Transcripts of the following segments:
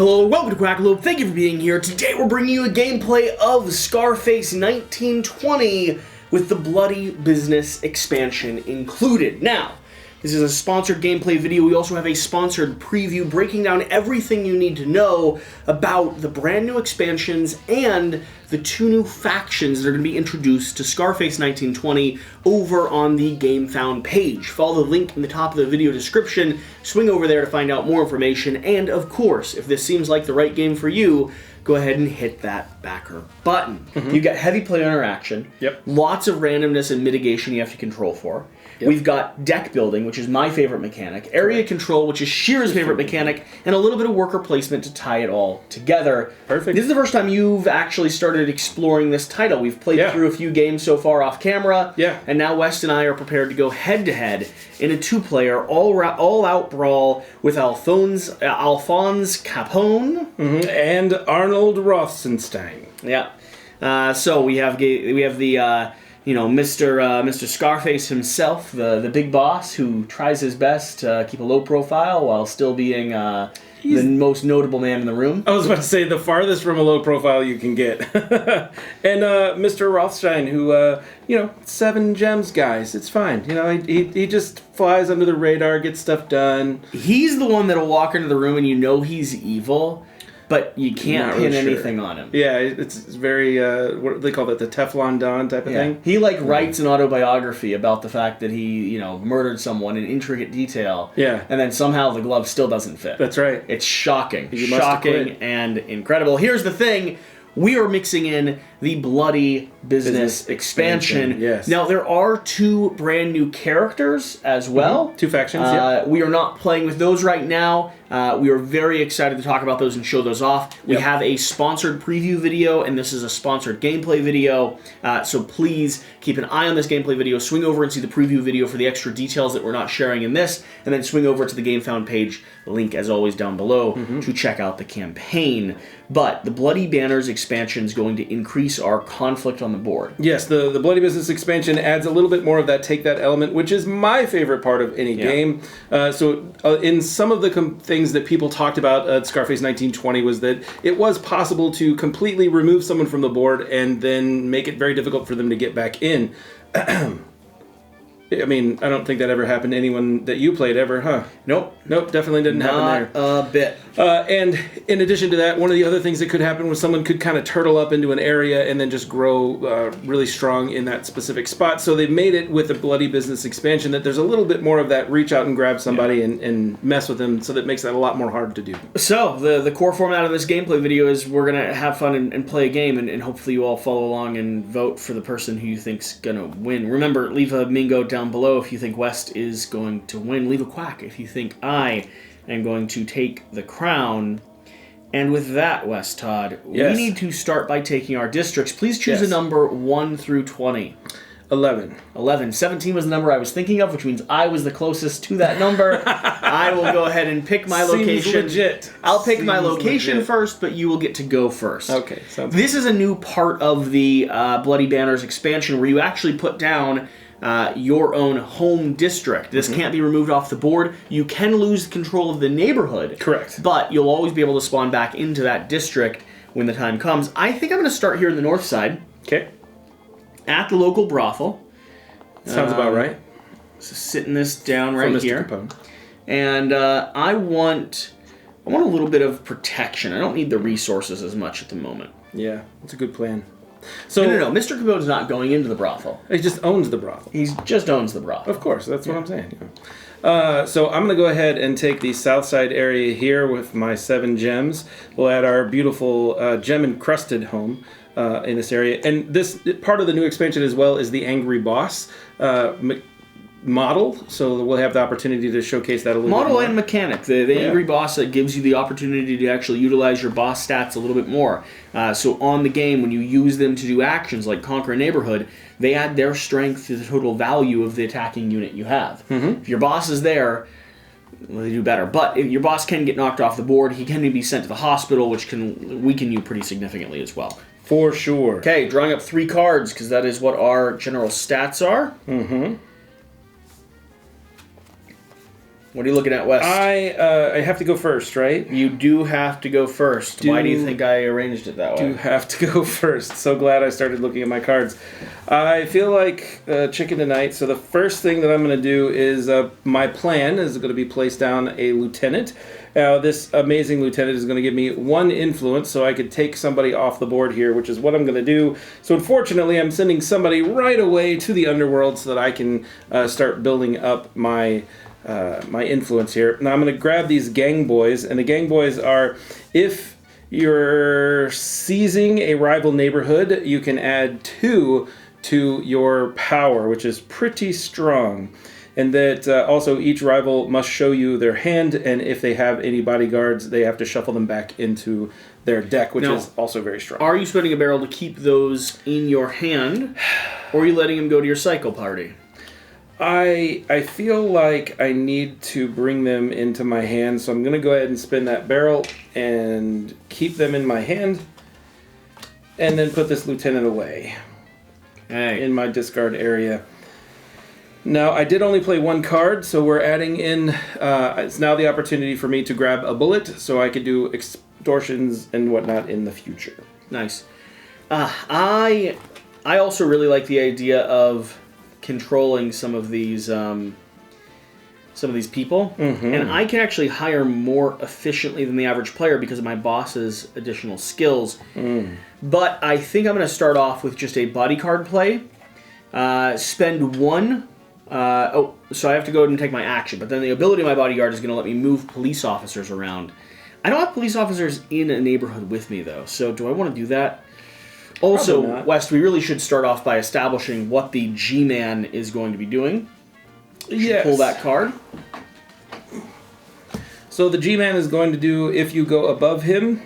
Hello, welcome to Quackalope. Thank you for being here. Today we're bringing you a gameplay of Scarface 1920 with the Bloody Business expansion included. Now, this is a sponsored gameplay video. We also have a sponsored preview breaking down everything you need to know about the brand new expansions and the two new factions that are going to be introduced to Scarface 1920 over on the Gamefound page. Follow the link in the top of the video description, swing over there to find out more information, and of course, if this seems like the right game for you, go ahead and hit that backer button. You've got heavy player interaction, lots of randomness and mitigation you have to control for. We've got deck building, which is my favorite mechanic, area control, which is Shear's favorite mechanic, and a little bit of worker placement to tie it all together. Perfect. This is the first time you've actually started exploring this title. We've played through a few games so far off camera, and now West and I are prepared to go head-to-head in a two-player, all-out brawl with Alphonse Capone and Arnold Rothsenstein. So we have the Mr. Scarface himself, the big boss, who tries his best to keep a low profile while still being the most notable man in the room. I was about to say the farthest from a low profile you can get. And Mr. Rothstein, who, 7 gems, guys. It's fine. He just flies under the radar, gets stuff done. He's the one that'll walk into the room and you know he's evil, but you can't pin anything on him. Yeah, it's very, what do they call that, the Teflon Don type of thing? He, writes an autobiography about the fact that he, murdered someone in intricate detail. Yeah. And then somehow the glove still doesn't fit. That's right. It's shocking. Shocking and incredible. Here's the thing. We are mixing in the Bloody Business expansion. Yes. Now, there are 2 brand new characters as well. 2 factions, We are not playing with those right now. We are very excited to talk about those and show those off. We have a sponsored preview video, and this is a sponsored gameplay video. So please keep an eye on this gameplay video. Swing over and see the preview video for the extra details that we're not sharing in this, and then swing over to the Gamefound page, link as always down below, to check out the campaign. But the Bloody Banners expansion is going to increase our conflict on the board. Yes, the Bloody Business expansion adds a little bit more of that take that element, which is my favorite part of any game. In some of the things that people talked about at Scarface 1920 was that it was possible to completely remove someone from the board and then make it very difficult for them to get back in. I mean, I don't think that ever happened to anyone that you played ever, huh? Nope, definitely didn't happen there. Not a bit. And in addition to that, one of the other things that could happen was someone could kind of turtle up into an area and then just grow really strong in that specific spot. So they made it with the Bloody Business expansion that there's a little bit more of that reach out and grab somebody and mess with them, so that makes that a lot more hard to do. So the core format of this gameplay video is we're going to have fun and play a game, and hopefully you all follow along and vote for the person who you think's going to win. Remember, leave a Mingo down below if you think West is going to win. Leave a quack if you think I am going to take the crown. And with that, West Todd, we need to start by taking our districts. Please choose a number 1 through 20. 11. 11. 17 was the number I was thinking of, which means I was the closest to that number. I will go ahead and pick my location. Seems legit. I'll pick my location first, but you will get to go first. Okay. This is a new part of the Bloody Banners expansion where you actually put down your own home district. This can't be removed off the board. You can lose control of the neighborhood. Correct. But you'll always be able to spawn back into that district when the time comes. I think I'm going to start here in the north side. Okay. At the local brothel. Sounds about right. So sitting this down right Mr. here. Capone. And I want a little bit of protection. I don't need the resources as much at the moment. Yeah, that's a good plan. So No. Mr. Capone's not going into the brothel. He just owns the brothel. He just owns the brothel. Of course, that's what I'm saying. So I'm going to go ahead and take the south side area here with my 7 gems. We'll add our beautiful gem-encrusted home in this area. And this part of the new expansion as well is the Angry Boss model, so we'll have the opportunity to showcase that a little bit more. Model and mechanic. The Angry Boss that gives you the opportunity to actually utilize your boss stats a little bit more. So on the game, when you use them to do actions like conquer a neighborhood, they add their strength to the total value of the attacking unit you have. If your boss is there, well, they do better. But if your boss can get knocked off the board, he can be sent to the hospital, which can weaken you pretty significantly as well. For sure. Okay, drawing up 3 cards, because that is what our general stats are. What are you looking at, Wes? I have to go first, right? You do have to go first. Why do you think I arranged it that way? Do have to go first. So glad I started looking at my cards. I feel like chicken tonight, so the first thing that I'm going to do is my plan is going to be place down a lieutenant. Now, this amazing lieutenant is going to give me 1 influence, so I could take somebody off the board here, which is what I'm going to do. So unfortunately, I'm sending somebody right away to the underworld so that I can start building up my influence here. Now I'm going to grab these gang boys, and the gang boys are, if you're seizing a rival neighborhood, you can add 2 to your power, which is pretty strong. And that also each rival must show you their hand, and if they have any bodyguards, they have to shuffle them back into their deck, which is also very strong. Are you spending a barrel to keep those in your hand, or are you letting them go to your cycle party? I feel like I need to bring them into my hand, so I'm going to go ahead and spin that barrel and keep them in my hand, and then put this lieutenant away in my discard area. Now, I did only play 1 card, so we're adding in, it's now the opportunity for me to grab a bullet, so I could do extortions and whatnot in the future. Nice. I also really like the idea of controlling some of these people, and I can actually hire more efficiently than the average player because of my boss's additional skills. But I think I'm going to start off with just a body card play. Spend 1. So I have to go ahead and take my action, but then the ability of my bodyguard is going to let me move police officers around. I don't have police officers in a neighborhood with me, though, so do I want to do that? Also, West, we really should start off by establishing what the G-Man is going to be doing. Yes. Pull that card. So the G-Man is going to do, if you go above him,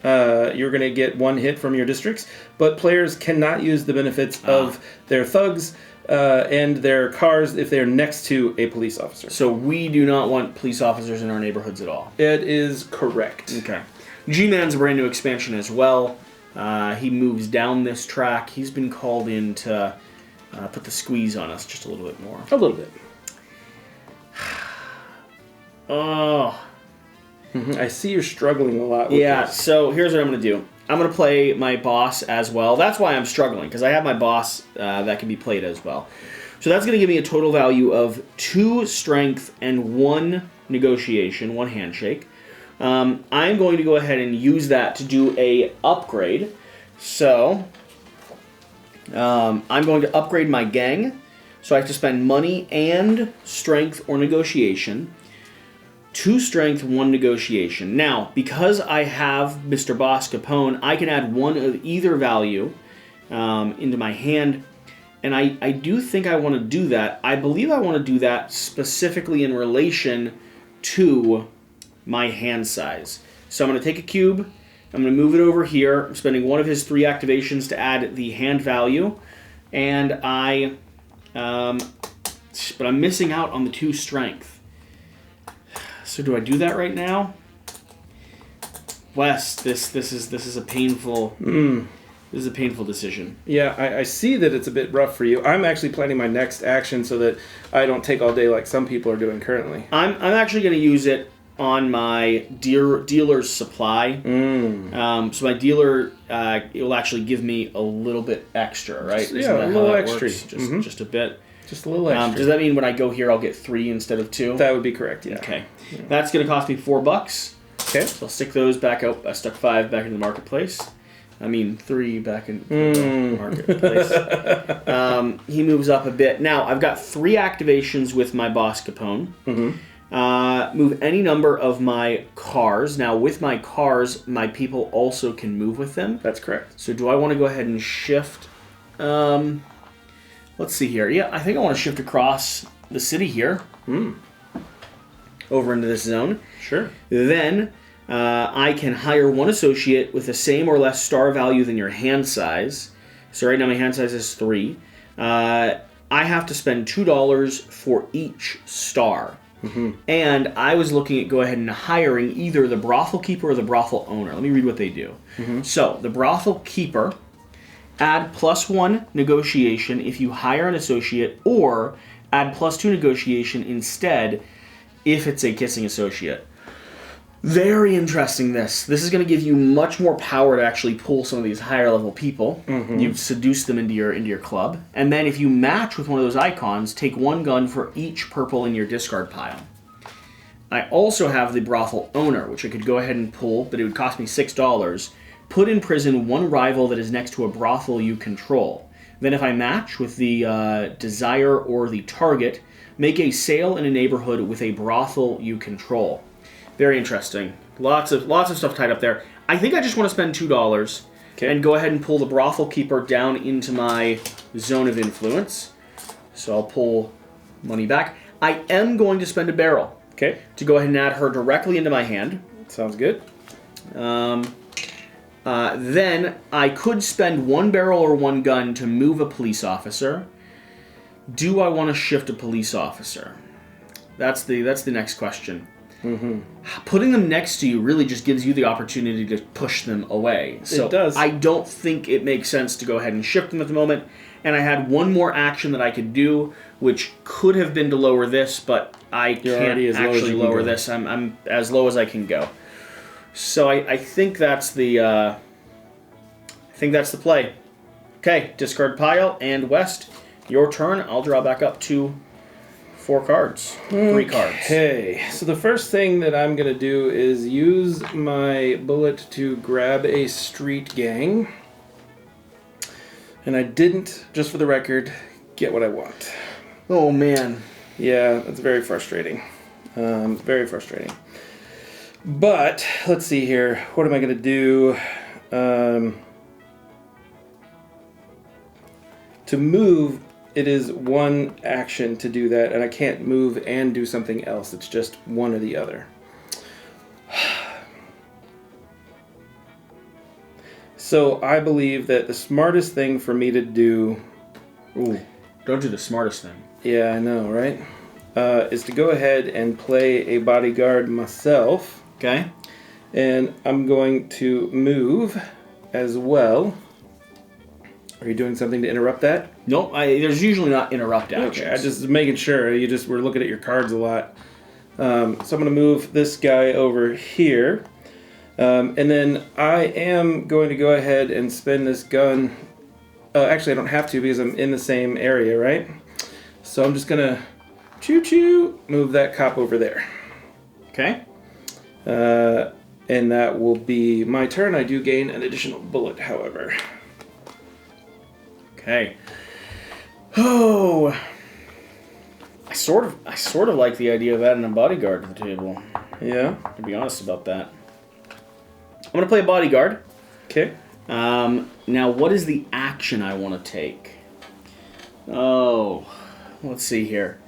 you're going to get 1 hit from your districts, but players cannot use the benefits of their thugs and their cars if they're next to a police officer. So we do not want police officers in our neighborhoods at all. It is correct. Okay. G-Man's a brand new expansion as well. He moves down this track. He's been called in to put the squeeze on us just a little bit more. A little bit. Oh. I see you're struggling a lot with this. So here's what I'm going to do. I'm going to play my boss as well. That's why I'm struggling, because I have my boss that can be played as well. So that's going to give me a total value of 2 strength and 1 negotiation, 1 handshake. I'm going to go ahead and use that to do a upgrade. So I'm going to upgrade my gang. So I have to spend money and strength or negotiation. 2 strength, 1 negotiation. Now, because I have Mr. Boss Capone, I can add 1 of either value into my hand, and I do think I want to do that. I believe I want to do that specifically in relation to my hand size. So I'm going to take a cube, I'm going to move it over here, I'm spending 1 of his 3 activations to add the hand value, and but I'm missing out on the 2 strength. So do I do that right now? Wes, this is a painful this is a painful decision. Yeah, I see that it's a bit rough for you. I'm actually planning my next action so that I don't take all day like some people are doing currently. I'm actually going to use it on my dealer's supply. So my dealer it will actually give me a little bit extra, right? A little extra. Just a bit. Just a little extra. Does that mean when I go here I'll get 3 instead of 2? That would be correct, yeah. Okay. Yeah. That's going to cost me $4. Okay. So I'll stick those back out. I stuck 5 back into the marketplace. 3 back in the marketplace. He moves up a bit. Now, I've got 3 activations with my boss Capone. Move any number of my cars. Now, with my cars, my people also can move with them. That's correct. So do I want to go ahead and shift? Let's see here. Yeah, I think I want to shift across the city here. Over into this zone. Sure. Then I can hire 1 associate with the same or less star value than your hand size. So right now my hand size is 3. I have to spend $2 for each star. And I was looking at go ahead and hiring either the brothel keeper or the brothel owner. Let me read what they do. So the brothel keeper, add +1 negotiation if you hire an associate, or add +2 negotiation instead if it's a kissing associate. Very interesting, this. This is going to give you much more power to actually pull some of these higher level people. You seduce them into your club. And then if you match with one of those icons, take one gun for each purple in your discard pile. I also have the brothel owner, which I could go ahead and pull, but it would cost me $6. Put in prison one rival that is next to a brothel you control. Then if I match with the desire or the target, make a sale in a neighborhood with a brothel you control. Very interesting. Lots of stuff tied up there. I think I just want to spend $2 and go ahead and pull the brothel keeper down into my zone of influence. So I'll pull money back. I am going to spend a barrel to go ahead and add her directly into my hand. Sounds good. Then I could spend one barrel or one gun to move a police officer. Do I want to shift a police officer? That's the next question. Putting them next to you really just gives you the opportunity to push them away. So it does. I don't think it makes sense to go ahead and shift them at the moment. And I had one more action that I could do, which could have been to lower this, but I can't actually lower this. I'm as low as I can go. So I think that's the play. Okay, discard pile and West. Your turn. I'll draw back up to 4 cards. 3 cards. Okay, so the first thing that I'm going to do is use my bullet to grab a street gang. And I didn't, just for the record, get what I want. Oh, man. Yeah, that's very frustrating. Very frustrating. But, let's see here. What am I going to do? To move, it is one action to do that, and I can't move and do something else. It's just one or the other. So I believe that the smartest thing for me to do... Ooh, don't do the smartest thing. Yeah, I know, right? Is to go ahead and play a bodyguard myself. Okay. And I'm going to move as well. Are you doing something to interrupt that? Nope, there's usually not interrupt actions. Okay, I just making sure. We're looking at your cards a lot. So I'm going to move this guy over here. And then I am going to go ahead and spend this gun. Actually, I don't have to because I'm in the same area, right? So I'm just going to choo-choo move that cop over there. Okay. And that will be my turn. I do gain an additional bullet, however. Okay. Oh, I sort of like the idea of adding a bodyguard to the table. Yeah. To be honest about that, I'm gonna play a bodyguard. Okay. Now, what is the action I want to take? Oh, let's see here.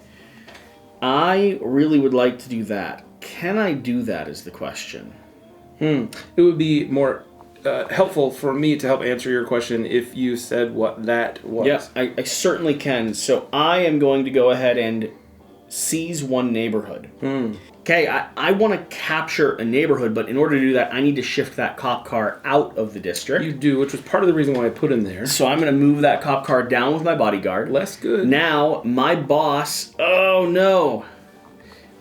I really would like to do that. Can I do that? Is the question. It would be more helpful for me to help answer your question if you said what that was. Yeah, I certainly can. So I am going to go ahead and seize one neighborhood. Okay, I want to capture a neighborhood, but in order to do that, I need to shift that cop car out of the district. You do, which was part of the reason why I put him there. So I'm going to move that cop car down with my bodyguard. Less good. Now, my boss... Oh, no.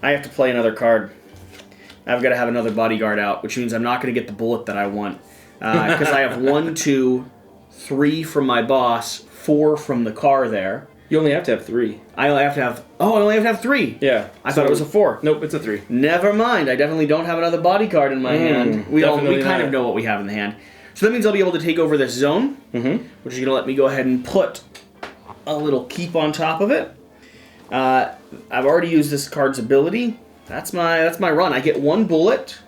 I have to play another card. I've got to have another bodyguard out, which means I'm not going to get the bullet that I want. Because I have 1, 2, 3 from my boss, 4 from the car there. You only have to have 3. I only have to have... Oh, I only have to have 3. Yeah. I thought it was a 4. Nope, it's a 3. Never mind. I definitely don't have another bodyguard in my hand. We kind of know what we have in the hand. So that means I'll be able to take over this zone, which is going to let me go ahead and put a little keep on top of it. I've already used this card's ability. That's my run. I get 1 bullet.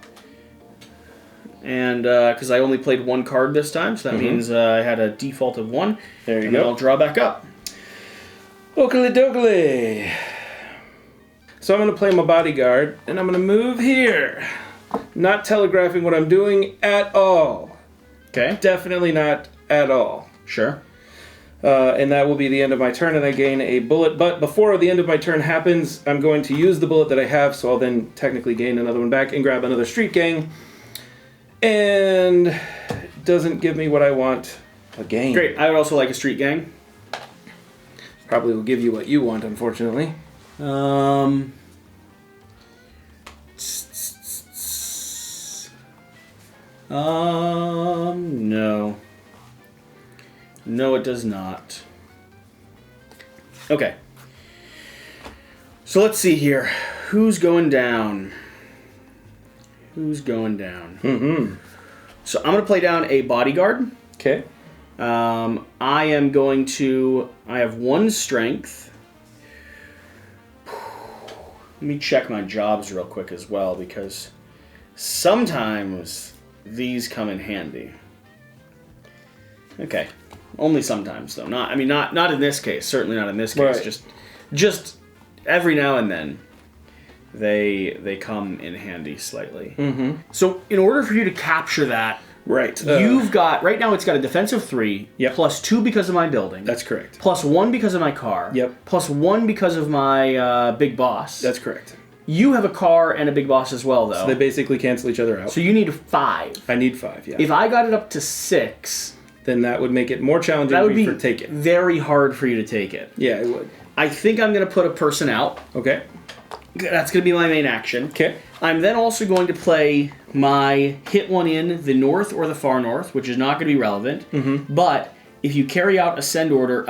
And because I only played 1 card this time, so that means I had a default of 1. There you and go. Then I'll draw back up. Oakley dokley. So I'm going to play my bodyguard, and I'm going to move here. Not telegraphing what I'm doing at all. Okay. Definitely not at all. Sure. And that will be the end of my turn, and I gain a bullet. But before the end of my turn happens, I'm going to use the bullet that I have, so I'll then technically gain another one back and grab another street gang. And doesn't give me what I want again. Great. I would also like a street gang. Probably will give you what you want, unfortunately. No. No, it does not. Okay. So let's see here. Who's going down? Who's going down? Mm-hmm. So I'm going to play down a bodyguard. Okay. I am going to... I have 1 strength. Let me check my jobs real quick as well, because sometimes these come in handy. Okay. Only sometimes, though. Not in this case. Certainly not in this case. Right. Just every now and then, they come in handy slightly. Mm-hmm. So, in order for you to capture that, Right. you've got right now. It's got a defensive 3, Yep. plus 2 because of my building. That's correct. Plus 1 because of my car. Yep. Plus 1 because of my big boss. That's correct. You have a car and a big boss as well, though. So they basically cancel each other out. So you need 5. I need 5, yeah. If I got it up to 6, then that would make it more challenging that would be for take it. very hard for you to take it. Yeah, it would. I think I'm going to put a person out. Okay. That's going to be my main action. Okay. I'm then also going to play my hit one in the north or the far north, which is not going to be relevant. Mm-hmm. But if you carry out a send order,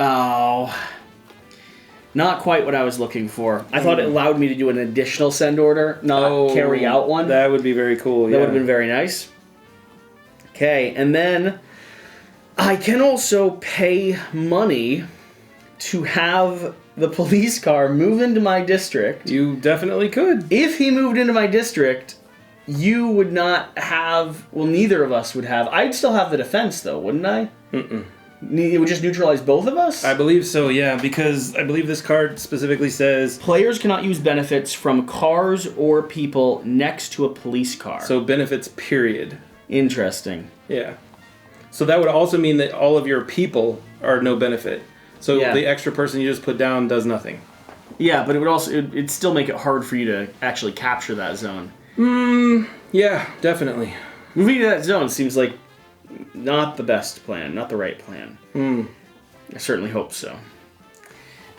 not quite what I was looking for. I thought it allowed me to do an additional send order, not carry out one. That would be very cool. That would have been very nice. Okay, and then I can also pay money to have the police car move into my district. You definitely could. If he moved into my district, you would not have... Well, neither of us would have... I'd still have the defense, though, wouldn't I? Mm-mm. It would just neutralize both of us? I believe so, yeah, because I believe this card specifically says... Players cannot use benefits from cars or people next to a police car. So benefits, period. Interesting. Yeah. So that would also mean that all of your people are no benefit. So Yeah. the extra person you just put down does nothing. Yeah, but it would also... It'd still make it hard for you to actually capture that zone. Yeah, definitely. Moving to that zone seems like not the best plan, not the right plan. I certainly hope so.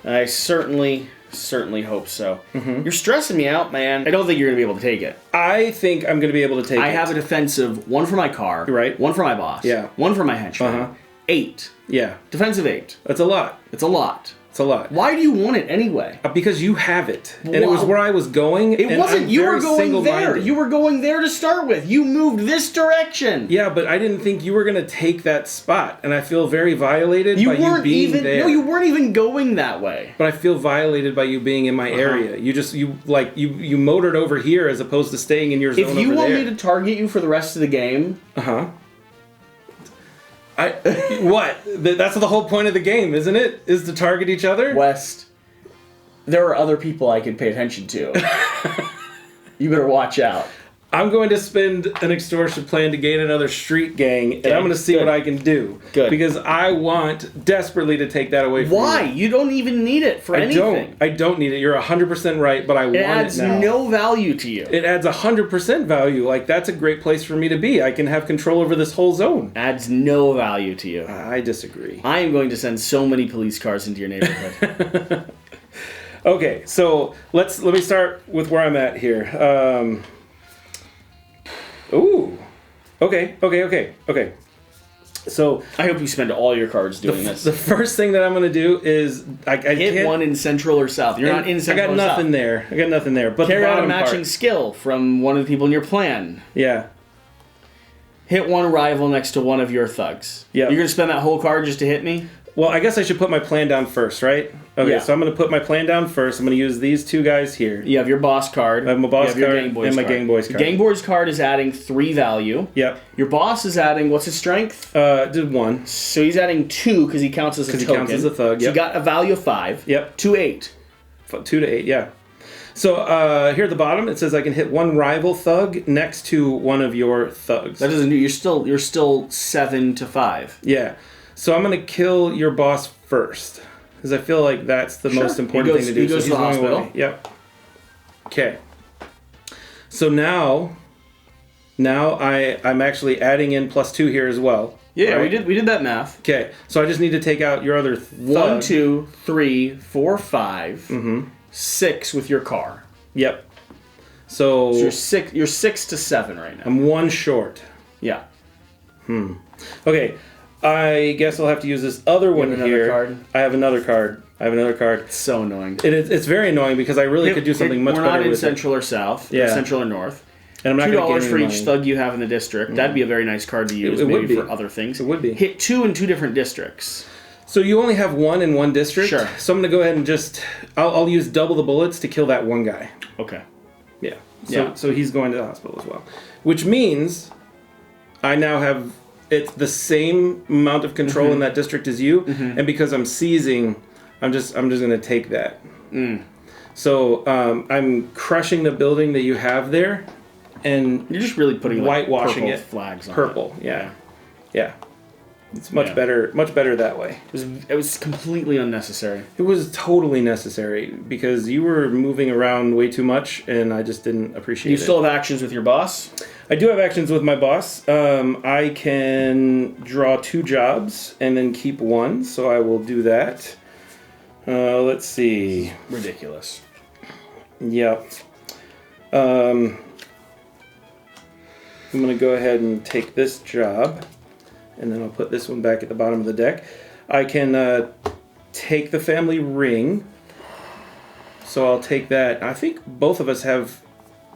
I certainly hope so. You're stressing me out, man. I don't think you're going to be able to take it. I think I'm going to be able to take it. I have a defensive 1 for my car. Right. 1 for my boss. Yeah. 1 for my henchman. Uh-huh. 8. Yeah. Defensive 8. That's a lot. It's a lot. It's a lot. Why do you want it anyway? Because you have it. And it was where I was going. It wasn't. You were going there. You were going there to start with. You moved this direction. Yeah, but I didn't think you were going to take that spot. And I feel very violated by you being there. No, you weren't even going that way. But I feel violated by you being in my area. You motored over here as opposed to staying in your zone over there. If you want me to target you for the rest of the game... Uh-huh. What? That's the whole point of the game, isn't it? Is to target each other? West, there are other people I can pay attention to. You better watch out. I'm going to spend an extortion plan to gain another street gang, and I'm going to see what I can do. Good. Because I want desperately to take that away from you. Why? You don't even need it for anything. I don't need it. You're 100% right, but I want it now. It adds no value to you. It adds 100% value. Like, that's a great place for me to be. I can have control over this whole zone. Adds no value to you. I disagree. I am going to send so many police cars into your neighborhood. Okay, so let me start with where I'm at here. Ooh. Okay. So I hope you spend all your cards doing this. The first thing that I'm going to do is I hit can't, one in central or south. You're not in central or south. I got nothing there. But carry the out a bottom matching part, skill from one of the people in your plan. Yeah. Hit one rival next to one of your thugs. Yeah. You're going to spend that whole card just to hit me? Well, I guess I should put my plan down first, right? Okay, Yeah. so I'm going to put my plan down first. I'm going to use these two guys here. You have your boss card. I have my boss you have card your Gang Boys and my card. Gang Boys card. The Gang Boys card is adding 3 value. Yep. Your boss is adding, what's his strength? Did 1. So he's adding 2 because he counts as a token. Because he counts as a thug, So yep. you got a value of 5. Yep. 2, 8. 2 to 8, yeah. So here at the bottom, it says I can hit 1 rival thug next to one of your thugs. That doesn't do. You're still 7 to 5. Yeah. So I'm going to kill your boss first. Because I feel like that's the most important thing to do. He goes to the hospital. Away. Yep. Okay. So now I'm actually adding in +2 here as well. Yeah, right? we did that math. Okay. So I just need to take out your other thug. 1, 2, 3, 4, 5, 6 with your car. Yep. So You're 6 to 7 right now. I'm 1 short. Yeah. Okay, I guess I'll have to use this other one here. Card? I have another card. It's so annoying. It's very annoying because I really could do something much better with it. We're not in Central or South. Yeah. Central or North. And I'm not $2 for each thug you have in the district. That'd be a very nice card to use maybe for other things. It would be. Hit 2 in 2 different districts. So you only have 1 in 1 district? Sure. So I'm going to go ahead and just... I'll use double the bullets to kill that one guy. Okay. Yeah. So he's going to the hospital as well. Which means I now have... It's the same amount of control in that district as you. And because I'm seizing, I'm just going to take that. So I'm crushing the building that you have there. And you're just really putting whitewashing it flags on purple. It. Yeah. It's much better that way. It was completely unnecessary. It was totally necessary because you were moving around way too much and I just didn't appreciate it. You still have actions with your boss? I do have actions with my boss. I can draw 2 jobs and then keep 1, so I will do that. Let's see. Ridiculous. Yep. I'm going to go ahead and take this job, and then I'll put this one back at the bottom of the deck. I can take the family ring, so I'll take that. I think both of us have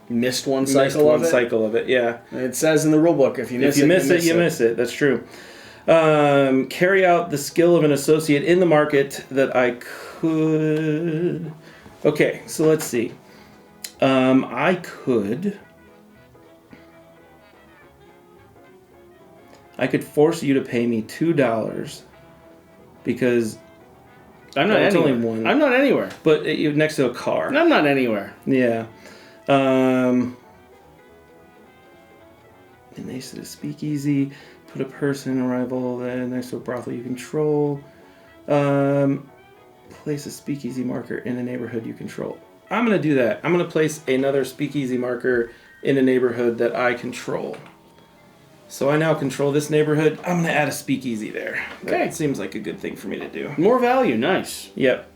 missed one cycle of it. Yeah. It says in the rulebook, if you miss it, you miss it. That's true. Carry out the skill of an associate in the market that I could... Okay, so let's see. I could force you to pay me $2 because I'm not anywhere. Only one. I'm not anywhere. But you're next to a car. I'm not anywhere. Yeah. And they said a speakeasy. Put a person arrival next to a brothel you control. Place a speakeasy marker in a neighborhood you control. I'm going to do that. I'm going to place another speakeasy marker in a neighborhood that I control. So I now control this neighborhood. I'm going to add a speakeasy there. Okay. That seems like a good thing for me to do. More value. Nice. Yep.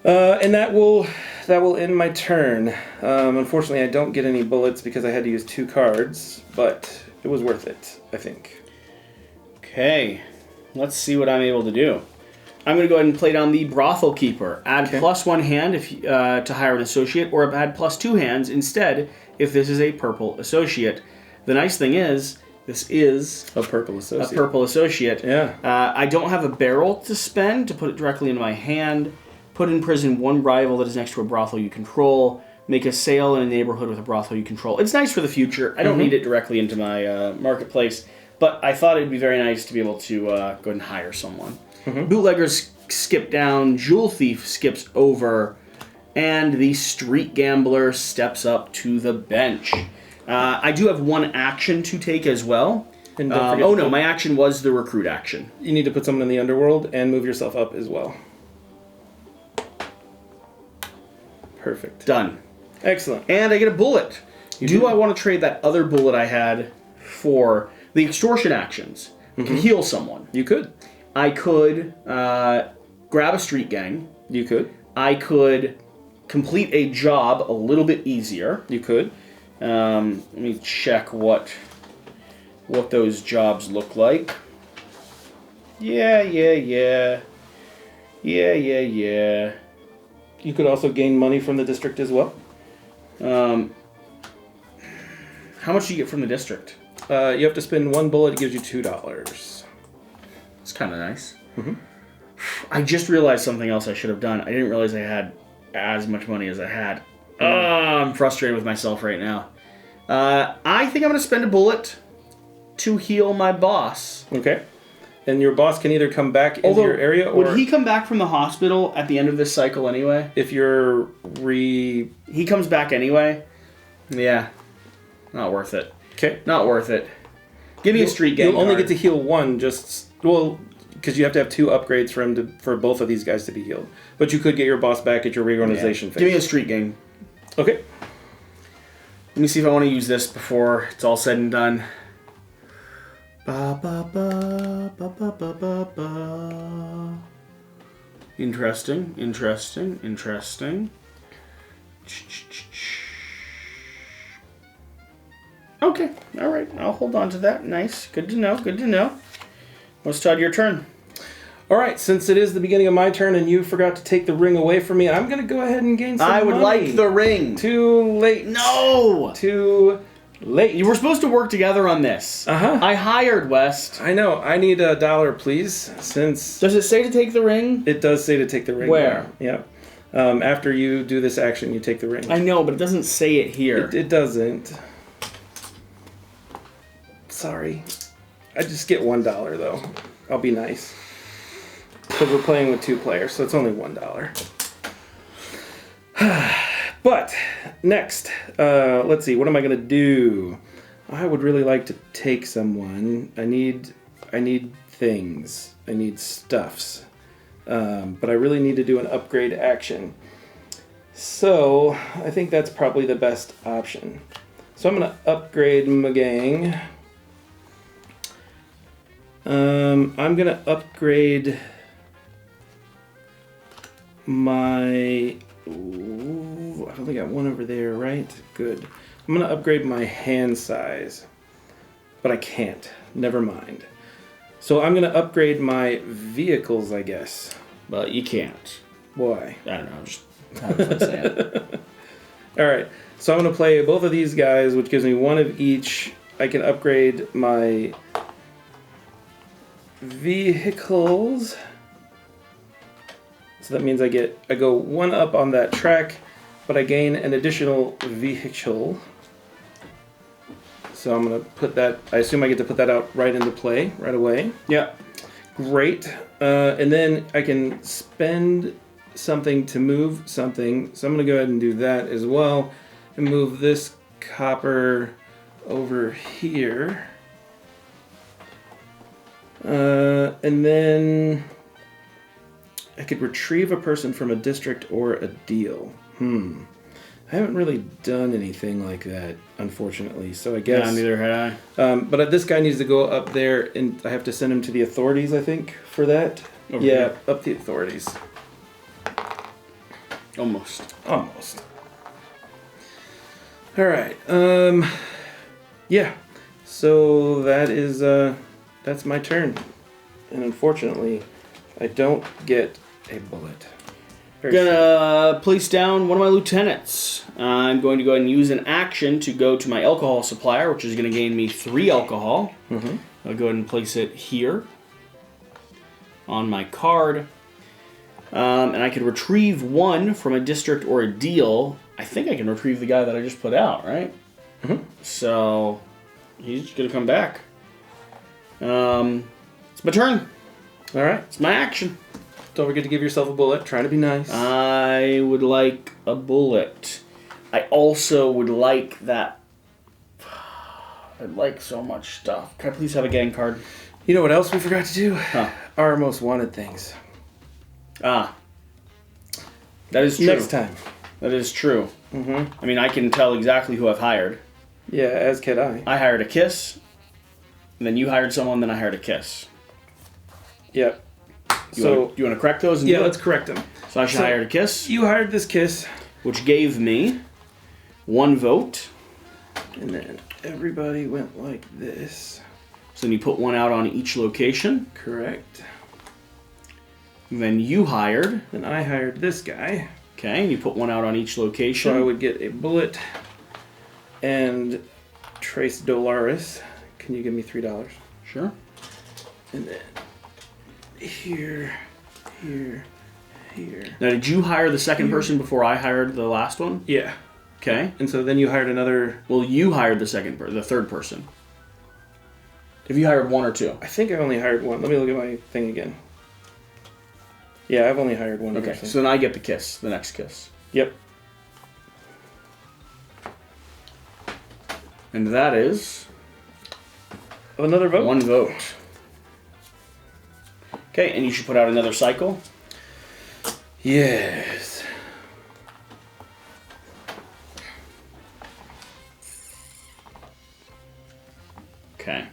And that will end my turn. Unfortunately, I don't get any bullets because I had to use 2 cards, but it was worth it, I think. Okay. Let's see what I'm able to do. I'm going to go ahead and play down the Brothel Keeper. Add +1 hand if to hire an associate, or add +2 hands instead if this is a purple associate. The nice thing is, this is a purple associate. Yeah. I don't have a barrel to spend to put it directly into my hand. Put in prison 1 rival that is next to a brothel you control. Make a sale in a neighborhood with a brothel you control. It's nice for the future. I don't need it directly into my marketplace, but I thought it'd be very nice to be able to go ahead and hire someone. Bootleggers skip down, Jewel Thief skips over, and the Street Gambler steps up to the bench. I do have 1 action to take as well. And don't forget my action was the recruit action. You need to put someone in the underworld and move yourself up as well. Perfect. Done. Excellent. And I get a bullet. Do I want to trade that other bullet I had for the extortion actions? I can heal someone. You could. I could grab a street gang. You could. I could complete a job a little bit easier. You could. Let me check what those jobs look like. Yeah. You could also gain money from the district as well. How much do you get from the district? You have to spend 1 bullet. It gives you $2. It's kind of nice. I just realized something else I should have done. I didn't realize I had as much money as I had. I'm frustrated with myself right now. I think I'm going to spend a bullet to heal my boss. Okay. And your boss can either come back into your area or... Would he come back from the hospital at the end of this cycle anyway? If you're He comes back anyway? Yeah. Not worth it. Okay. Not worth it. Give me a street gang You'll only card. get to heal 1 because you have to have 2 upgrades for both of these guys to be healed. But you could get your boss back at your reorganization phase. Give me a street gang. Okay. Let me see if I want to use this before it's all said and done. Interesting. Okay, all right. I'll hold on to that. Nice. Good to know. Good to know. Let's start your turn. All right, since it is the beginning of my turn and you forgot to take the ring away from me, I'm going to go ahead and gain some money. I would like the ring. Too late. No! Too late. You were supposed to work together on this. Uh-huh. I hired West. I know. I need $1, please, since... Does it say to take the ring? It does say to take the ring. Where? Yeah. After you do this action, you take the ring. I know, but it doesn't say it here. It doesn't. Sorry. I just get $1, though. I'll be nice. Because we're playing with 2 players, so it's only $1. But, next, let's see, what am I going to do? I would really like to take someone. I need things. I need stuffs. But I really need to do an upgrade action. So, I think that's probably the best option. So I'm going to upgrade my gang. I'm going to upgrade my... Ooh, I've only got one over there, right? Good. I'm going to upgrade my hand size. But I can't. Never mind. So I'm going to upgrade my vehicles, I guess. But you can't. Why? I don't know. I'm just having fun saying it. Alright. So I'm going to play both of these guys, which gives me one of each. I can upgrade my vehicles. So that means I go 1 up on that track, but I gain an additional vehicle. So I'm going to put that, I assume I get to put that out right into play right away. Yeah. Great. And then I can spend something to move something. So I'm going to go ahead and do that as well. And move this copper over here. And then I could retrieve a person from a district or a deal. I haven't really done anything like that, unfortunately. So I guess... Yeah, neither had I. But this guy needs to go up there, and I have to send him to the authorities, I think, for that. Over yeah, here. up the authorities. Almost. Almost. All right. Yeah. So that is that's my turn, and unfortunately, I don't get a bullet. Gonna place down one of my lieutenants. I'm going to go ahead and use an action to go to my alcohol supplier, which is going to gain me 3 alcohol. Mm-hmm. I'll go ahead and place it here on my card. And I could retrieve 1 from a district or a deal. I think I can retrieve the guy that I just put out, right? Mm-hmm. So he's going to come back. It's my turn. All right. It's my action. Don't forget to give yourself a bullet. Trying to be nice. I would like a bullet. I also would like that. I'd like so much stuff. Can I please have a gang card? You know what else we forgot to do? Huh. Our most wanted things. Ah. That is true. Next time. That is true. Mm-hmm. I mean, I can tell exactly who I've hired. Yeah, as can I. I hired a kiss. And then you hired someone, then I hired a kiss. Yep. Do you want to correct those? Yeah, let's correct them. So I hired a kiss. You hired this kiss. Which gave me 1 vote. And then everybody went like this. So then you put 1 out on each location. Correct. And then you hired. Then I hired this guy. Okay, and you put 1 out on each location. So I would get a bullet and Trace Dolaris. Can you give me $3? Sure. And then here. Now, did you hire the second person before I hired the last one? Yeah. Okay. And so then you hired another... Well, you hired the the third person. Have you hired 1 or 2? I think I only hired 1. Let me look at my thing again. Yeah, I've only hired 1 Okay, person. so then I get the kiss, the next kiss. Yep. And that is... Another vote? 1 vote. Okay, and you should put out another cycle. Yes. Okay.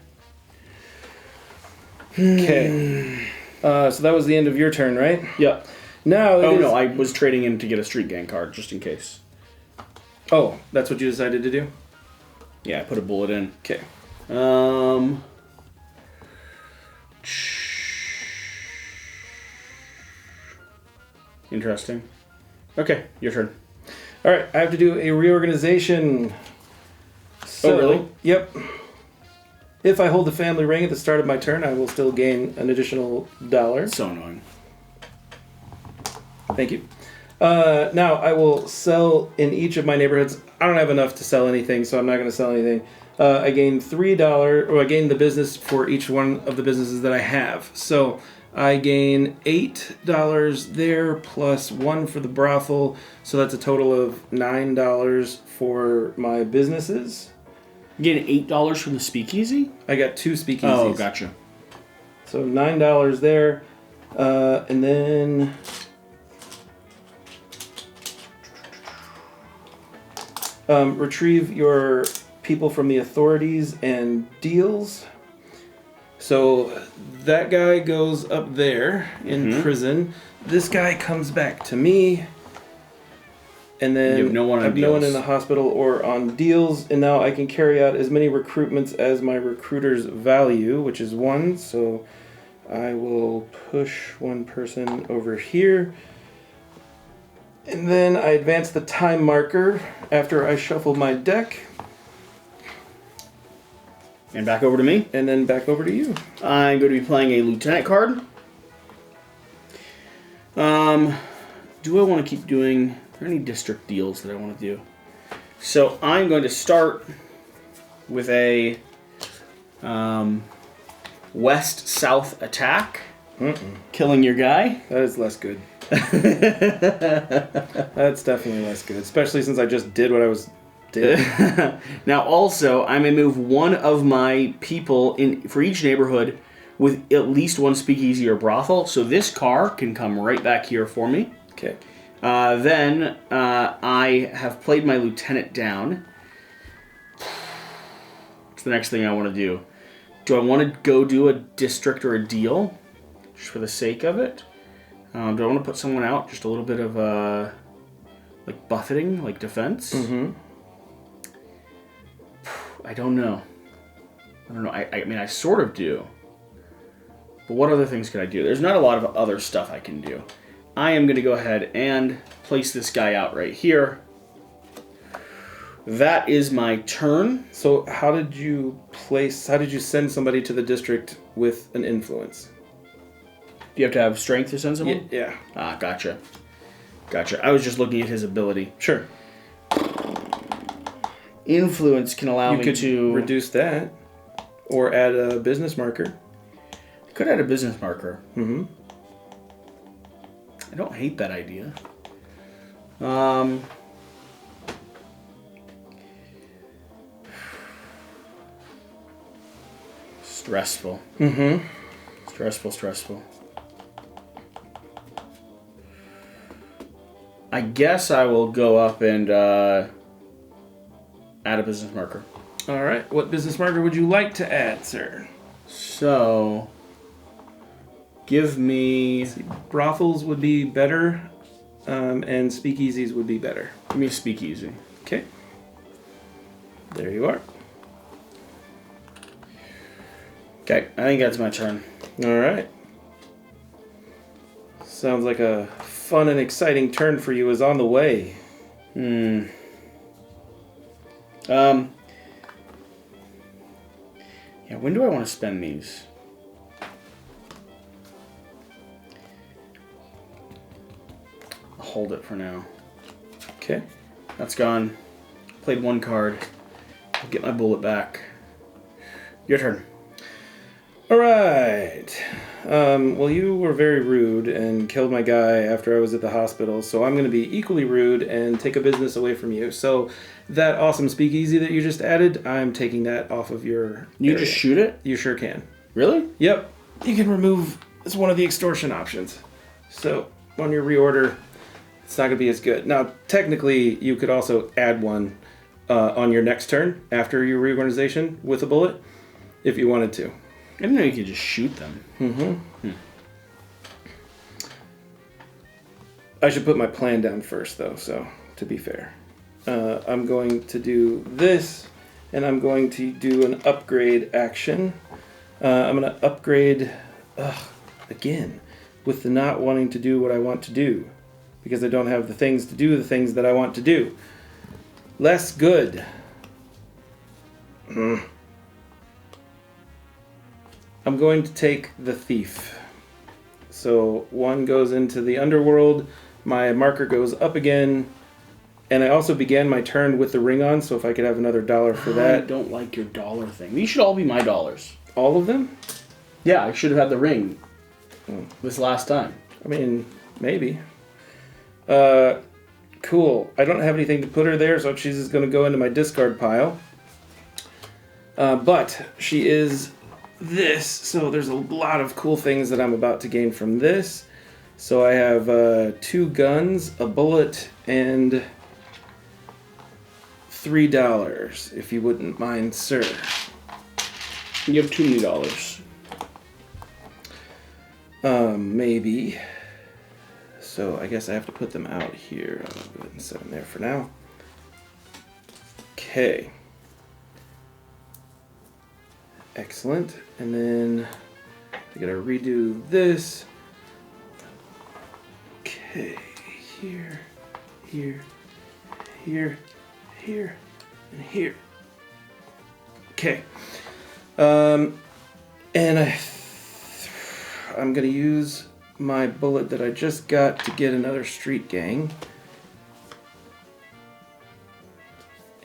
Okay. So that was the end of your turn, right? Yep. Now Oh, no, I was trading in to get a street gang card, just in case. Oh, that's what you decided to do? Yeah, I put a bullet in. Okay. Interesting. Okay, your turn. All right, I have to do a reorganization. So, really? Yep. If I hold the family ring at the start of my turn, I will still gain an additional $1. So annoying. Thank you. Now, I will sell in each of my neighborhoods. I don't have enough to sell anything, so I'm not going to sell anything. I gain $3, or I gain the business for each one of the businesses that I have. So I gain $8 there, plus 1 for the brothel. So that's a total of $9 for my businesses. You get $8 from the speakeasy? I got 2 speakeasies. Oh, gotcha. So $9 there. And then... retrieve your people from the authorities and deals. So that guy goes up there in prison. This guy comes back to me. And then you have no one I have no one in the hospital or on deals. And now I can carry out as many recruitments as my recruiters value, which is 1. So I will push 1 person over here. And then I advance the time marker after I shuffle my deck. And back over to me. And then back over to you. I'm going to be playing a lieutenant card. Do I want to keep doing... Are there any district deals that I want to do? So I'm going to start with a west-south attack. Killing your guy. That is less good. That's definitely less good, especially since I just did what I was doing. Now, also, I may move 1 of my people in for each neighborhood with at least 1 speakeasy or brothel. So this car can come right back here for me. Okay. Then I have played my lieutenant down. What's the next thing I want to do? Do I want to go do a district or a deal, just for the sake of it? Do I want to put someone out? Just a little bit of, like, buffeting, like defense? Mm-hmm. I don't know. I mean, I sort of do. But what other things could I do? There's not a lot of other stuff I can do. I am going to go ahead and place this guy out right here. That is my turn. So how did you send somebody to the district with an influence? Do you have to have strength to send someone? Yeah. Ah, gotcha. Gotcha. I was just looking at his ability. Sure. Influence can allow me to... You could to... reduce that. Or add a business marker. I could add a business marker. Mm-hmm. I don't hate that idea. Stressful. Mm-hmm. Stressful. I guess I will go up and add a business marker. All right. What business marker would you like to add, sir? So, give me... Brothels would be better, and speakeasies would be better. Give me a speakeasy. Okay. There you are. Okay, I think that's my turn. All right. Sounds like a fun and exciting turn for you is on the way. Yeah, when do I want to spend these? I'll hold it for now. Okay. That's gone. Played 1 card. I'll get my bullet back. Your turn. All right. Well, you were very rude and killed my guy after I was at the hospital, so I'm going to be equally rude and take a business away from you. So that awesome speakeasy that you just added, I'm taking that off of your You area. just shoot it? You sure can. Really? Yep. You can remove... It's one of the extortion options. So on your reorder, it's not going to be as good. Now, technically, you could also add one on your next turn after your reorganization with a bullet, if you wanted to. I didn't know you could just shoot them. Mm-hmm. I should put my plan down first, though, so to be fair. I'm going to do this, and I'm going to do an upgrade action. I'm going to upgrade again with the not wanting to do what I want to do because I don't have the things to do the things that I want to do. Less good. I'm going to take the thief. So 1 goes into the underworld. My marker goes up again. And I also began my turn with the ring on, so if I could have another $1 for that. I don't like your dollar thing. These should all be my dollars. All of them? Yeah, I should have had the ring this last time. I mean, maybe. Cool. I don't have anything to put her there, so she's just going to go into my discard pile. But she is this, so there's a lot of cool things that I'm about to gain from this. So I have 2 guns, a bullet, and $3, if you wouldn't mind, sir. You have too many dollars. Maybe. So I guess I have to put them out here. I'll go ahead and set them there for now. Okay. Excellent. And then I gotta redo this. Okay. Here, here, here, here, and here. Okay. And I'm gonna use my bullet that I just got to get another street gang.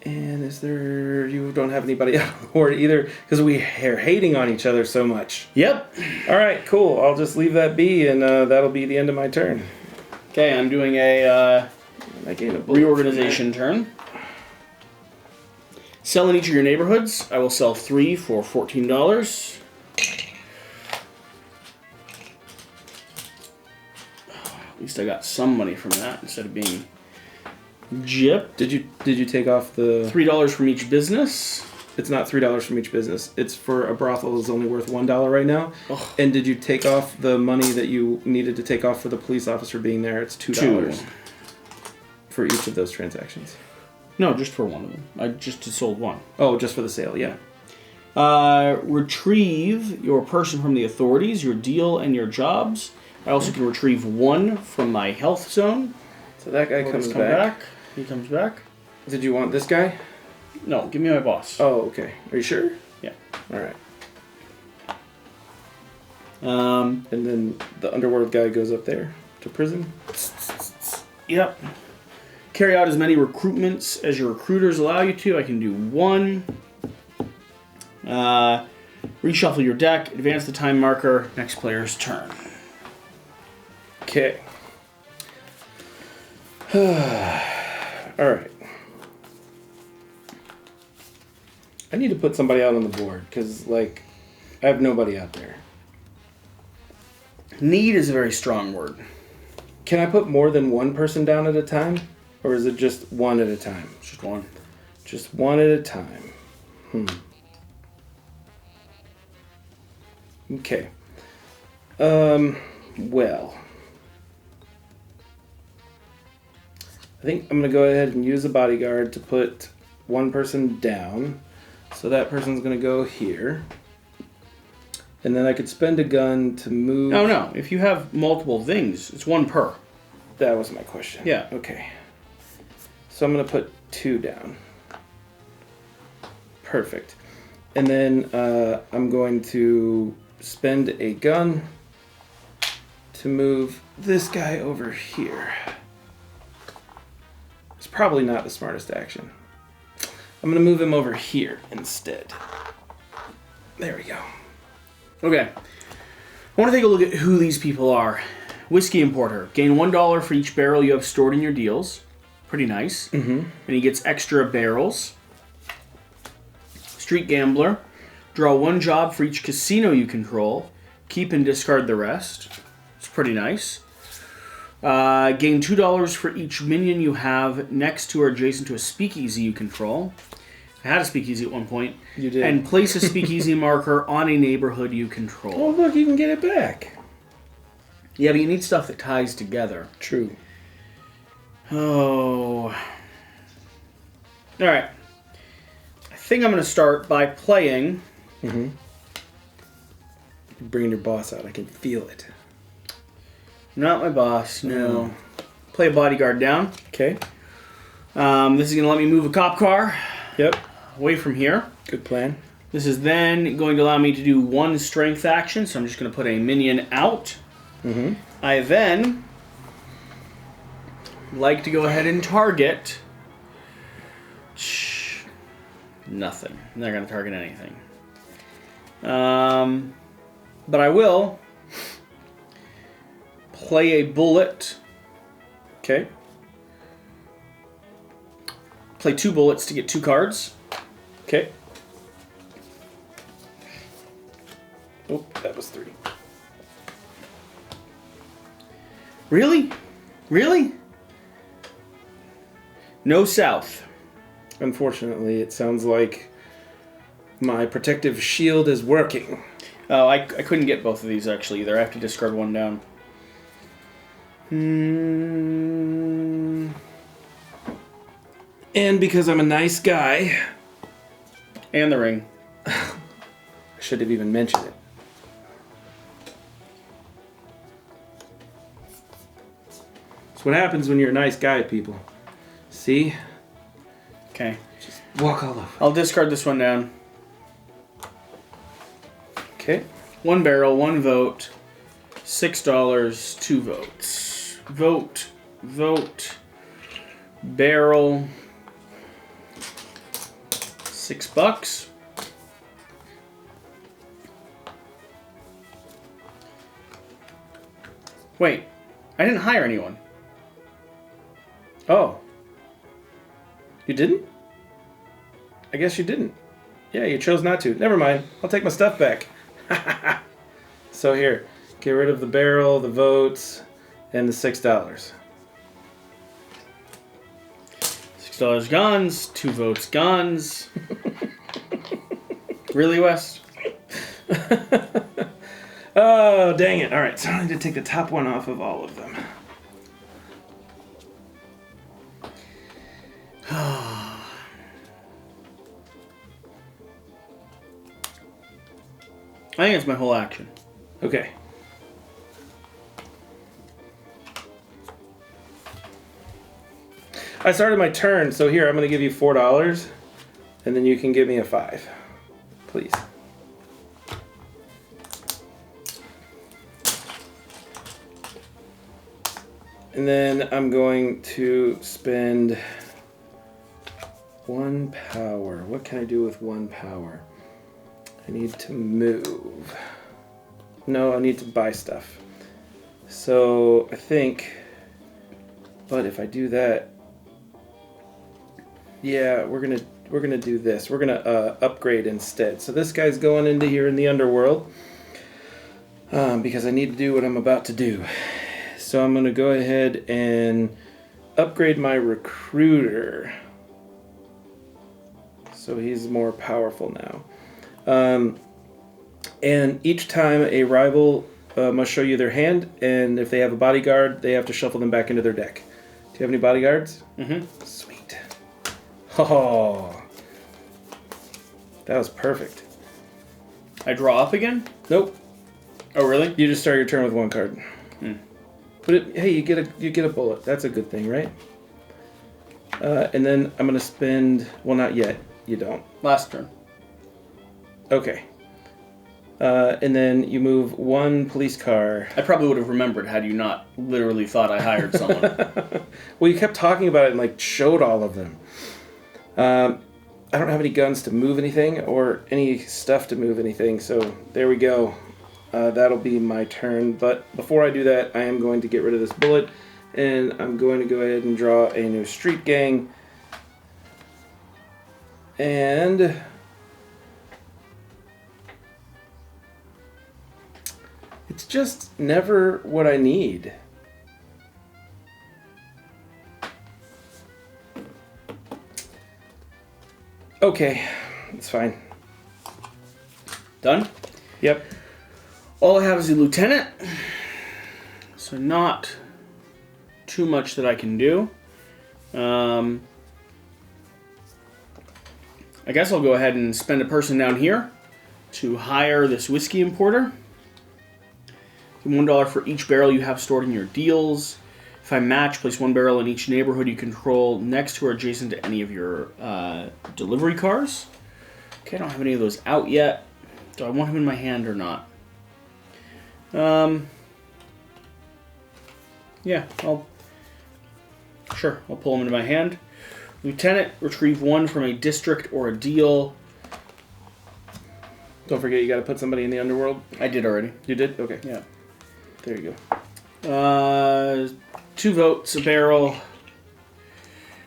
And is there... You don't have anybody out on the board either, because we are hating on each other so much. Yep. Alright, cool. I'll just leave that be, and that'll be the end of my turn. Okay, I'm doing a reorganization turn. Sell in each of your neighborhoods. I will sell 3 for $14. At least I got some money from that instead of being gypped. Did you take off the... $3 from each business. It's not $3 from each business. It's for a brothel is only worth $1 right now. Ugh. And did you take off the money that you needed to take off for the police officer being there? It's $2 for each of those transactions. No, just for one of them. I just sold one. Oh, just for the sale, yeah. Retrieve your person from the authorities, your deal, and your jobs. I also can retrieve 1 from my health zone. So that guy comes back. He comes back. Did you want this guy? No, give me my boss. Oh, okay. Are you sure? Yeah. All right. And then the underworld guy goes up there to prison. Yep. Carry out as many recruitments as your recruiters allow you to. I can do 1. Reshuffle your deck. Advance the time marker. Next player's turn. Okay. All right. I need to put somebody out on the board because, like, I have nobody out there. Need is a very strong word. Can I put more than one person down at a time? Or is it just one at a time? Just one. Just one at a time. Okay. Well. I think I'm going to go ahead and use a bodyguard to put one person down. So that person's going to go here. And then I could spend a gun to move... No. If you have multiple things, it's 1 per. That was my question. Yeah. Okay. So I'm going to put 2 down. Perfect. And then I'm going to spend a gun to move this guy over here. It's probably not the smartest action. I'm going to move him over here instead. There we go. Okay. I want to take a look at who these people are. Whiskey importer. Gain $1 for each barrel you have stored in your deals. Pretty nice. Mm-hmm. And he gets extra barrels. Street gambler. Draw 1 job for each casino you control. Keep and discard the rest. It's pretty nice. Gain $2 for each minion you have next to or adjacent to a speakeasy you control. I had a speakeasy at one point. You did. And place a speakeasy marker on a neighborhood you control. Oh, look, you can get it back. Yeah, but you need stuff that ties together. True. Oh. Alright. I think I'm going to start by playing... Mm-hmm. You're bringing your boss out. I can feel it. Not my boss, no. Play a bodyguard down. Okay. This is going to let me move a cop car. Yep. Away from here. Good plan. This is then going to allow me to do one strength action, so I'm just going to put a minion out. Mm-hmm. I then like to go ahead and target... Nothing. I'm not going to target anything. But I will play a bullet. Okay. Play 2 bullets to get 2 cards. Okay. Oh, that was 3. Really? Really? No south. Unfortunately, it sounds like my protective shield is working. Oh, I couldn't get both of these actually either. I have to discard one down. And because I'm a nice guy... And the ring. I should have even mentioned it. That's what happens when you're a nice guy, people. See? Okay. Just walk all over. I'll discard this one down. Okay. 1 barrel, 1 vote. $6, 2 votes. Vote. Vote. Barrel. $6. Wait, I didn't hire anyone. Oh. You didn't? I guess you didn't. Yeah, you chose not to. Never mind. I'll take my stuff back. So here, get rid of the barrel, the votes, and the $6. $6 guns, 2 votes guns. Really, Wes? Oh, dang it. All right, so I need to take the top one off of all of them. I think it's my whole action. Okay. I started my turn, so here, I'm going to give you $4, and then you can give me a 5. Please. And then I'm going to spend 1 power. What can I do with 1 power? I need to move. No, I need to buy stuff. So I think, but if I do that, yeah, we're gonna do this. We're gonna upgrade instead. So this guy's going into here in the underworld because I need to do what I'm about to do. So I'm gonna go ahead and upgrade my recruiter. So he's more powerful now. And each time a rival must show you their hand, and if they have a bodyguard, they have to shuffle them back into their deck. Do you have any bodyguards? Mm-hmm. Sweet. Oh, that was perfect. I draw up again? Nope. Oh, really? You just start your turn with 1 card. But hey, you get a bullet. That's a good thing, right? And then I'm gonna spend. Well, not yet. You don't. Last turn. Okay. And then you move 1 police car. I probably would have remembered had you not literally thought I hired someone. Well, you kept talking about it and like showed all of them. I don't have any guns to move anything or any stuff to move anything, so there we go. That'll be my turn. But before I do that, I am going to get rid of this bullet, and I'm going to go ahead and draw a new street gang. And it's just never what I need. Okay, it's fine. Done? Yep. All I have is a lieutenant, so not too much that I can do. I guess I'll go ahead and spend a person down here to hire this whiskey importer. $1 for each barrel you have stored in your deals. If I match, place 1 barrel in each neighborhood you control next to or adjacent to any of your delivery cars. Okay, I don't have any of those out yet. Do I want him in my hand or not? Yeah, I'll pull him into my hand. Lieutenant, retrieve 1 from a district or a deal. Don't forget you got to put somebody in the underworld. I did already. You did? Okay. Yeah. There you go. 2 votes, a barrel.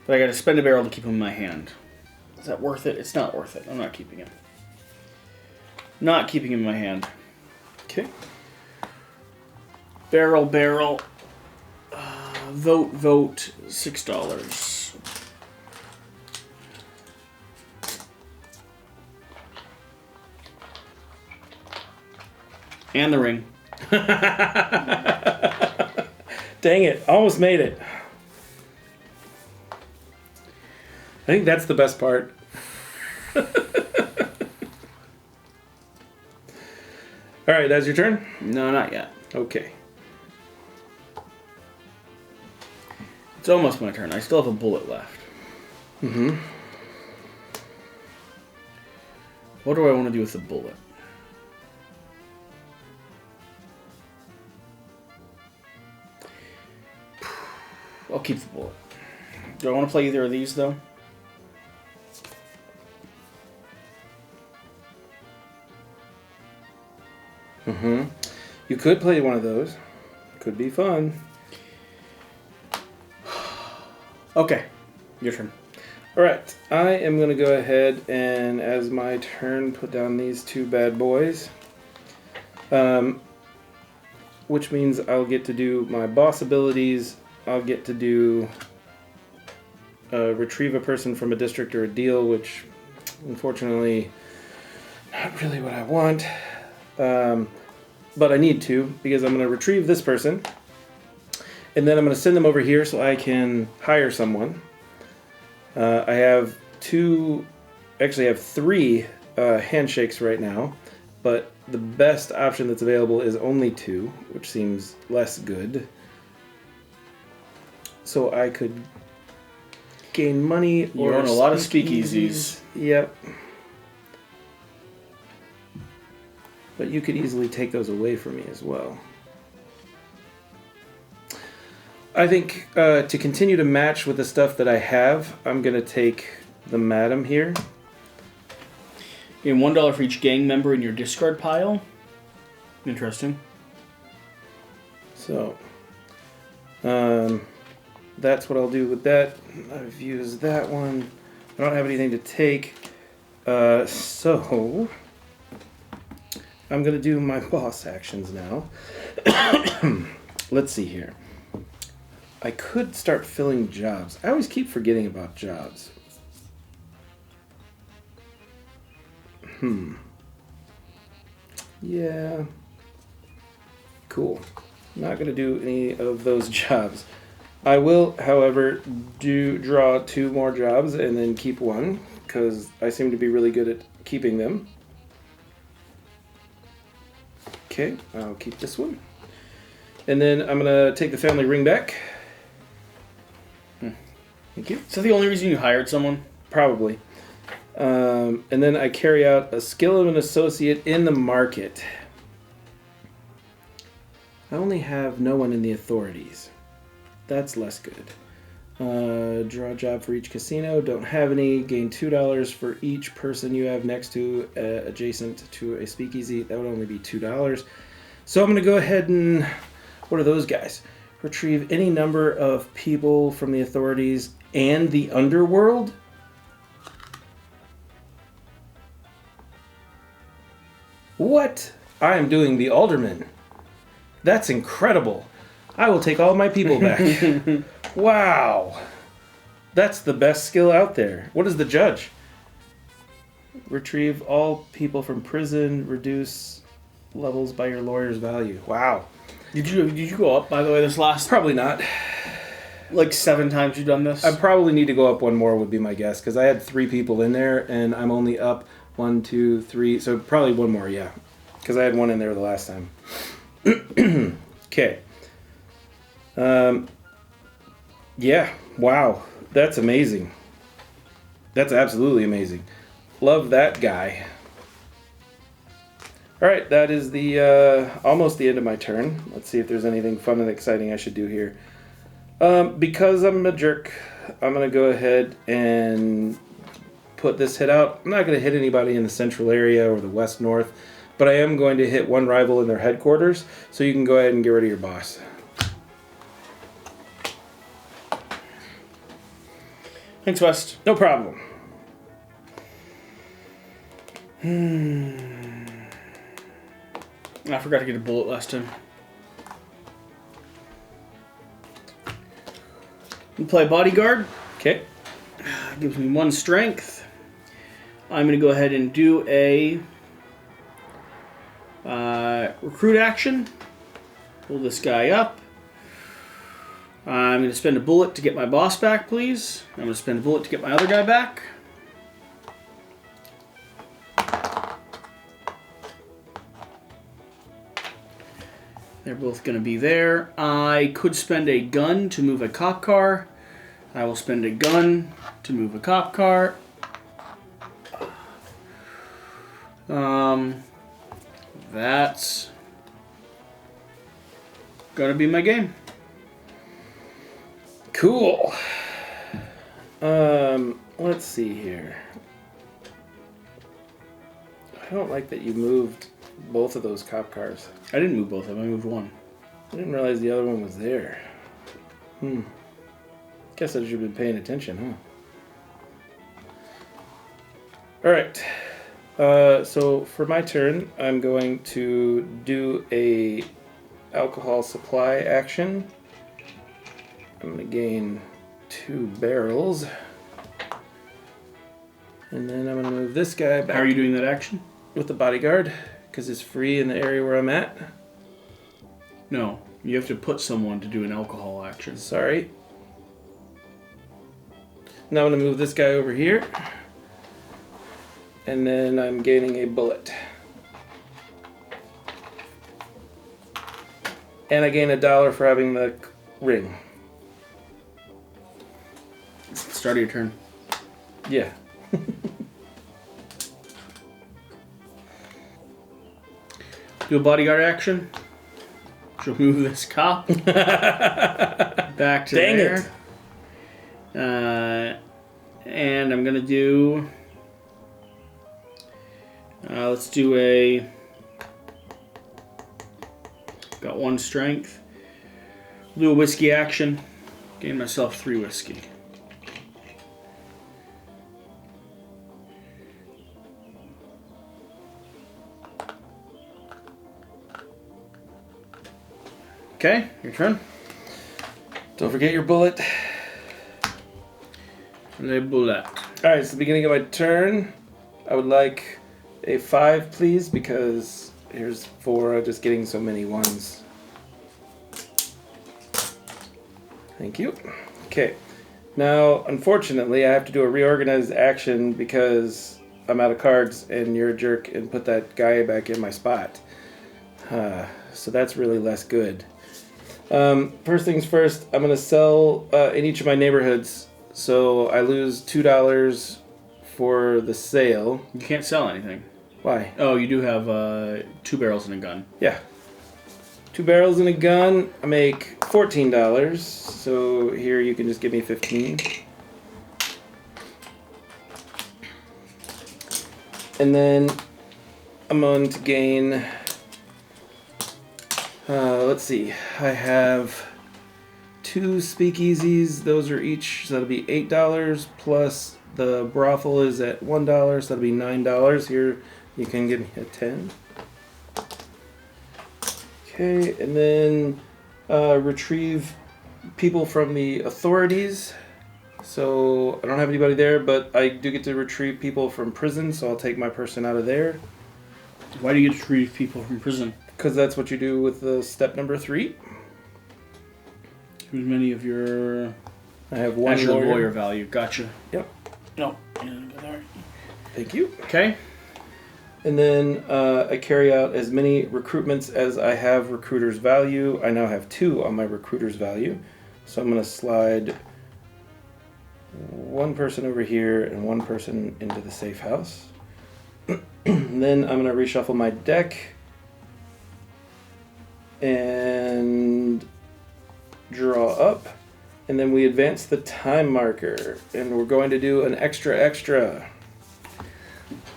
But I got to spend a barrel to keep him in my hand. Is that worth it? It's not worth it. I'm not keeping him. Not keeping him in my hand. Okay. Barrel. Vote, $6. And the ring. Dang it. Almost made it. I think that's the best part. All right, that's your turn? No, not yet. Okay. It's almost my turn. I still have a bullet left. Mm-hmm. What do I want to do with the bullet? I'll keep the bullet. Do I want to play either of these, though? Mm-hmm. You could play one of those. Could be fun. Okay. Your turn. All right. I am going to go ahead and, as my turn, put down these 2 bad boys. Which means I'll get to do my boss abilities. I'll get to do retrieve a person from a district or a deal, which unfortunately not really what I want. But I need to, because I'm going to retrieve this person. And then I'm going to send them over here so I can hire someone. I have 3 handshakes right now. But the best option that's available is only 2, which seems less good. So I could gain money You own a lot of speakeasies. Yep. But you could easily take those away from me as well. I think to continue to match with the stuff that I have, I'm going to take the Madam here. Gain $1 for each gang member in your discard pile. Interesting. So, that's what I'll do with that. I've used that one. I don't have anything to take. So, I'm going to do my boss actions now. Let's see here. I could start filling jobs. I always keep forgetting about jobs. Yeah. Cool. Not going to do any of those jobs. I will, however, draw 2 more jobs and then keep 1, because I seem to be really good at keeping them. Okay, I'll keep this one. And then I'm going to take the family ring back. Thank you. Is that the only reason you hired someone? Probably. And then I carry out a skill of an associate in the market. I only have no one in the authorities. That's less good. Draw a job for each casino. Don't have any. Gain $2 for each person you have next to, adjacent to a speakeasy. That would only be $2. So I'm going to go ahead and... What are those guys? Retrieve any number of people from the authorities and the underworld? What? I am doing the alderman. That's incredible. I will take all my people back. Wow. That's the best skill out there. What is the judge? Retrieve all people from prison. Reduce levels by your lawyer's value. Wow. Did you go up, by the way, this last? Probably not. like 7 times you've done this? I probably need to go up one more would be my guess, because I had 3 people in there, and I'm only up 1, 2, 3, so probably one more, yeah. Because I had 1 in there the last time. Okay. Yeah, wow. That's amazing. That's absolutely amazing. Love that guy. All right, that is the almost the end of my turn. Let's see if there's anything fun and exciting I should do here. Because I'm a jerk, I'm going to go ahead and put this hit out. I'm not going to hit anybody in the central area or the west north, but I am going to hit one rival in their headquarters, so you can go ahead and get rid of your boss. Thanks, West. No problem. I forgot to get a bullet last time. You play Bodyguard. Okay. Gives me 1 strength. I'm going to go ahead and do a recruit action. Pull this guy up. I'm going to spend a bullet to get my boss back, please. I'm going to spend a bullet to get my other guy back. They're both going to be there. I could spend a gun to move a cop car. I will spend a gun to move a cop car. That's going to be my game. Cool. Let's see here. I don't like that you moved both of those cop cars. I didn't move both of them. I moved one. I didn't realize the other one was there. Guess I should have been paying attention, huh? Alright. So for my turn, I'm going to do a alcohol supply action. I'm going to gain 2 barrels. And then I'm going to move this guy back. How are you doing that action? With the bodyguard, because it's free in the area where I'm at. No, you have to put someone to do an alcohol action. Sorry. Now I'm going to move this guy over here. And then I'm gaining a bullet. And I gain $1 for having the ring. Start of your turn. Yeah. Do a bodyguard action. She'll move this cop back to Dang there. It. And I'm gonna do. Let's do a. Got 1 strength. Do a whiskey action. Gain myself 3 whiskey. Okay, your turn. Don't forget your bullet. Le bullet. Alright, it's the beginning of my turn. I would like a 5, please, because here's 4. I'm just getting so many 1s. Thank you. Okay. Now, unfortunately, I have to do a reorganized action because I'm out of cards and you're a jerk and put that guy back in my spot. So that's really less good. First things first, I'm going to sell in each of my neighborhoods. So I lose $2 for the sale. You can't sell anything. Why? Oh, you do have 2 barrels and a gun. Yeah. 2 barrels and a gun. I make $14. So here you can just give me 15. And then I'm going to gain... let's see. I have 2 speakeasies. Those are each, so that'll be $8. Plus the brothel is at $1, so that'll be $9. Here you can give me a 10. Okay, and then retrieve people from the authorities. So I don't have anybody there, but I do get to retrieve people from prison, so I'll take my person out of there. Why do you get to retrieve people from prison? Because that's what you do with the step number 3. As many of your... I have one as your lawyer. lawyer value. Gotcha. Yep. No. Thank you. Okay. And then I carry out as many recruitments as I have recruiter's value. I now have 2 on my recruiter's value. So I'm going to slide one person over here and one person into the safe house. Then I'm going to reshuffle my deck and draw up. And then we advance the time marker. And we're going to do an extra.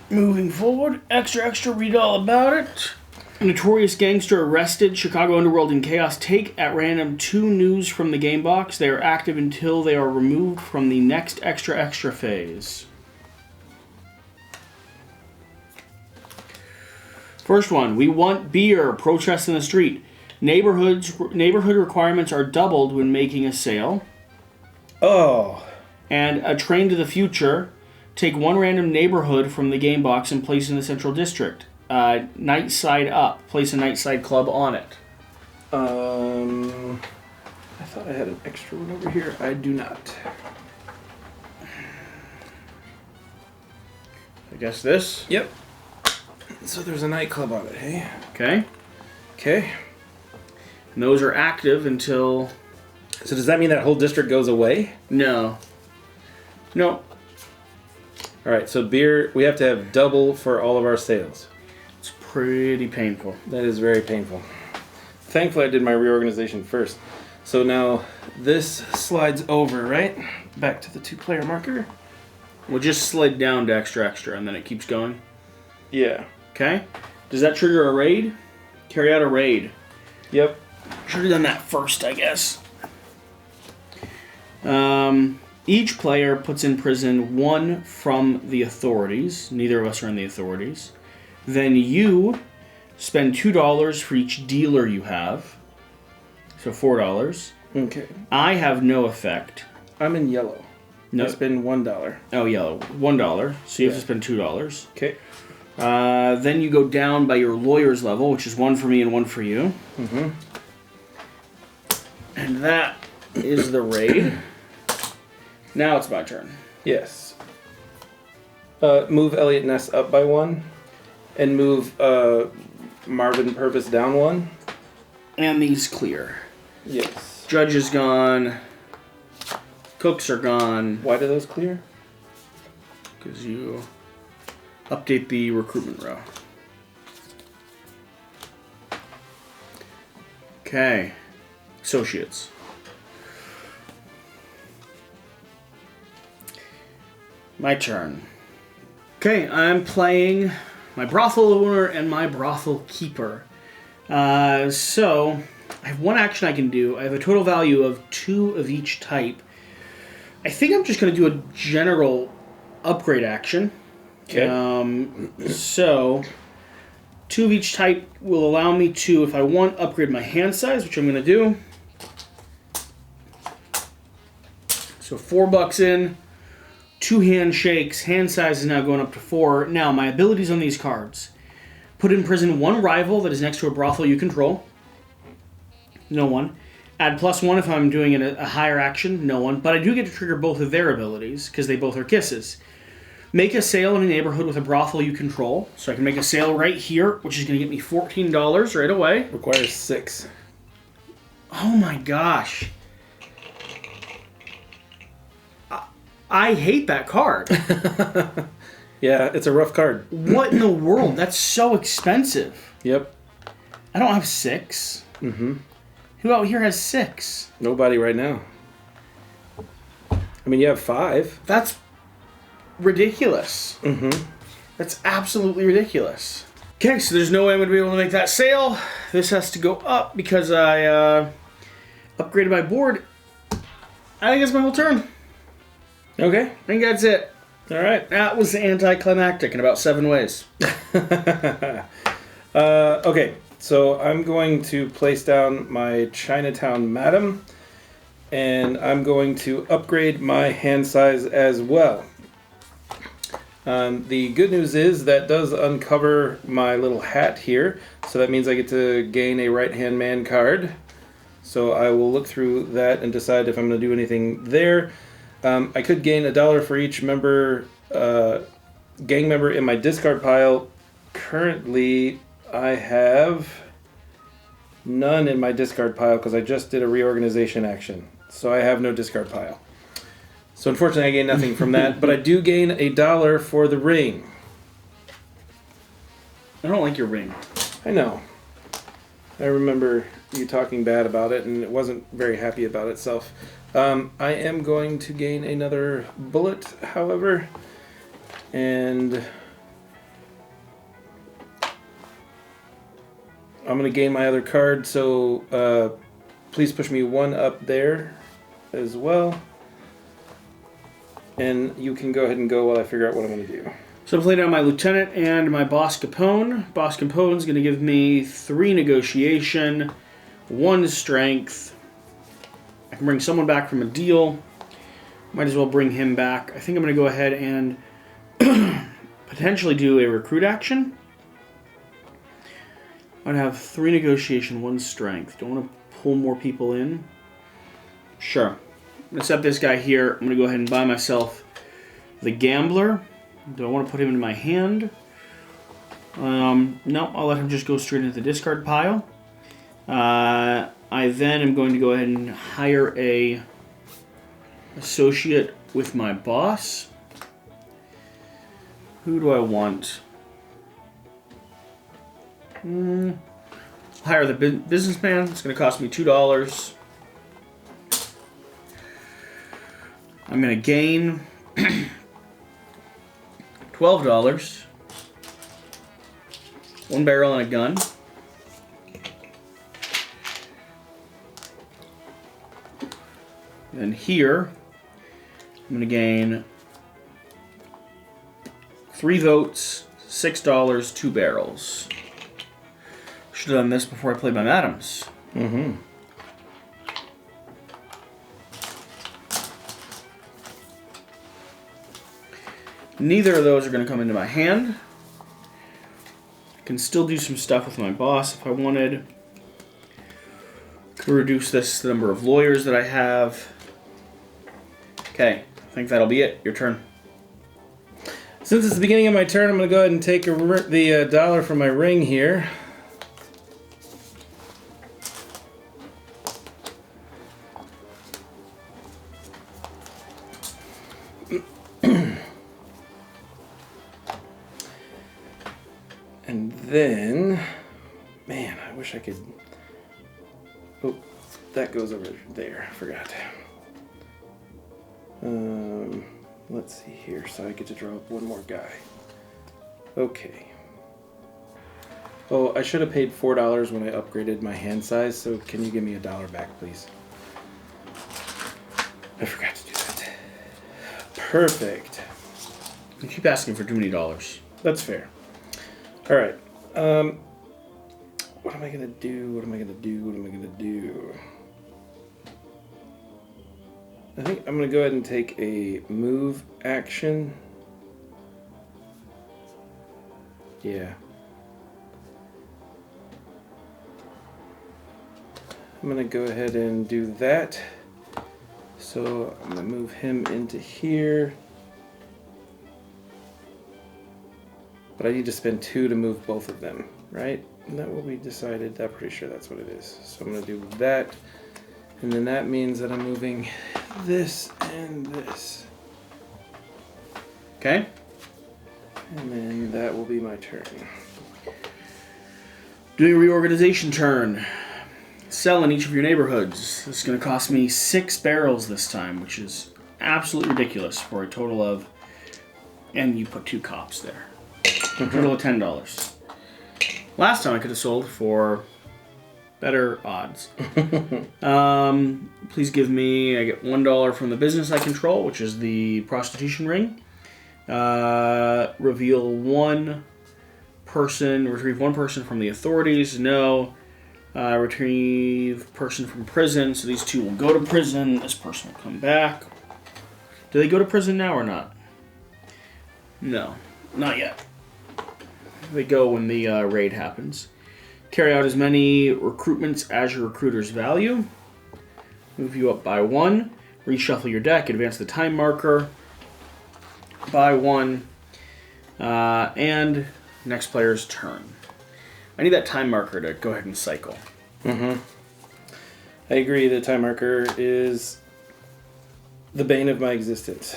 Moving forward, extra, read all about it. Notorious gangster arrested, Chicago underworld in chaos. Take at random 2 news from the game box. They are active until they are removed from the next extra phase. First one, we want beer, protest in the street. Neighborhood requirements are doubled when making a sale. Oh. And a train to the future. Take 1 random neighborhood from the game box and place in the central district. Night side up. Place a night side club on it. I thought I had an extra one over here. I do not. I guess this. Yep. So there's a nightclub on it, hey? Okay. Okay. And those are active until... So does that mean that whole district goes away? No. No. All right, so beer, we have to have double for all of our sales. It's pretty painful. That is very painful. Thankfully, I did my reorganization first. So now this slides over, right? Back to the 2-player marker. We'll just slide down to extra, and then it keeps going. Yeah. Okay. Does that trigger a raid? Carry out a raid. Yep. Should have done that first, I guess. Each player puts in prison 1 from the authorities. Neither of us are in the authorities. Then you spend $2 for each dealer you have. So $4. Okay. I have no effect. I'm in yellow. No. I spend $1. Oh, yellow. $1. So you have to spend $2. Okay. Then you go down by your lawyer's level, which is 1 for me and 1 for you. Mm-hmm. And that is the raid. Now it's my turn. Yes. Move Elliot Ness up by 1. And move Marvin Purvis down 1. And these clear. Yes. Judge is gone. Cooks are gone. Why do those clear? Because you update the recruitment row. Okay. Associates. My turn. Okay, I'm playing my brothel owner and my brothel keeper. So, I have 1 action I can do. I have a total value of 2 of each type. I think I'm just going to do a general upgrade action. Okay. So, 2 of each type will allow me to, if I want, upgrade my hand size, which I'm going to do. So $4 in, 2 handshakes, hand size is now going up to 4. Now, my abilities on these cards. Put in prison 1 rival that is next to a brothel you control. No one. Add +1 if I'm doing a higher action. No one. But I do get to trigger both of their abilities, because they both are kisses. Make a sale in a neighborhood with a brothel you control. So I can make a sale right here, which is going to get me $14 right away. Requires 6. Oh my gosh. I hate that card. Yeah, it's a rough card. What in the world? That's so expensive. Yep. I don't have 6. Mm-hmm. Who out here has 6? Nobody right now. I mean, you have 5. That's ridiculous. Mm-hmm. That's absolutely ridiculous. Okay, so there's no way I'm going to be able to make that sale. This has to go up because I upgraded my board. I think that's my whole turn. Okay. I think that's it. All right. That was anticlimactic in about 7 ways. Okay, so I'm going to place down my Chinatown Madam, and I'm going to upgrade my hand size as well. The good news is that does uncover my little hat here, so that means I get to gain a right-hand man card. So I will look through that and decide if I'm going to do anything there. I could gain $1 for each member, gang member in my discard pile. Currently, I have none in my discard pile because I just did a reorganization action. So I have no discard pile. So unfortunately, I gain nothing from that, but I do gain $1 for the ring. I don't like your ring. I know. I remember you talking bad about it, and it wasn't very happy about itself. I am going to gain another bullet, however, and I'm going to gain my other card, so please push me 1 up there as well. And you can go ahead and go while I figure out what I'm going to do. So I played down my lieutenant and my boss Capone. Boss Capone's going to give me 3 negotiation, 1 strength. I can bring someone back from a deal. Might as well bring him back. I think I'm going to go ahead and potentially do a recruit action. I'm going to have 3 negotiation, 1 strength. Don't want to pull more people in. Sure. I'm going to set this guy here. I'm going to go ahead and buy myself the Gambler. Do I want to put him in my hand? No, I'll let him just go straight into the discard pile. I then am going to go ahead and hire a associate with my boss. Who do I want? Hire the businessman. It's going to cost me $2. I'm going to gain $12. 1 barrel and a gun. And here, I'm going to gain 3 votes, $6, 2 barrels. Should have done this before I played my madams. Mm-hmm. Neither of those are going to come into my hand. I can still do some stuff with my boss if I wanted. Could reduce this the number of lawyers that I have. Okay, I think that'll be it. Your turn. Since it's the beginning of my turn, I'm going to go ahead and take the $1 from my ring here. And then, man, I wish I could. Oh, that goes over there. I forgot. Let's see here. So I get to draw up 1 more guy. Okay. Oh, I should have paid $4 when I upgraded my hand size. So can you give me $1 back, please? I forgot to do that. Perfect. You keep asking for too many dollars. That's fair. All right. What am I gonna do? What am I gonna do? What am I gonna do? I think I'm gonna go ahead and take a move action. Yeah. I'm gonna go ahead and do that. So I'm gonna move him into here. But I need to spend 2 to move both of them, right? And that will be decided. I'm pretty sure that's what it is. So I'm going to do that. And then that means that I'm moving this and this. Okay. And then that will be my turn. Doing a reorganization turn. Sell in each of your neighborhoods. This is going to cost me 6 barrels this time, which is absolutely ridiculous for a total of... And you put 2 cops there. A total of $10. Last time I could have sold for better odds. Please give me, I get $1 from the business I control, which is the prostitution ring. Reveal 1 person, retrieve 1 person from the authorities. No. Retrieve person from prison. So these 2 will go to prison. This person will come back. Do they go to prison now or not? No, not yet. They go when the raid happens. Carry out as many recruitments as your recruiters value. Move you up by 1. Reshuffle your deck. Advance the time marker by 1. And next player's turn. I need that time marker to go ahead and cycle. I agree. The time marker is the bane of my existence.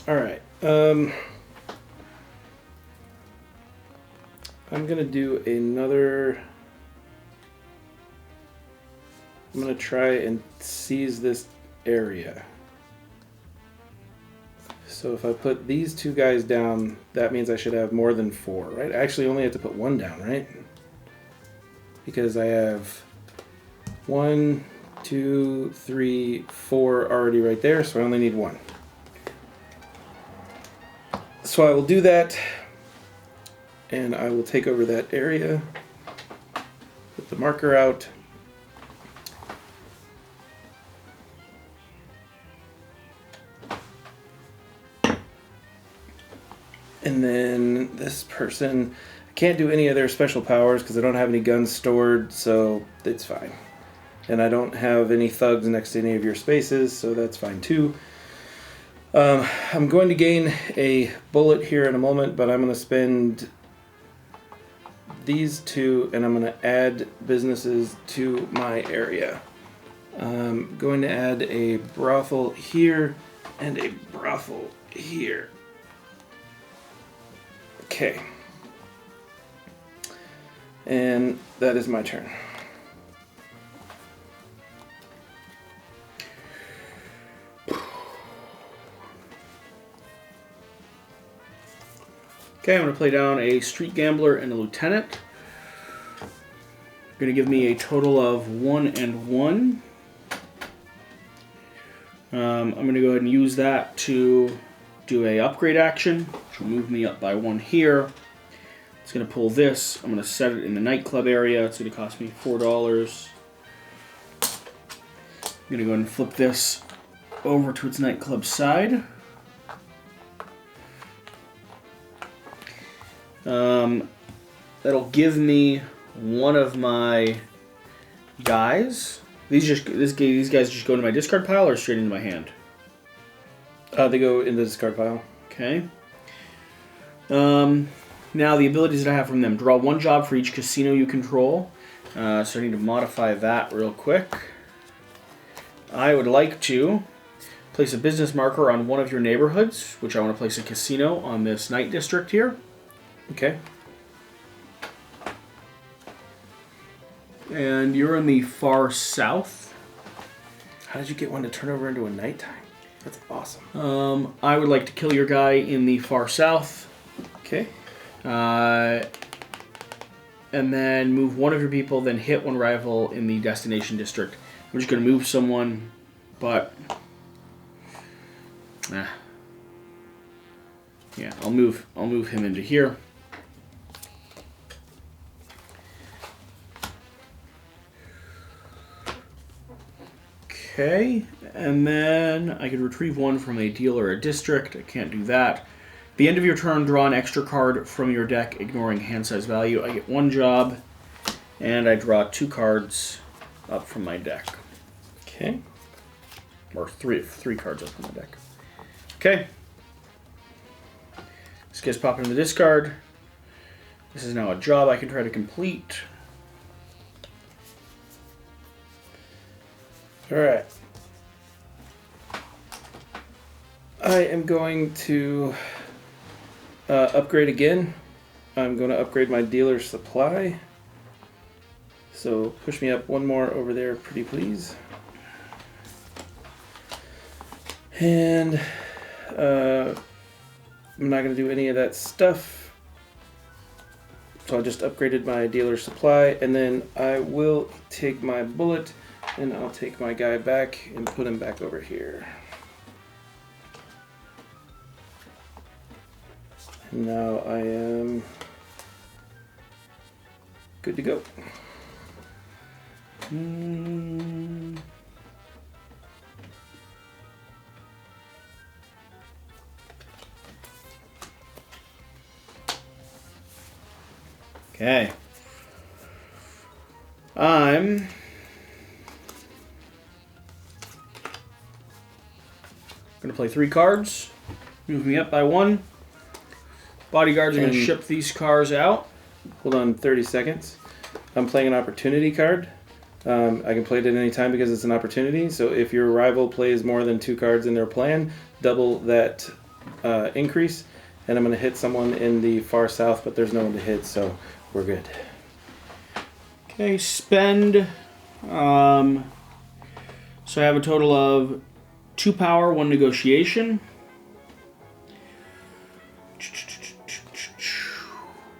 All right. I'm going to do another... I'm going to try and seize this area. So if I put these 2 guys down, that means I should have more than 4, right? I actually only have to put 1 down, right? Because I have 1, 2, 3, 4 already right there, so I only need 1. So I will do that, and I will take over that area, put the marker out. And then this person, I can't do any of their special powers because I don't have any guns stored, so it's fine. And I don't have any thugs next to any of your spaces, so that's fine too. I'm going to gain a bullet here in a moment, but I'm going to spend these 2 and I'm going to add businesses to my area. I'm going to add a brothel here and a brothel here. Okay. And that is my turn. Okay, I'm going to play down a street gambler and a lieutenant. Going to give me a total of 1 and 1. I'm going to go ahead and use that to do a upgrade action, which will move me up by 1 here. It's going to pull this. I'm going to set it in the nightclub area. It's going to cost me $4. I'm going to go ahead and flip this over to its nightclub side. That'll give me one of my guys. These guys just go into my discard pile or straight into my hand? They go in the discard pile. Okay. Now the abilities that I have from them. Draw 1 job for each casino you control. So I need to modify that real quick. I would like to place a business marker on one of your neighborhoods, which I want to place a casino on this night district here. Okay. And you're in the far south. How did you get one to turn over into a nighttime? That's awesome. I would like to kill your guy in the far south. Okay. And then move one of your people, then hit one rival in the destination district. I'm just going to move someone, but... Yeah, I'll move him into here. Okay, and then I could retrieve one from a deal or a district. I can't do that. At the end of your turn, draw an extra card from your deck, ignoring hand size value. I get 1 job, and I draw 2 cards up from my deck. Okay. Or three cards up from my deck. Okay. This guy's popping in the discard. This is now a job I can try to complete. Alright. I am going to upgrade again. I'm going to upgrade my dealer's supply. So push me up 1 more over there, pretty please. And I'm not going to do any of that stuff. So I just upgraded my dealer's supply, and then I will take my bullet and I'll take my guy back and put him back over here. And now I am good to go. Okay. I'm to play 3 cards. Move me up by 1. Bodyguards are going to ship these cars out. Hold on 30 seconds. I'm playing an opportunity card. I can play it at any time because it's an opportunity. So if your rival plays more than 2 cards in their plan, double that increase. And I'm going to hit someone in the far south, but there's no one to hit, so we're good. Okay, spend. So I have a total of 2 power, 1 negotiation.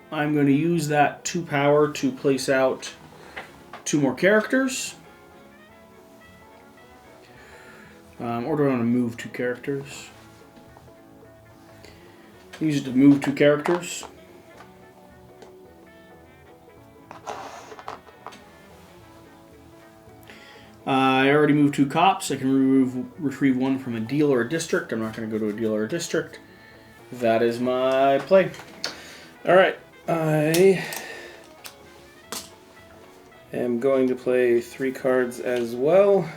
I'm going to use that 2 power to place out 2 more characters. Or do I want to move 2 characters? Use it to move 2 characters. I already moved 2 cops. I can retrieve 1 from a deal or a district. I'm not going to go to a deal or a district. That is my play. All right. I am going to play 3 cards as well.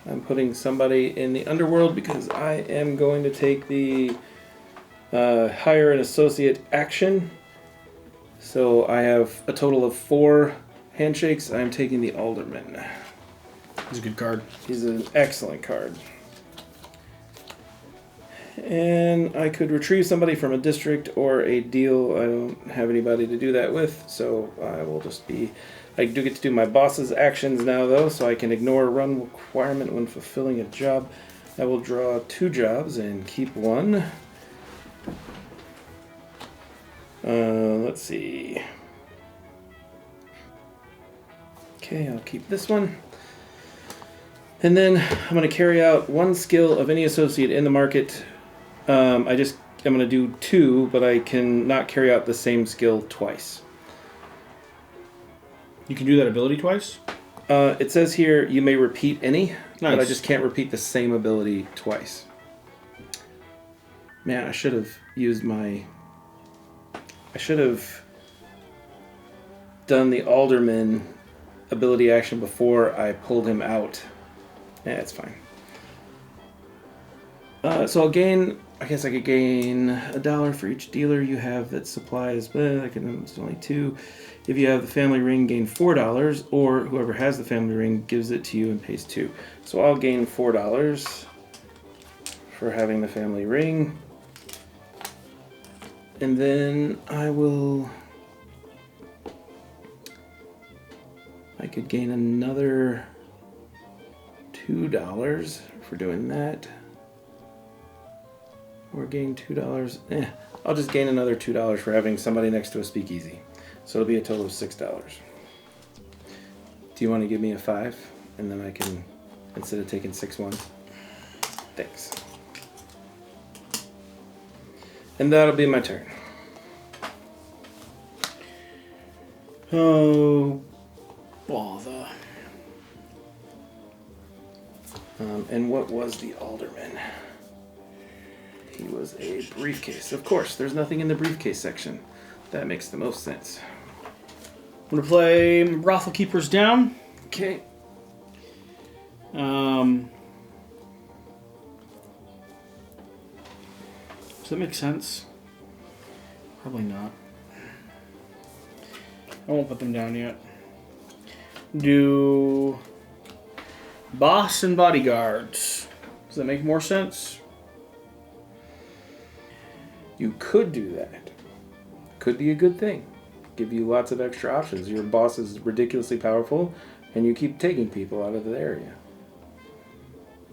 I'm putting somebody in the underworld because I am going to take the hire an associate action. So I have a total of 4 handshakes. I'm taking the alderman. He's a good card. He's an excellent card. And I could retrieve somebody from a district or a deal. I don't have anybody to do that with, so I will just be... I do get to do my boss's actions now, though, so I can ignore a run requirement when fulfilling a job. I will draw 2 jobs and keep 1. Let's see. Okay, I'll keep this one. And then I'm going to carry out 1 skill of any associate in the market. I'm going to do 2, but I can not carry out the same skill twice. You can do that ability twice? It says here you may repeat any, nice. But I just can't repeat the same ability twice. Man, I should have used my... I should have done the alderman ability action before I pulled him out. Yeah, it's fine. So I'll gain... I guess I could gain $1 for each dealer you have that supplies, but it's only 2. If you have the family ring, gain $4, or whoever has the family ring gives it to you and pays 2. So I'll gain $4 for having the family ring. And then I could gain another $2 for doing that. Or gain $2. I'll just gain another $2 for having somebody next to a speakeasy. So it'll be a total of $6. Do you want to give me a 5? And then I can, instead of taking 6 ones. Thanks. And that'll be my turn. Oh, bother. And what was the alderman? He was a briefcase. Of course, there's nothing in the briefcase section. That makes the most sense. I'm going to play Brothel Keepers down. Okay. Does that make sense? Probably not. I won't put them down yet. Do boss and bodyguards. Does that make more sense? You could do that. Could be a good thing. Give you lots of extra options. Your boss is ridiculously powerful, and you keep taking people out of the area.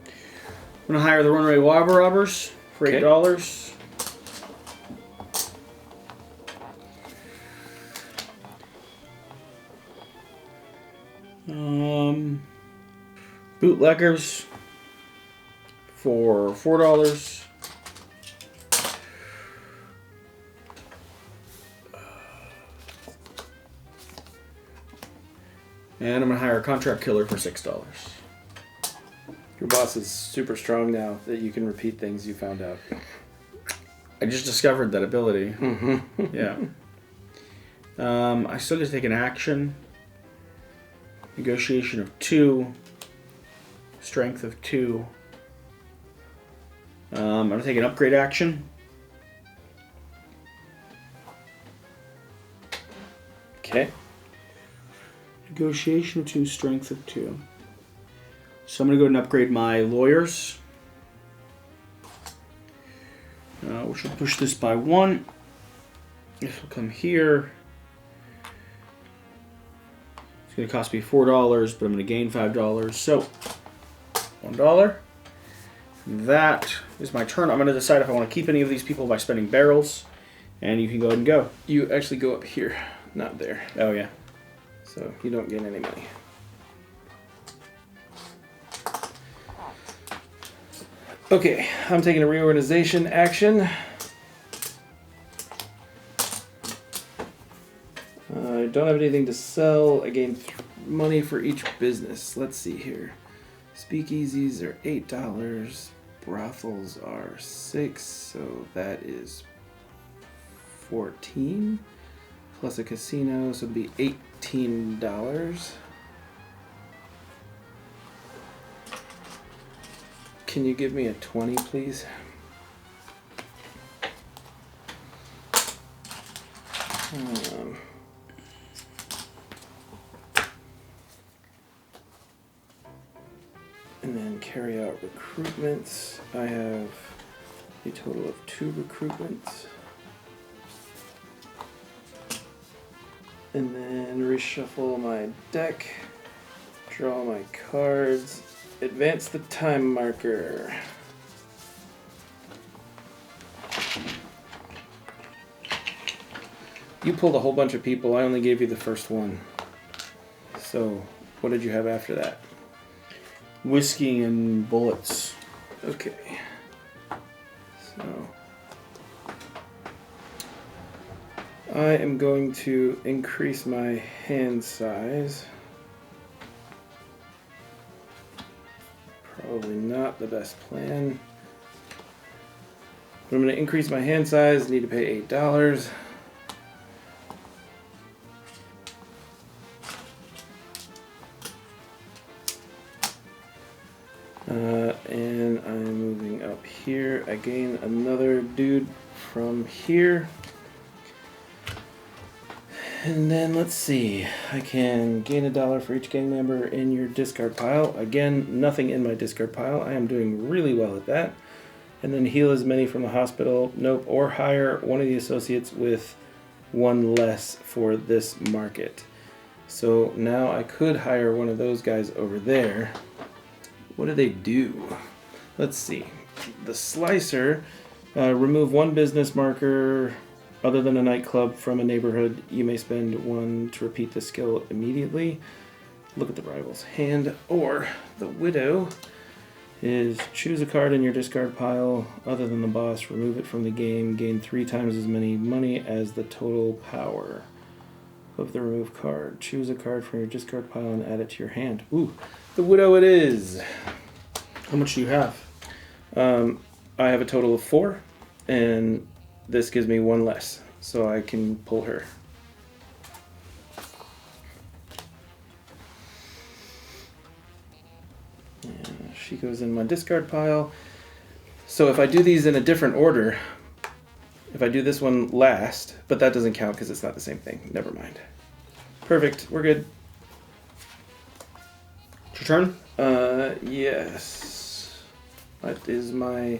I'm going to hire the runaway robbers for $8. Bootleggers for $4. And I'm going to hire a contract killer for $6. Your boss is super strong now that you can repeat things you found out. I just discovered that ability. Mm-hmm. Yeah. I still get to take an action. Negotiation of 2. Strength of 2. I'm going to take an upgrade action. Okay. Negotiation of 2, strength of 2. So I'm going to go ahead and upgrade my lawyers. Which will push this by 1. This will come here. It's going to cost me $4, but I'm going to gain $5. So, $1. That is my turn. I'm going to decide if I want to keep any of these people by spending barrels. And you can go ahead and go. You actually go up here, not there. Oh, yeah. So you don't gain any money. Okay, I'm taking a reorganization action. I don't have anything to sell. I gain money for each business. Let's see here. Speakeasies are $8. Brothels are $6, so that is 14. Plus a casino, so it'd be $18. Can you give me a 20, please? And then carry out recruitments. I have a total of 2 recruitments. And then reshuffle my deck, draw my cards, advance the time marker. You pulled a whole bunch of people. I only gave you the first one. So, what did you have after that? Whiskey and bullets. Okay. So, I am going to increase my hand size. Probably not the best plan. But I'm going to increase my hand size. Need to pay $8. And I'm moving up here. I gain another dude from here. And then let's see. I can gain $1 for each gang member in your discard pile. Again, nothing in my discard pile. I am doing really well at that. And then heal as many from the hospital. Nope. Or hire one of the associates with 1 less for this market. So now I could hire one of those guys over there. What do they do? Let's see. The slicer, remove 1 business marker other than a nightclub from a neighborhood. You may spend 1 to repeat the skill immediately. Look at the rival's hand. Or the widow is choose a card in your discard pile other than the boss, remove it from the game, gain 3 times as many money as the total power of the removed card. Choose a card from your discard pile and add it to your hand. Ooh, the widow it is. How much do you have? I have a total of 4, and this gives me 1 less, so I can pull her. And she goes in my discard pile. So if I do these in a different order, if I do this one last, but that doesn't count because it's not the same thing. Never mind. Perfect. We're good. It's your turn? Yes. That is my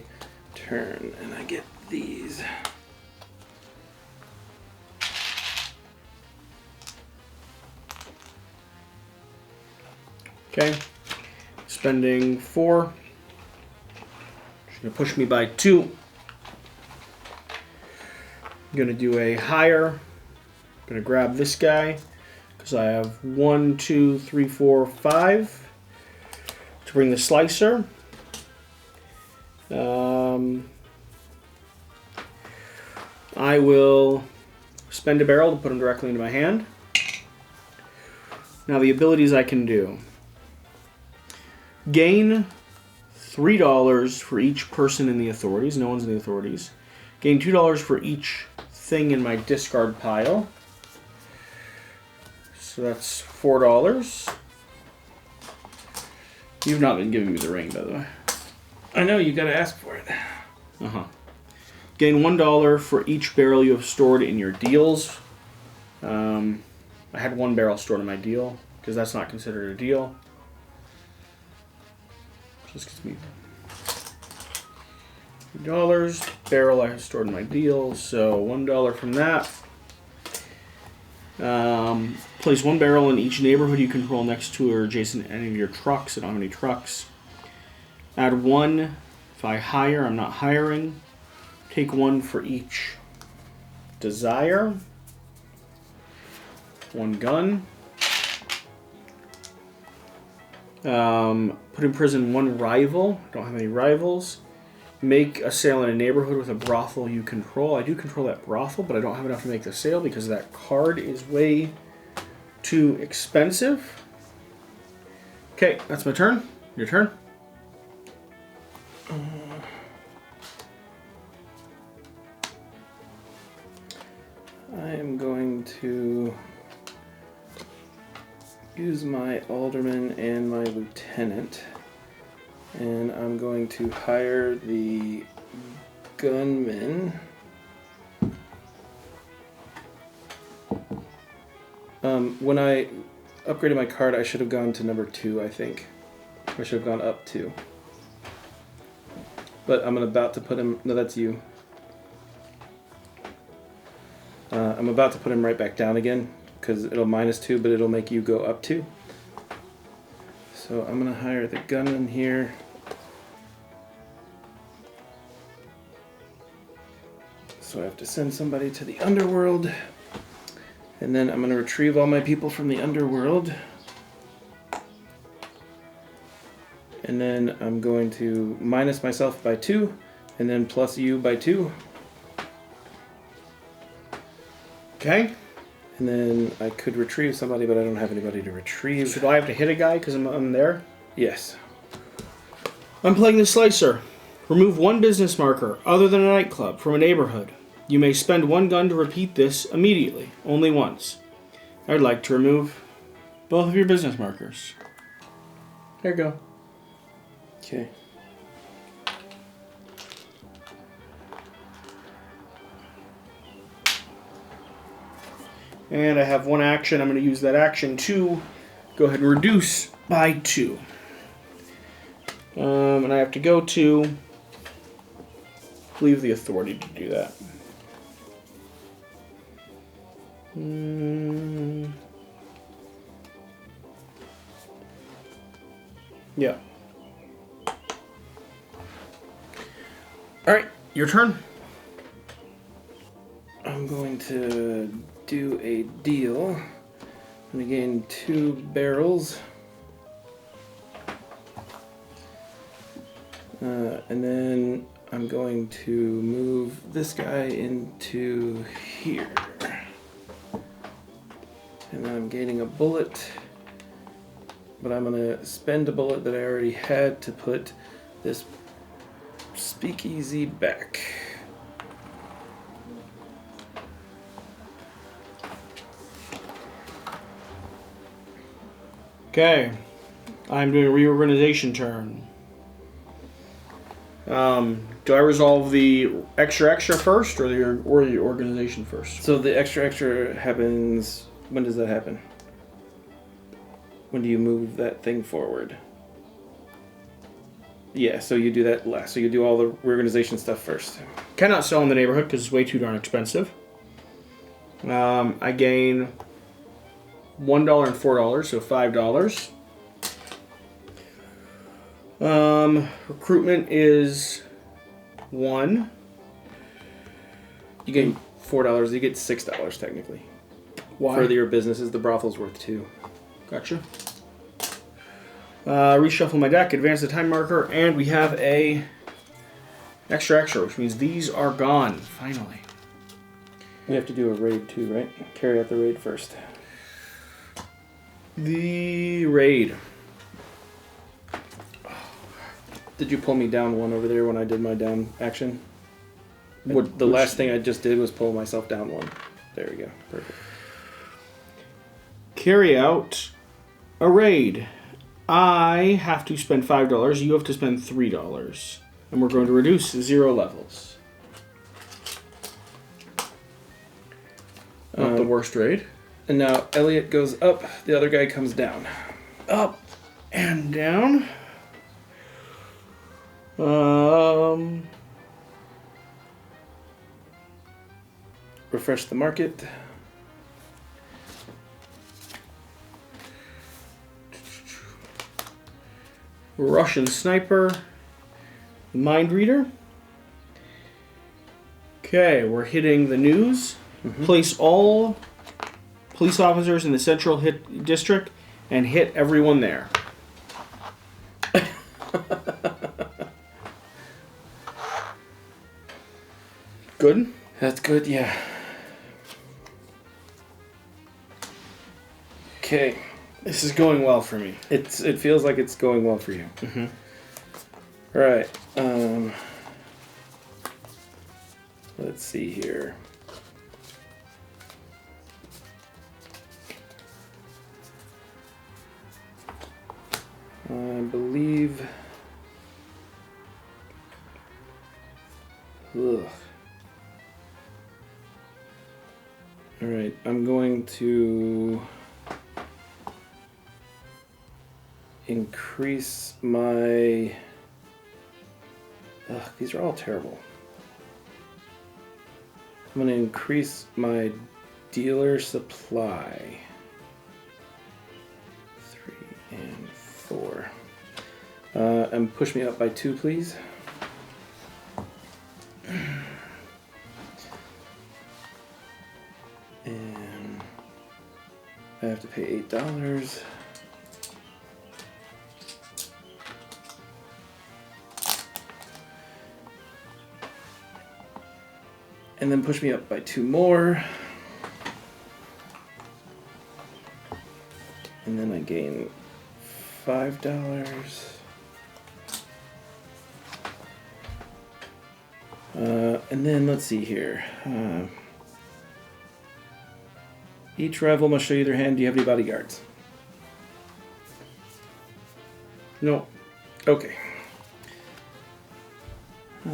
turn, and I get these. Okay. Spending 4. She's going to push me by 2. I'm going to do a hire. I'm going to grab this guy because I have 1, 2, 3, 4, 5 to bring the slicer. I will spend a barrel to put him directly into my hand. Now the abilities I can do. Gain $3 for each person in the authorities. No one's in the authorities. Gain $2 for each thing in my discard pile. So that's $4. You've not been giving me the ring, by the way. I know, you gotta ask for it. Gain $1 for each barrel you have stored in your deals. I had 1 barrel stored in my deal, because that's not considered a deal. Just gives me $2. Barrel I have stored in my deal, so $1 from that. Place 1 barrel in each neighborhood you control next to or adjacent to any of your trucks. I don't have any trucks. Add 1 if I hire. I'm not hiring. Take 1 for each desire. 1 gun. Put in prison 1 rival. Don't have any rivals. Make a sale in a neighborhood with a brothel you control. I do control that brothel, but I don't have enough to make the sale because that card is way too expensive. Okay, that's my turn. Your turn. I am going to use my alderman and my lieutenant, and I'm going to hire the gunman. When I upgraded my card, I should have gone to number 2, I think. I should have gone up 2. But I'm about to put him... No, that's you. I'm about to put him right back down again, because it'll -2, but it'll make you go up 2. So I'm going to hire the gunman here. So I have to send somebody to the underworld. And then I'm going to retrieve all my people from the underworld. And then I'm going to minus myself by 2, and then plus you by 2. Okay. And then I could retrieve somebody, but I don't have anybody to retrieve. So do I have to hit a guy because I'm there? Yes. I'm playing the Slicer. Remove 1 business marker, other than a nightclub, from a neighborhood. You may spend 1 gun to repeat this immediately, only once. I'd like to remove both of your business markers. There you go. Okay. And I have 1 action. I'm going to use that action to go ahead and reduce by 2. And I have to go to leave the authority to do that. Yeah. All right, your turn. I'm going to do a deal. I'm going to gain 2 barrels. And then I'm going to move this guy into here. And then I'm gaining a bullet. But I'm going to spend a bullet that I already had to put this speakeasy back. Okay. I'm doing a reorganization turn. Do I resolve the extra first or the organization first? So the extra happens... When does that happen? When do you move that thing forward? Yeah, so you do that last. So you do all the reorganization stuff first. Cannot sell in the neighborhood because it's way too darn expensive. I gain $1 and $4, so $5. Recruitment is 1. You gain $4. You get $6 technically. Why? For your businesses, the brothel's worth 2. Gotcha. Reshuffle my deck, advance the time marker, and we have a extra, which means these are gone, finally. We have to do a raid too, right? Carry out the raid first. The raid. Did you pull me down 1 over there when I did my down action? What, the last thing I just did was pull myself down 1. There we go. Perfect. Carry out a raid. I have to spend $5. You have to spend $3. And we're going to reduce 0 levels. Not the worst raid. And now Elliot goes up, the other guy comes down. Up and down. Refresh the market. Russian sniper. Mind reader. Okay, we're hitting the news. Place all police officers in the central district and hit everyone there. Good? That's good, yeah. Okay. This is going well for me. It feels like it's going well for you. All right. Let's see here. I believe. Ugh. All right. I'm going to increase my. Ugh, these are all terrible. I'm going to increase my dealer supply. 3 and 4. And push me up by 2, please. And I have to pay $8. And then push me up by 2 more. And then I gain $5. And then let's see here. Each rival must show you their hand. Do you have any bodyguards? No. Okay. I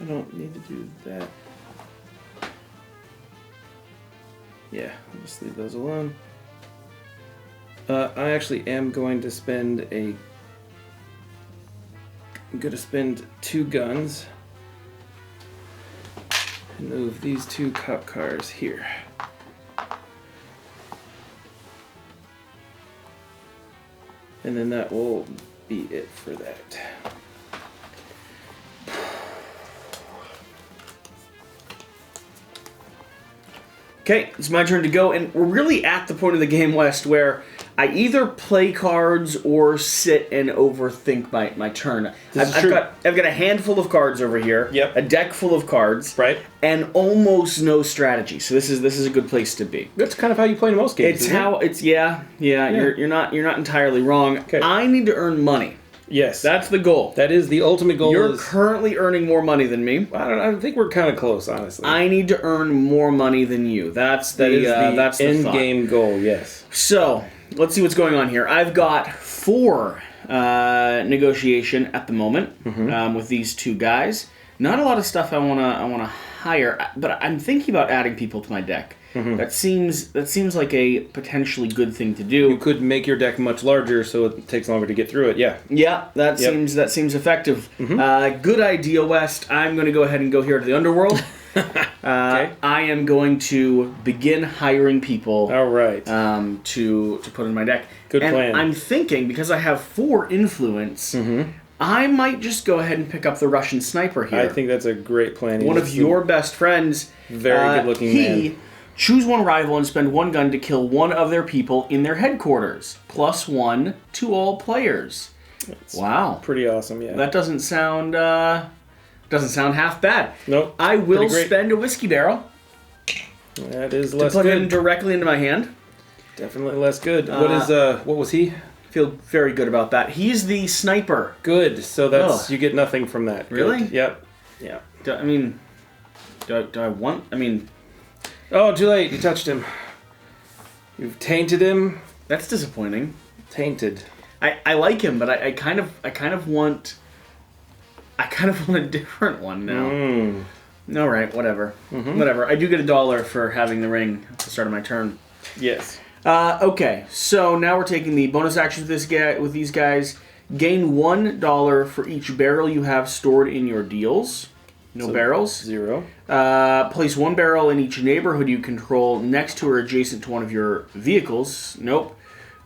don't need to do that. Yeah, I'll just leave those alone. I actually am going to spend I'm going to spend 2 guns and move these 2 cop cars here. And then that will be it for that. Okay, it's my turn to go, and we're really at the point of the game, West, where I either play cards or sit and overthink my turn. I've got a handful of cards over here, Yep. a deck full of cards, Right. and almost no strategy. So this is a good place to be. That's kind of how you play in most games. You're not entirely wrong. Okay. I need to earn money. Yes, That's the goal. that is the ultimate goal. You're currently earning more money than me. I think we're kind of close, honestly. I need to earn more money than you. That's that is the that's the end thought. game goal. Yes. So let's see what's going on here. I've got 4 negotiation at the moment with these 2 guys. Not a lot of stuff I wanna hire, but I'm thinking about adding people to my deck. That seems like a potentially good thing to do. You could make your deck much larger, so it takes longer to get through it. Yeah. Yeah, that seems effective. Good idea, West. I'm going to go ahead and go here to the underworld. Okay. I am going to begin hiring people. All right. To put in my deck. Good plan. I'm thinking, because I have 4 influence, I might just go ahead and pick up the Russian sniper here. I think that's a great plan. One of your best friends. Very good-looking man. Choose 1 rival and spend 1 gun to kill 1 of their people in their headquarters. +1 to all players. Wow. Pretty awesome, yeah. That doesn't sound half bad. Nope. I will spend a whiskey barrel. That is to less put good. him directly into my hand. Definitely less good. What was he? Feel very good about that. He's the sniper. Good. So that's you get nothing from that. Really? Good. Yep. Yeah. Do I want? I mean, oh, too late. You touched him. You've tainted him. that's disappointing. Tainted. I like him, but I kind of want I kind of want a different one now. All right, whatever. Whatever. I do get $1 for having the ring at the start of my turn. Yes. Okay, so now we're taking the bonus action with these guys. Gain $1 for each barrel you have stored in your deals. No barrels. 0. Place 1 barrel in each neighborhood you control next to or adjacent to one of your vehicles. Nope.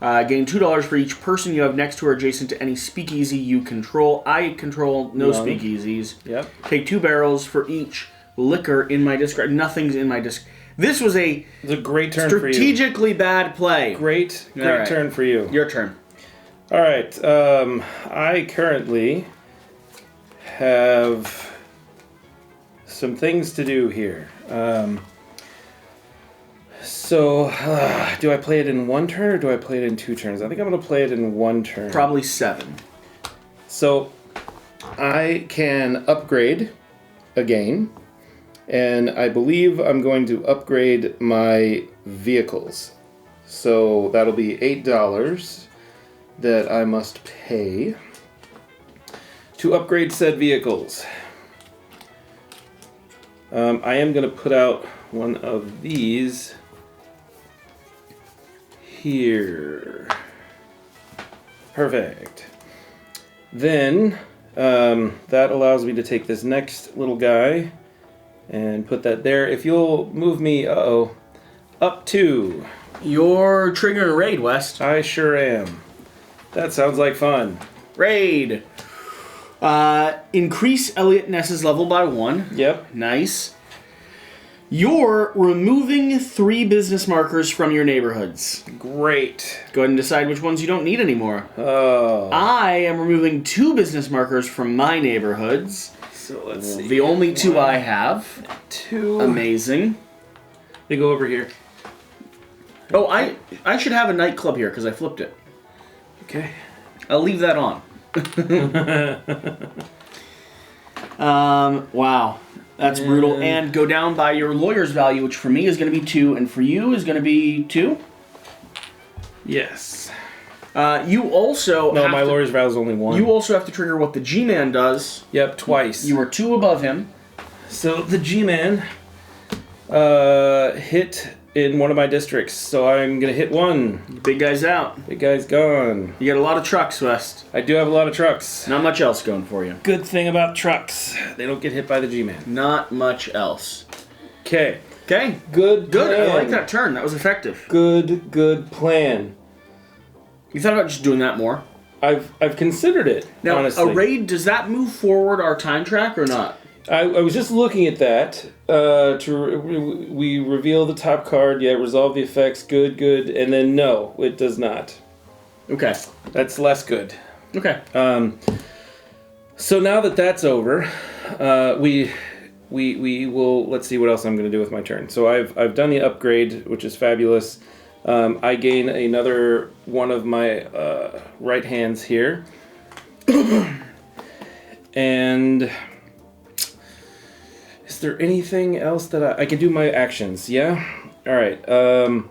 Gain $2 for each person you have next to or adjacent to any speakeasy you control. I control no speakeasies. Yep. Take 2 barrels for each liquor in my discard. Nothing's in my disc. This was a great turn for you. Strategically bad play. Great right. turn for you. Your turn. All right. I currently have some things to do here. So, do I play it in 1 turn or do I play it in 2 turns? I think I'm going to play it in 1 turn. Probably 7. So, I can upgrade again, and I believe I'm going to upgrade my vehicles. So, that'll be $8 that I must pay to upgrade said vehicles. I am going to put out one of these here. Perfect. Then that allows me to take this next little guy and put that there. If you'll move me, up 2. You're triggering a raid, West. I sure am. That sounds like fun. Raid. Increase Elliot Ness's level by 1. Yep. Nice. You're removing 3 business markers from your neighborhoods. Great. Go ahead and decide which ones you don't need anymore. Oh. I am removing 2 business markers from my neighborhoods. So let's see. The only 2 I have. 2. Amazing. They go over here. Oh, I should have a nightclub here because I flipped it. Okay. I'll leave that on. Wow. That's brutal. And go down by your lawyer's value, which for me is going to be 2, and for you is going to be 2. Yes. You also No, my lawyer's value is only 1. You also have to trigger what the G-Man does. Yep, twice. You are 2 above him. So the G-Man hit in one of my districts, so I'm going to hit 1. The big guy's out. Big guy's gone. You got a lot of trucks, West. I do have a lot of trucks. Not much else going for you. Good thing about trucks, they don't get hit by the G-Man. Not much else. Okay. Okay. Good plan. I like that turn. That was effective. Good plan. You thought about just doing that more? I've considered it, now, honestly. a raid, does that move forward our time track or not? I was just looking at that. We reveal the top card. Yeah, resolve the effects. Good. And then no, it does not. Okay. That's less good. Okay. So now that that's over, we will. Let's see what else I'm going to do with my turn. So I've done the upgrade, which is fabulous. I gain another one of my right hands here, and. Is there anything else that I can do my actions? Yeah? Alright. I'm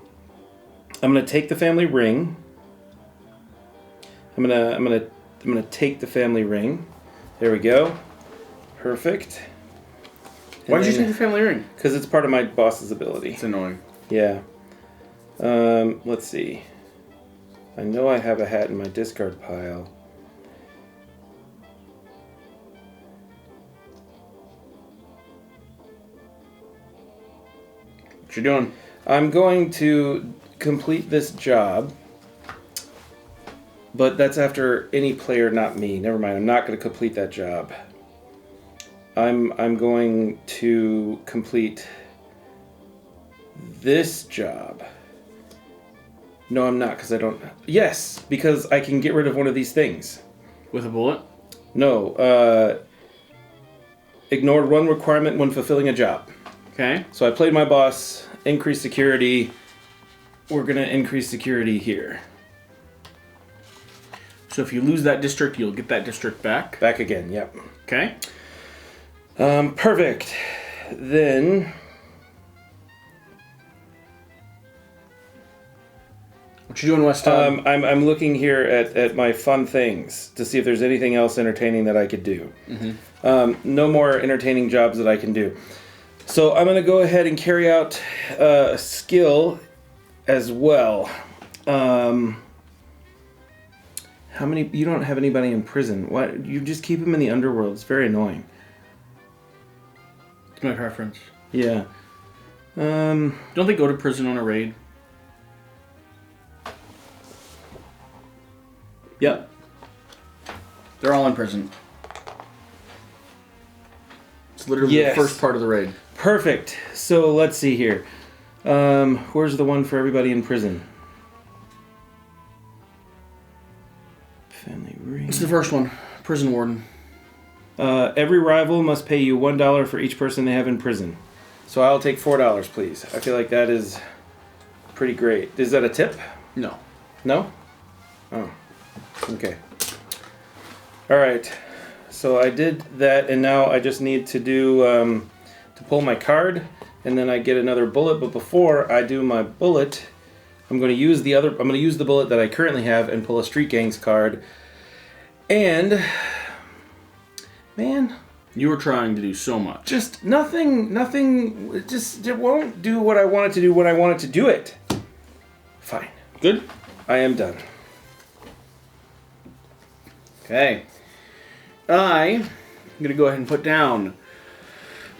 gonna take the family ring. I'm gonna take the family ring. There we go. Perfect. Why did you take the family ring? Because it's part of my boss's ability. It's annoying. Yeah. Let's see. I know I have a hat in my discard pile. What you doing? I'm going to complete this job, but that's after any player, not me. Never mind. I'm not going to complete that job. I'm going to complete this job. No, I'm not, because I don't... Yes, because I can get rid of one of these things. With a bullet? No. Ignored 1 requirement when fulfilling a job. Okay. So I played my boss, increase security. We're going to increase security here. So if you lose that district, you'll get that district back? Back again, yep. Okay. Perfect. Then... What you doing, West Todd? I'm looking here at my fun things to see if there's anything else entertaining that I could do. No more entertaining jobs that I can do. So I'm going to go ahead and carry out a skill as well. How many? You don't have anybody in prison. Why? You just keep them in the underworld. It's very annoying. It's my preference. Yeah. Don't they go to prison on a raid? Yep. They're all in prison. It's literally the first part of the raid. Perfect. So let's see here. Where's the one for everybody in prison? Family ring. It's the first one. Prison warden. Every rival must pay you $1 for each person they have in prison. So I'll take $4, please. I feel like that is pretty great. Is that a tip? No. No? Oh. Okay. All right. So I did that, and now I just need to do to pull my card, and then I get another bullet. But before I do my bullet, I'm going to use the bullet that I currently have and pull a Street Gangs card. And man, you were trying to do so much. Just nothing. It won't do what I want it to do when I want it to do it. Fine. Good. I am done. Okay. I'm going to go ahead and put down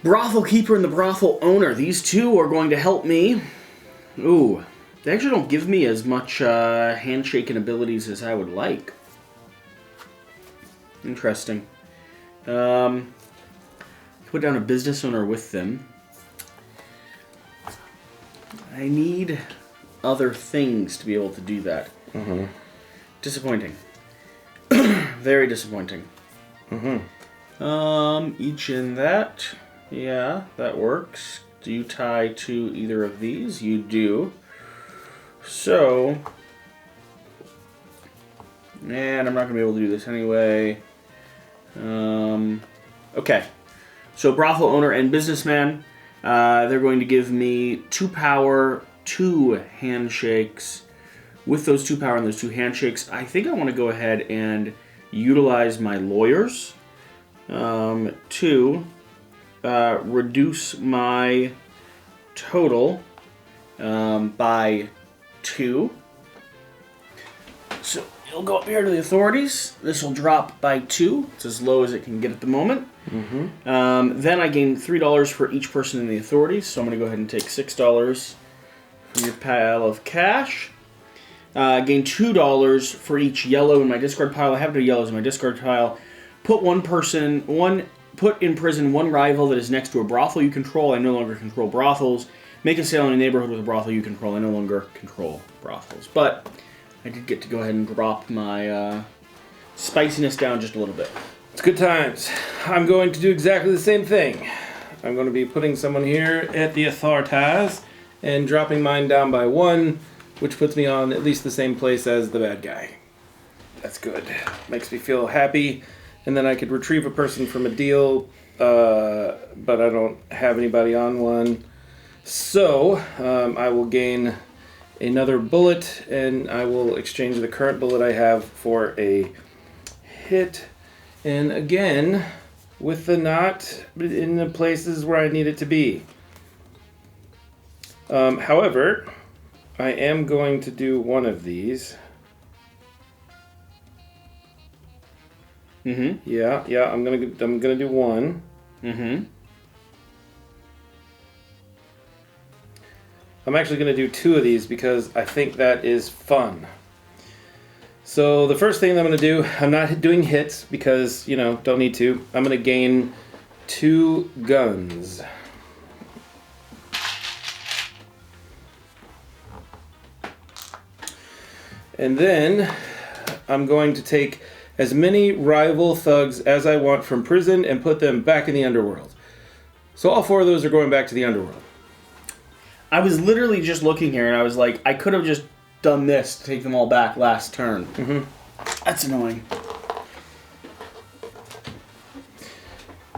brothel keeper and the brothel owner. These two are going to help me. Ooh. They actually don't give me as much handshaking abilities as I would like. Interesting. Put down a business owner with them. I need other things to be able to do that. Mm-hmm. Disappointing. Very disappointing. Mm-hmm. Each in that. Yeah, that works. Do you tie to either of these? You do. So, and I'm not going to be able to do this anyway. Okay. So brothel owner and businessman, they're going to give me 2 power, 2 handshakes. With those 2 power and those 2 handshakes, I think I want to go ahead and utilize my lawyers to reduce my total by 2. So it'll go up here to the authorities. This will drop by 2. It's as low as it can get at the moment. Mm-hmm. Then I gain $3 for each person in the authorities. So I'm going to go ahead and take $6 from your pile of cash. Gain $2 for each yellow in my discard pile. I have no yellows in my discard pile. Put put in prison 1 rival that is next to a brothel you control. I no longer control brothels. Make a sale in a neighborhood with a brothel you control. I no longer control brothels. But I did get to go ahead and drop my spiciness down just a little bit. It's good times. I'm going to do exactly the same thing. I'm going to be putting someone here at the authorities and dropping mine down by 1, which puts me on at least the same place as the bad guy. That's good. Makes me feel happy. And then I could retrieve a person from a deal, but I don't have anybody on one. So I will gain another bullet, and I will exchange the current bullet I have for a hit. And again, with the knot in the places where I need it to be. However, I am going to do one of these. Mm-hmm. Yeah. I'm gonna do one. Mm-hmm. I'm actually gonna do 2 of these because I think that is fun. So the first thing that I'm gonna do, I'm not doing hits because don't need to. I'm gonna gain 2 guns. And then I'm going to take as many rival thugs as I want from prison and put them back in the underworld. So all 4 of those are going back to the underworld. I was literally just looking here and I was like, I could have just done this to take them all back last turn. Mm-hmm. That's annoying.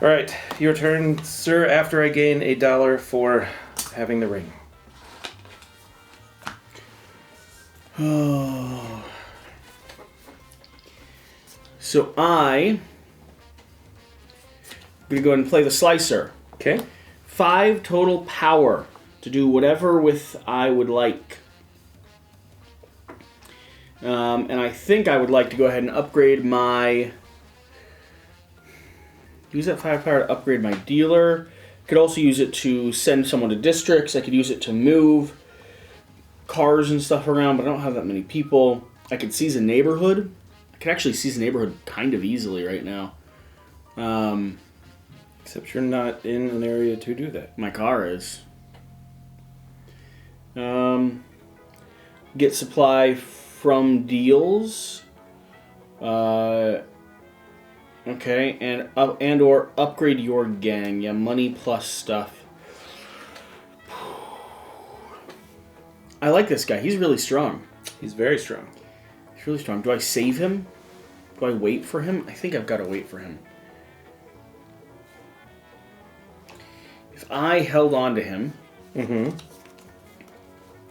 All right, your turn, sir, after I gain $1 for having the ring. So I'm going to go ahead and play the slicer. Okay. 5 total power to do whatever with I would like. And I think I would like to go ahead and upgrade my... Use that 5 power to upgrade my dealer. Could also use it to send someone to districts. I could use it to move cars and stuff around, but I don't have that many people. I could seize a neighborhood. I could actually seize a neighborhood kind of easily right now. Except you're not in an area to do that. My car is. Get supply from deals. Okay, and or upgrade your gang. Yeah, money plus stuff. I like this guy. He's really strong. He's very strong. He's really strong. Do I save him? Do I wait for him? I think I've got to wait for him. If I held on to him, and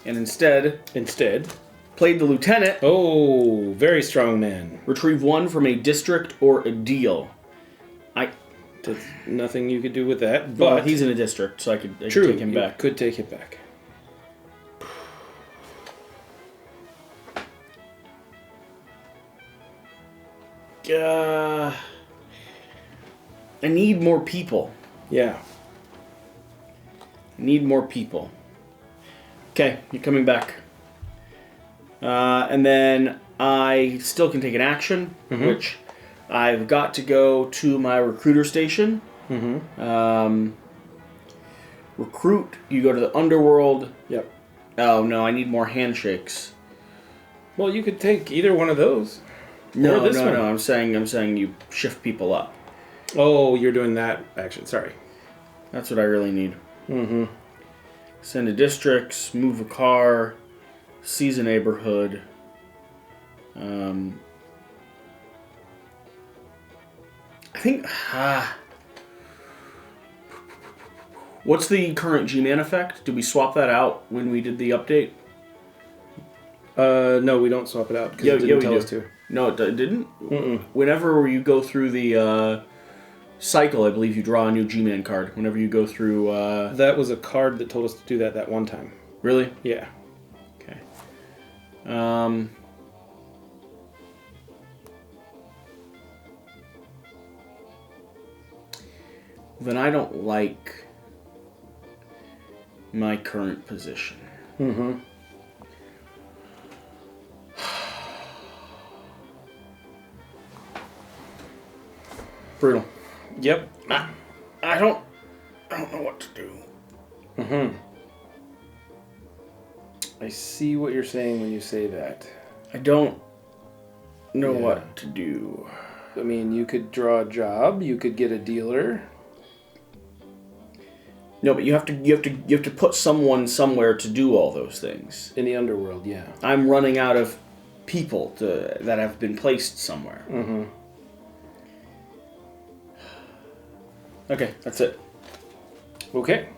instead played the lieutenant. Oh, very strong man. Retrieve 1 from a district or a deal. There's nothing you could do with that. Well, But he's in a district, so I could take him back. Could take it back. I need more people. Yeah. Need more people. Okay, you're coming back. And then I still can take an action, which I've got to go to my recruiter station. Recruit, you go to the underworld. Yep. Oh, no, I need more handshakes. Well, you could take either one of those. No, or this one. I'm saying you shift people up. Oh, you're doing that action. Sorry. That's what I really need. Send to districts, move a car, seize a neighborhood. I think... What's the current G-Man effect? Did we swap that out when we did the update? No, we don't swap it out because it didn't tell us to. No, it didn't? Whenever you go through the cycle, I believe you draw a new G-Man card. Whenever you go through... That was a card that told us to do that one time. Really? Yeah. Okay. Then I don't like my current position. Brutal. Yep. I don't know what to do. I see what you're saying when you say that. I don't know what to do. I mean, you could draw a job. You could get a dealer. No, but you have to put someone somewhere to do all those things. In the underworld, yeah. I'm running out of people that have been placed somewhere. Okay, that's it. Okay.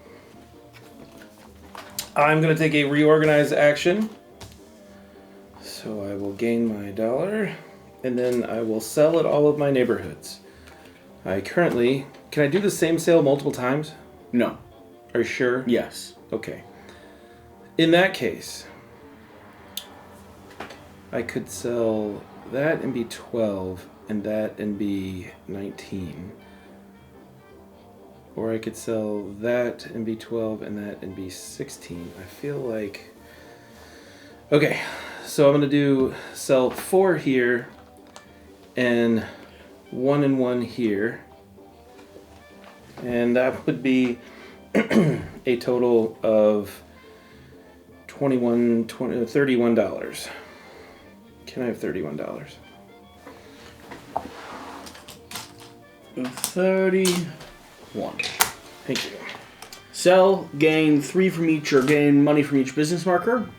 I'm going to take a reorganize action. So I will gain my $1, and then I will sell at all of my neighborhoods. I currently... Can I do the same sale multiple times? No. Are you sure? Yes. Okay. In that case, I could sell that and be 12, and that and be 19. Or I could sell that and be 12 and that and be 16. I feel like... Okay, so I'm going to sell 4 here and 1 and 1 here. And that would be a total of $31. Can I have $31? 31. Thank you. Sell, gain 3 from each, or gain money from each business marker.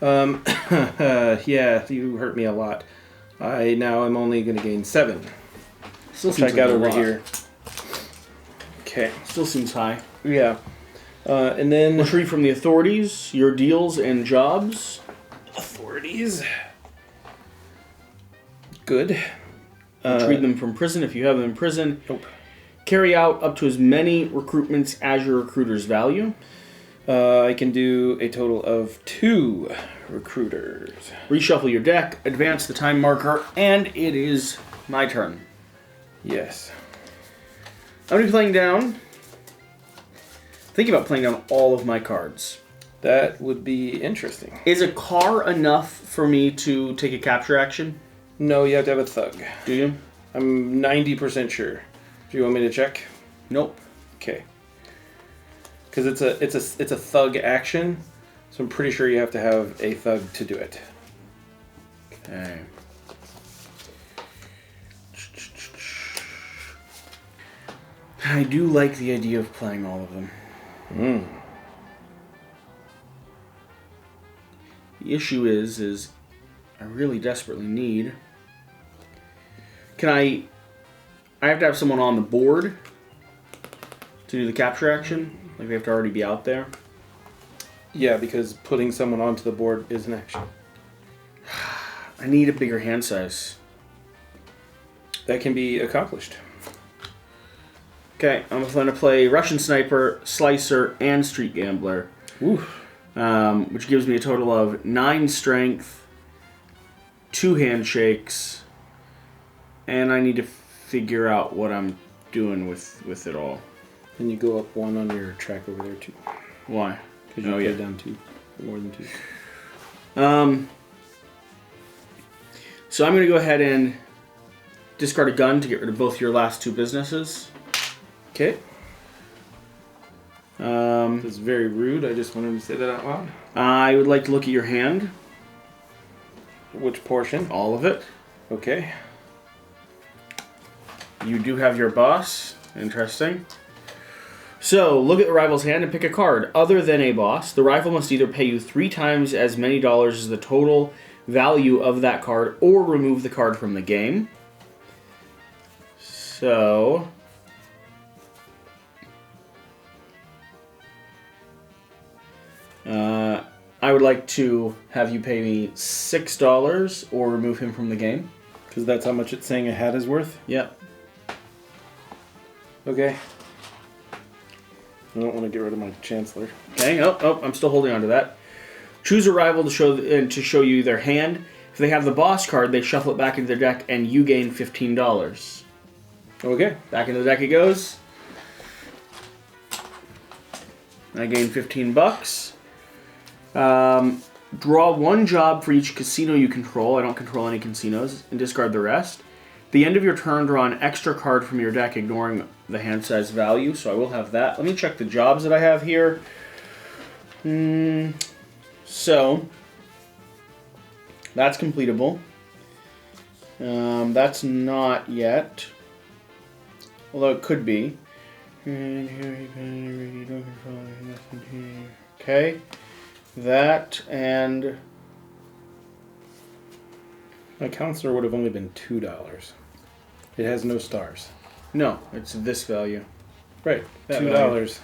Yeah, you hurt me a lot. Now I'm only going to gain 7. Still which I seems got like a over lot. here. Okay. Still seems high. Yeah. And then... Retrieve from the authorities, your deals and jobs. authorities. Good. Retrieve them from prison if you have them in prison. Nope. Carry out up to as many recruitments as your recruiters value. I can do a total of 2 recruiters. Reshuffle your deck, advance the time marker, and it is my turn. Yes. I'm going to be playing down. Thinking about playing down all of my cards. That would be interesting. Is a car enough for me to take a capture action? No, you have to have a thug. Do you? I'm 90% sure. Do you want me to check? Nope. Okay. Because it's a thug action, so I'm pretty sure you have to have a thug to do it. Okay. I do like the idea of playing all of them. The issue is I really desperately need... I have to have someone on the board to do the capture action? Like, they have to already be out there? Yeah, because putting someone onto the board is an action. I need a bigger hand size. That can be accomplished. Okay, I'm going to play Russian Sniper, Slicer, and Street Gambler. Ooh. Which gives me a total of 9 strength, 2 handshakes, and I need to figure out what I'm doing with it all. And you go up 1 on your track over there too. Why? Because you play down 2, more than 2. So I'm going to go ahead and discard a gun to get rid of both your last 2 businesses. Okay. That's very rude. I just wanted to say that out loud. I would like to look at your hand. Which portion? All of it. Okay. You do have your boss. Interesting. So, look at the rival's hand and pick a card. Other than a boss, the rival must either pay you 3 times as many dollars as the total value of that card, or remove the card from the game. So... I would like to have you pay me $6 or remove him from the game. Because that's how much it's saying a hat is worth? Yep. Okay. I don't want to get rid of my Chancellor. Okay, I'm still holding on to that. Choose a rival to show you their hand. If they have the boss card, they shuffle it back into their deck, and you gain $15. Okay. Back into the deck it goes. I gain $15. Draw 1 job for each casino you control. I don't control any casinos. And discard the rest. At the end of your turn, draw an extra card from your deck, ignoring the hand size value. So I will have that. Let me check the jobs that I have here. So, that's completable. That's not yet. Although it could be. Okay. That and... My counselor would have only been $2. It has no stars. No, it's this value. Right. That $2.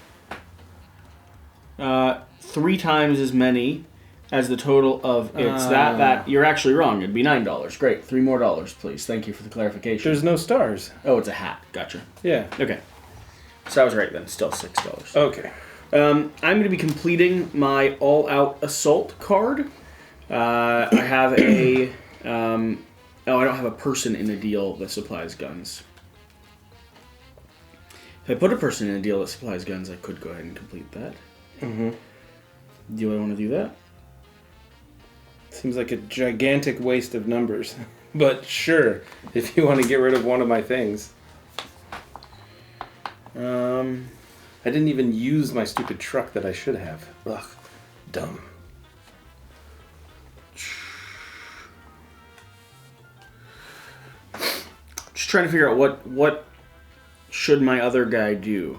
Value. 3 times as many as the total of it's that you're actually wrong. It'd be $9. Great. 3 more dollars, please. Thank you for the clarification. There's no stars. Oh, it's a hat. Gotcha. Yeah. Okay. So I was right then. Still $6. Okay. I'm going to be completing my all-out assault card. I have a... I don't have a person in a deal that supplies guns. If I put a person in a deal that supplies guns, I could go ahead and complete that. Mm-hmm. Do I want to do that? Seems like a gigantic waste of numbers. But sure, if you want to get rid of one of my things. I didn't even use my stupid truck that I should have. Ugh, dumb. Just trying to figure out what should my other guy do.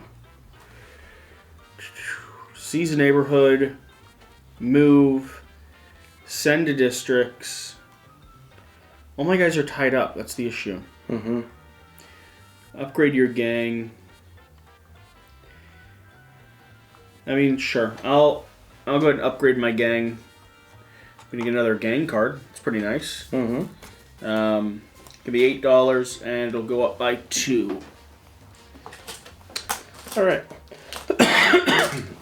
Seize a neighborhood, move, send to districts. All my guys are tied up. That's the issue. Mm-hmm. Upgrade your gang. I mean, sure. I'll go ahead and upgrade my gang. Gonna get another gang card. It's pretty nice. Mm-hmm. Gonna be $8, and it'll go up by 2. All right.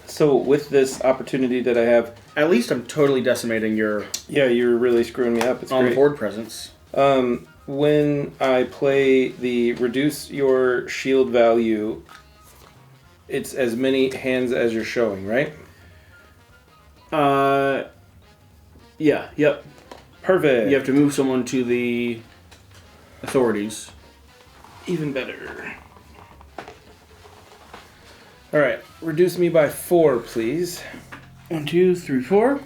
So with this opportunity that I have, at least I'm totally decimating your you're really screwing me up. It's on great. board presence. When I play the reduce your shield value, it's as many hands as you're showing, right? Yeah, yep. Perfect. You have to move someone to the authorities. Even better. All right, reduce me by 4, please. 1, 2, 3, 4.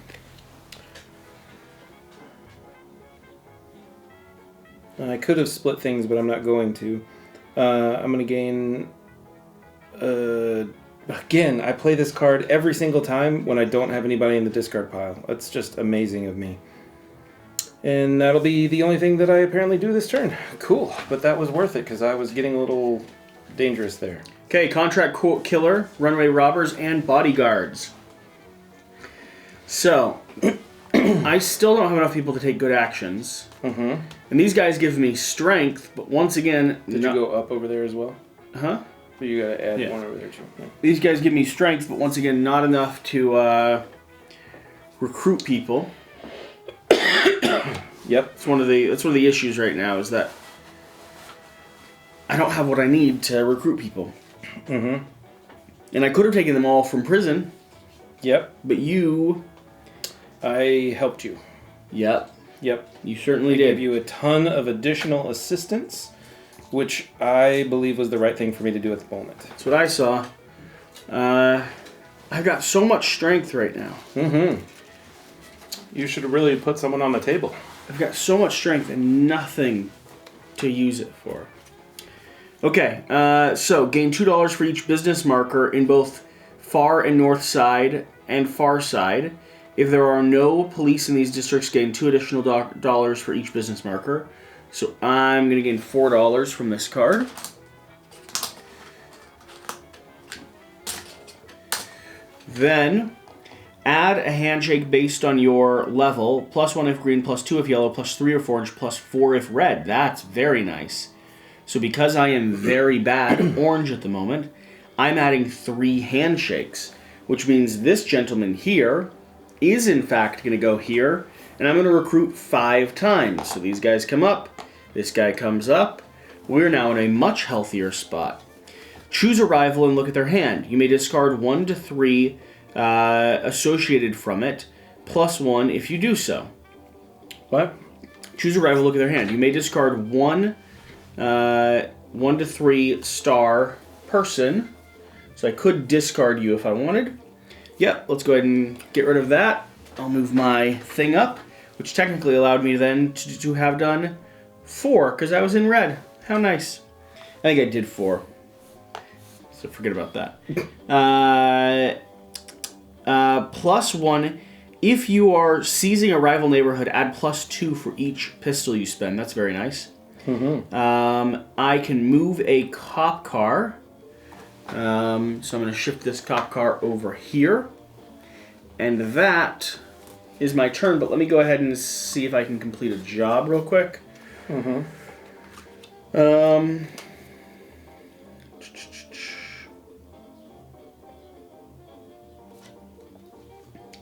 I could have split things, but I'm not going to. I'm going to gain... again, I play this card every single time when I don't have anybody in the discard pile. That's just amazing of me. And that'll be the only thing that I apparently do this turn. Cool, but that was worth it because I was getting a little dangerous there. Okay, contract killer, runaway robbers, and bodyguards. So, I still don't have enough people to take good actions. Mm-hmm. And these guys give me strength, but once again... Did you go up over there as well? Huh? So you gotta add one over there too. Yeah. These guys give me strength, but once again, not enough to recruit people. Yep. That's one of the issues right now, is that I don't have what I need to recruit people. Mm-hmm. And I could have taken them all from prison. Yep. But you... I helped you. Yep. Yep. You certainly I did. gave you a ton of additional assistance, which I believe was the right thing for me to do at the moment. That's what I saw. I've got so much strength right now. Mm-hmm. You should have really put someone on the table. I've got so much strength and nothing to use it for. Okay, so gain $2 for each business marker in both far and north side and far side. If there are no police in these districts, gain 2 additional dollars for each business marker. So I'm going to gain $4 from this card. Then add a handshake based on your level. +1 if green, +2 if yellow, +3 if orange, +4 if red. That's very nice. So because I am very bad orange at the moment, I'm adding 3 handshakes, which means this gentleman here is in fact going to go here, and I'm going to recruit 5 times. So these guys come up, this guy comes up. We're now in a much healthier spot. Choose a rival and look at their hand. You may discard 1 to 3 associated from it, +1 if you do so. What? Choose a rival, look at their hand. You may discard 1 to 3 star person. So I could discard you if I wanted. Yep, let's go ahead and get rid of that. I'll move my thing up, which technically allowed me then to have done 4, because I was in red. How nice. I think I did 4. So forget about that. +1. If you are seizing a rival neighborhood, add +2 for each pistol you spend. That's very nice. Mm-hmm. I can move a cop car. So I'm going to shift this cop car over here. And that is my turn. But let me go ahead and see if I can complete a job real quick. Mm-hmm.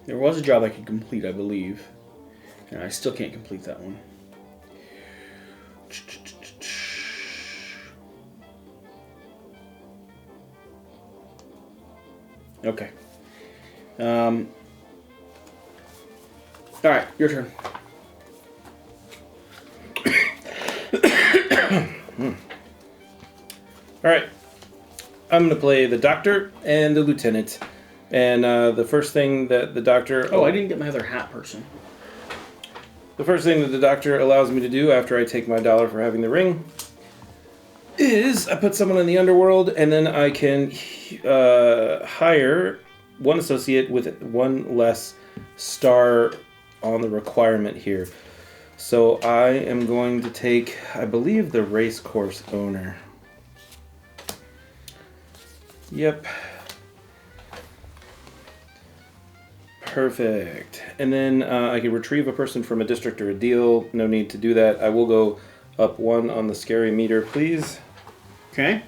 There was a job I could complete, I believe. And I still can't complete that one. Okay. Alright, your turn. Alright. I'm going to play the doctor and the lieutenant. And the first thing that the doctor... Oh, I didn't get my other hat person. The first thing that the doctor allows me to do after I take my $1 for having the ring is I put someone in the underworld, and then I can hire one associate with 1 less star on the requirement here. So I am going to take, I believe, the race course owner. Yep. Perfect. And then I can retrieve a person from a district or a deal. No need to do that. I will go up 1 on the scary meter, please. Okay.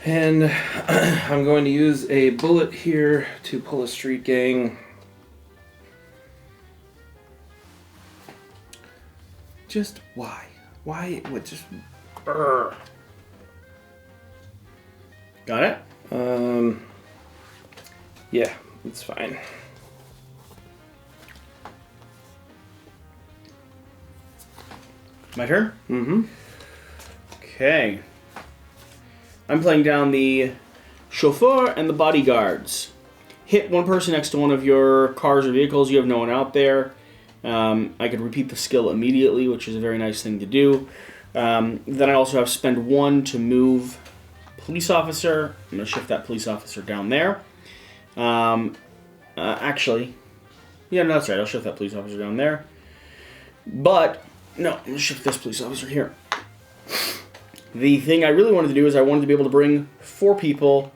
And I'm going to use a bullet here to pull a street gang. Just why? Why? What? Just. Brr. Got it? Yeah, it's fine. My turn? Mm-hmm. Okay. I'm playing down the chauffeur and the bodyguards. Hit one person next to one of your cars or vehicles. You have no one out there. I could repeat the skill immediately, which is a very nice thing to do. Then I also have spend 1 to move police officer. I'm going to shift that police officer down there. Actually, yeah, no, that's right. I'll shift that police officer down there. But, no, I'm going to shift this police officer here. The thing I really wanted to do is I wanted to be able to bring 4 people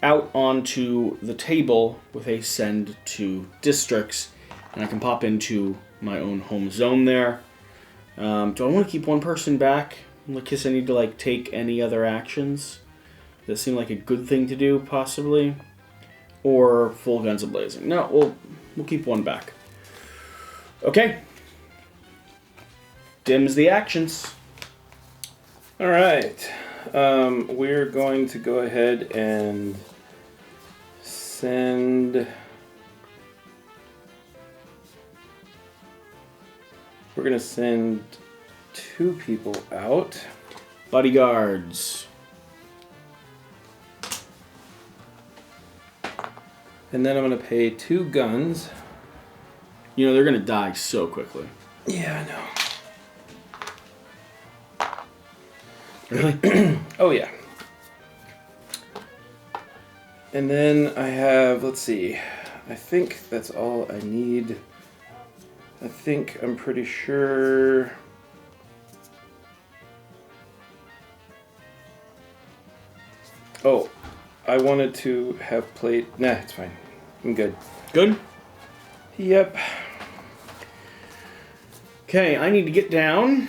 out onto the table with a send to districts, and I can pop into my own home zone there. Do I want to keep one person back in case I need to take any other actions? Does that seem like a good thing to do, possibly? Or full guns a-blazing? No, we'll keep one back. Okay. Dims the actions. All right. We're going to go ahead and send... We're going to send 2 people out. Bodyguards. And then I'm going to pay 2 guns. You know, they're going to die so quickly. Yeah, I know. Really? Oh, yeah. And then I have, let's see, I think that's all I need. I'm pretty sure. Oh, I wanted to have played. Nah, it's fine. I'm good. Good? Yep. Okay, I need to get down.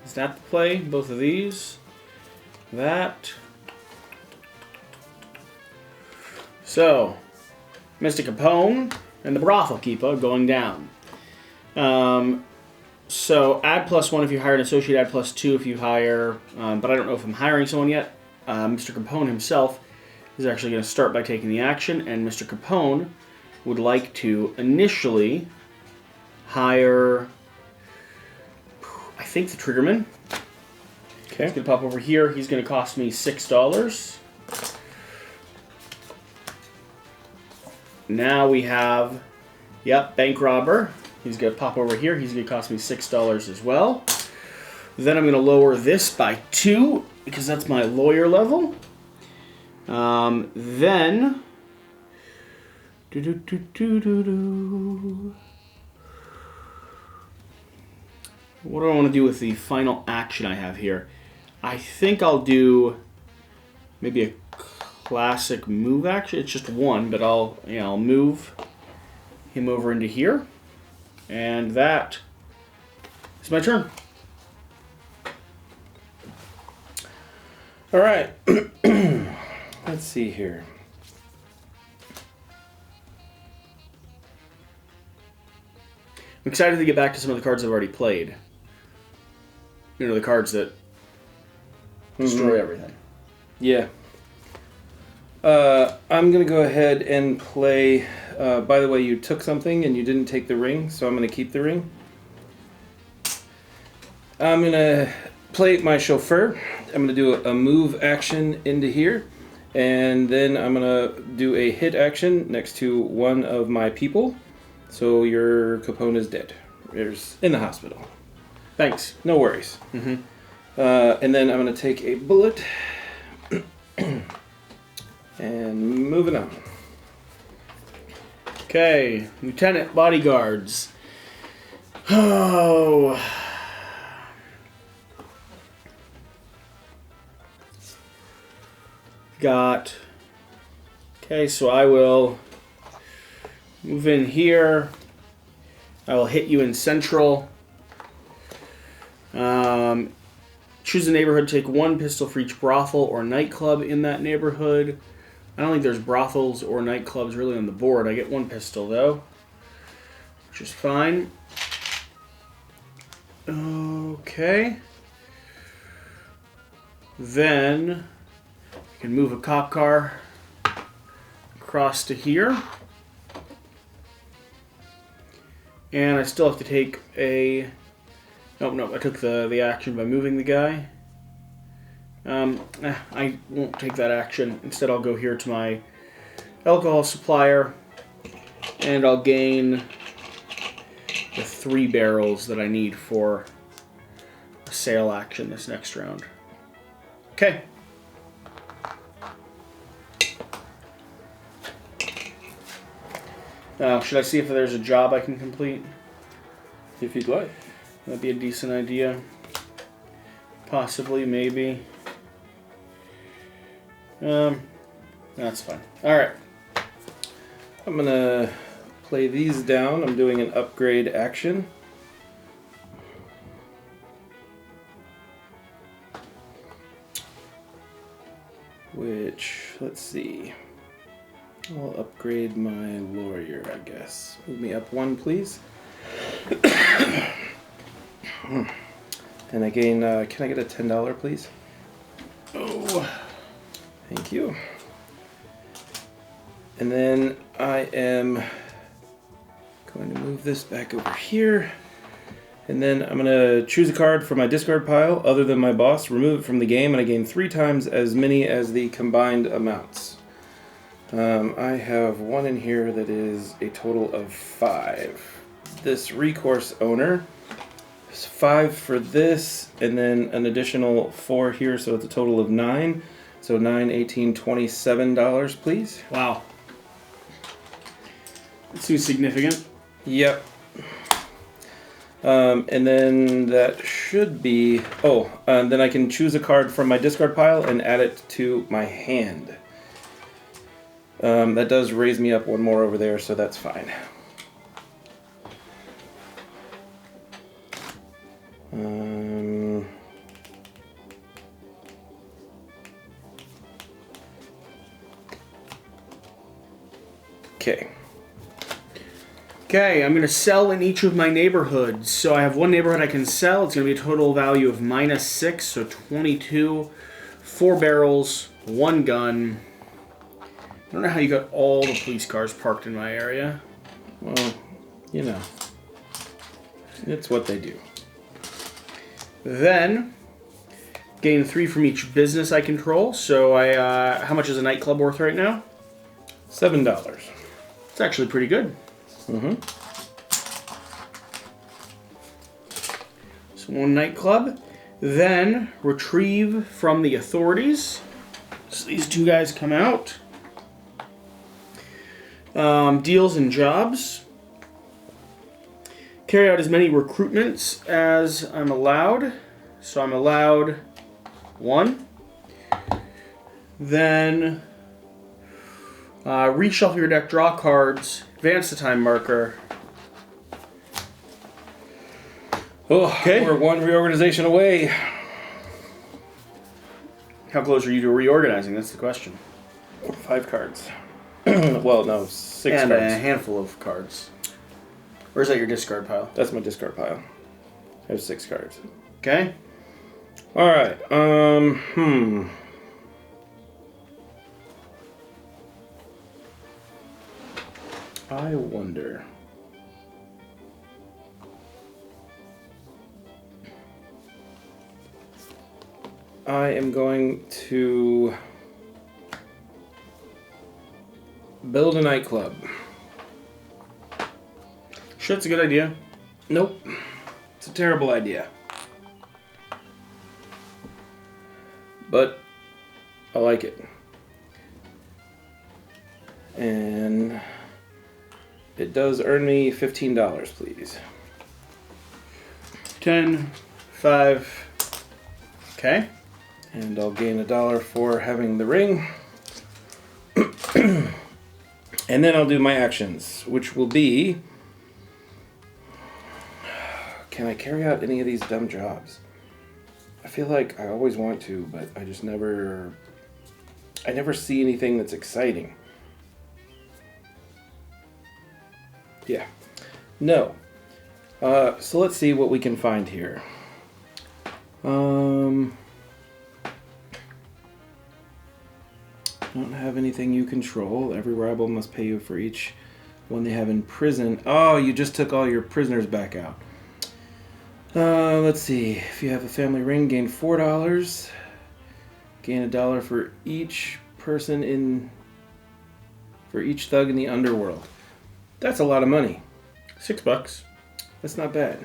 Is that the play? Both of these? That. So, Mr. Capone and the brothel keeper going down. So, add +1 if you hire an associate, add +2 if you hire, but I don't know if I'm hiring someone yet. Mr. Capone himself is actually going to start by taking the action, and Mr. Capone would like to initially hire, I think, the triggerman. Okay. He's going to pop over here. He's going to cost me $6. Now we have, bank robber. He's going to pop over here. He's going to cost me $6 as well. Then I'm going to lower this by 2 because that's my lawyer level. Then... What do I want to do with the final action I have here? I think I'll do maybe a classic move action. It's just 1, but I'll move him over into here. And that is my turn. All right. Let's see here. I'm excited to get back to some of the cards I've already played. You know, the cards that destroy everything. Yeah. I'm going to go ahead and play... by the way, you took something and you didn't take the ring, so I'm going to keep the ring. I'm going to play my chauffeur. I'm going to do a move action into here. And then I'm going to do a hit action next to one of my people. So your Capone is dead. There's in the hospital. Thanks. No worries. Mm-hmm. And then I'm going to take a bullet. And moving on. Okay, Lieutenant Bodyguards. Oh. got... Okay, so I will move in here. I will hit you in central. Choose a neighborhood, take 1 pistol for each brothel or nightclub in that neighborhood. I don't think there's brothels or nightclubs really on the board. I get 1 pistol though, which is fine. Okay. Then I can move a cop car across to here. And I still have to take a... Nope, I took the action by moving the guy. I won't take that action. Instead, I'll go here to my alcohol supplier, and I'll gain the 3 barrels that I need for a sale action this next round. Okay. Now, should I see if there's a job I can complete? If you'd like. That'd be a decent idea. Possibly, maybe. That's fine. Alright. I'm gonna play these down. I'm doing an upgrade action. Which, let's see. I'll upgrade my lawyer, I guess. Move me up 1, please. And I gain, can I get a $10, please? Oh. Thank you. And then I am going to move this back over here. And then I'm going to choose a card from my discard pile other than my boss, remove it from the game, and I gain 3 times as many as the combined amounts. I have 1 in here that is a total of 5. This recourse owner is 5 for this, and then an additional 4 here, so it's a total of 9. So $9, $18, $27, please. Wow. That seems significant. Yep. And then that should be... Oh, then I can choose a card from my discard pile and add it to my hand. That does raise me up 1 more over there, so that's fine. Okay. Okay, I'm going to sell in each of my neighborhoods. So I have 1 neighborhood I can sell. It's going to be a total value of -6, so 22. 4 barrels, 1 gun. I don't know how you got all the police cars parked in my area. Well, you know. It's what they do. Then, gain 3 from each business I control. So how much is a nightclub worth right now? $7. It's actually pretty good. Mm-hmm. So 1 nightclub. Then, retrieve from the authorities. So these 2 guys come out. Deals and jobs. Carry out as many recruitments as I'm allowed. So I'm allowed 1. Then reshuffle your deck, draw cards, advance the time marker. Oh, okay. We're 1 reorganization away. How close are you to reorganizing? That's the question. 5 cards. Well, no, 6 and cards. A handful of cards. Or is that your discard pile? That's my discard pile. I have 6 cards. Okay. All right. I wonder. I am going to build a nightclub. Sure, it's a good idea. Nope. It's a terrible idea. But I like it. And it does earn me $15, please. 10, 5. Okay. And I'll gain $1 for having the ring. And then I'll do my actions, which will be... Can I carry out any of these dumb jobs? I feel like I always want to, but I just never... I never see anything that's exciting. Yeah. No. So let's see what we can find here. Don't have anything you control. Every rival must pay you for each one they have in prison. Oh, you just took all your prisoners back out. Let's see. If you have a family ring, gain $4. Gain $1 for each person in... for each thug in the underworld. That's a lot of money. $6. That's not bad.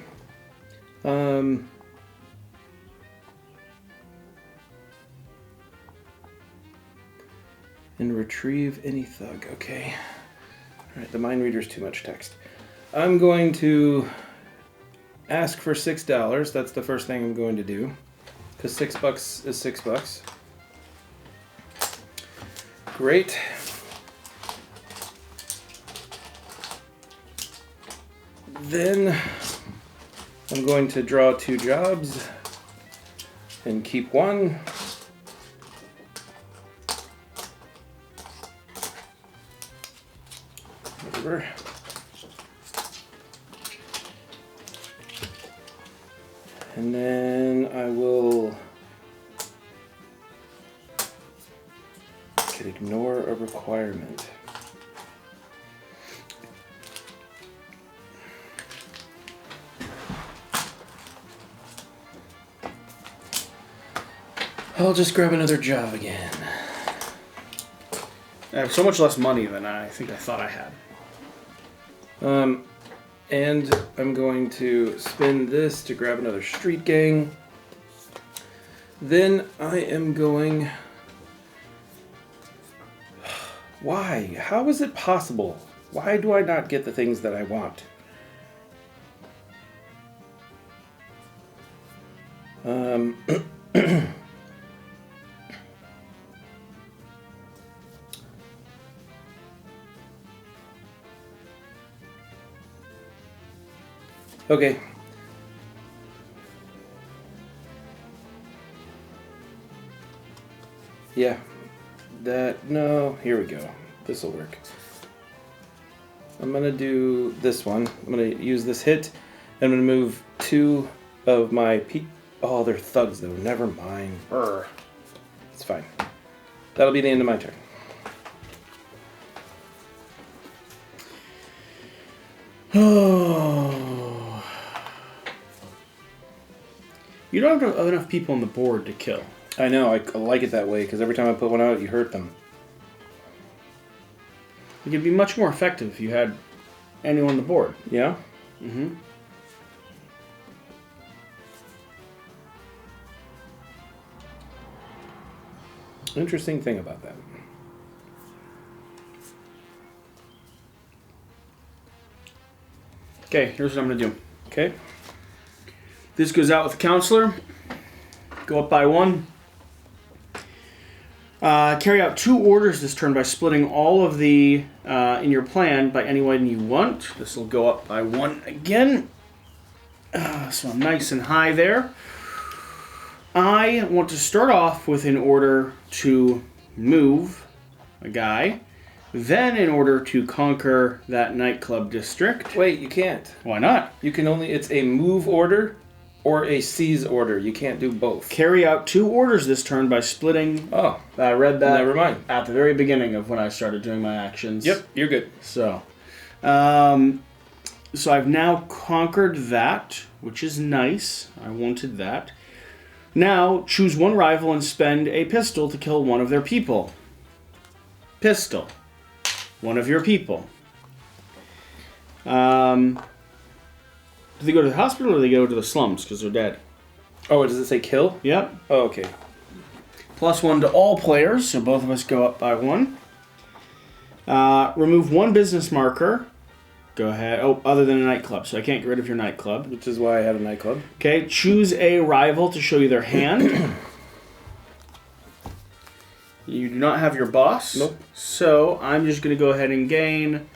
And retrieve any thug. Okay. Alright, the mind reader's too much text. I'm going to ask for $6. That's the first thing I'm going to do. Because $6 is $6. Great. Then I'm going to draw 2 jobs and keep 1. Whatever. And then I will ignore a requirement. I'll just grab another job again. I have so much less money than I think I thought I had. And I'm going to spin this to grab another street gang. Then I am going... Why? How is it possible? Why do I not get the things that I want? Okay. Yeah. No, here we go. This'll work. I'm gonna do this one. I'm gonna use this hit. I'm gonna move 2 of my oh, they're thugs though. Never mind. Brr. It's fine. That'll be the end of my turn. Oh. You don't have enough people on the board to kill. I know, I like it that way, because every time I put one out, you hurt them. It could be much more effective if you had anyone on the board. Yeah? Mm-hmm. Interesting thing about that. Okay, here's what I'm going to do. Okay. This goes out with the counselor. Go up by 1. Carry out 2 orders this turn by splitting all of the in your plan by anyone you want. This will go up by 1 again. So I'm nice and high there. I want to start off with an order to move a guy. Then in order to conquer that nightclub district. Wait, you can't. Why not? You can only, it's a move order or a seize order. You can't do both. Carry out 2 orders this turn by splitting. Oh. I read that. Never mind. At the very beginning of when I started doing my actions. Yep, you're good. So I've now conquered that, which is nice. I wanted that. Now, choose 1 rival and spend a pistol to kill one of their people. Pistol. One of your people. Do they go to the hospital or do they go to the slums because they're dead? Oh, does it say kill? Yep. Oh, okay. +1 to all players, so both of us go up by 1. Remove 1 business marker. Go ahead. Oh, other than a nightclub, so I can't get rid of your nightclub. Which is why I had a nightclub. Okay, choose a rival to show you their hand. You do not have your boss. Nope. So I'm just going to go ahead and gain.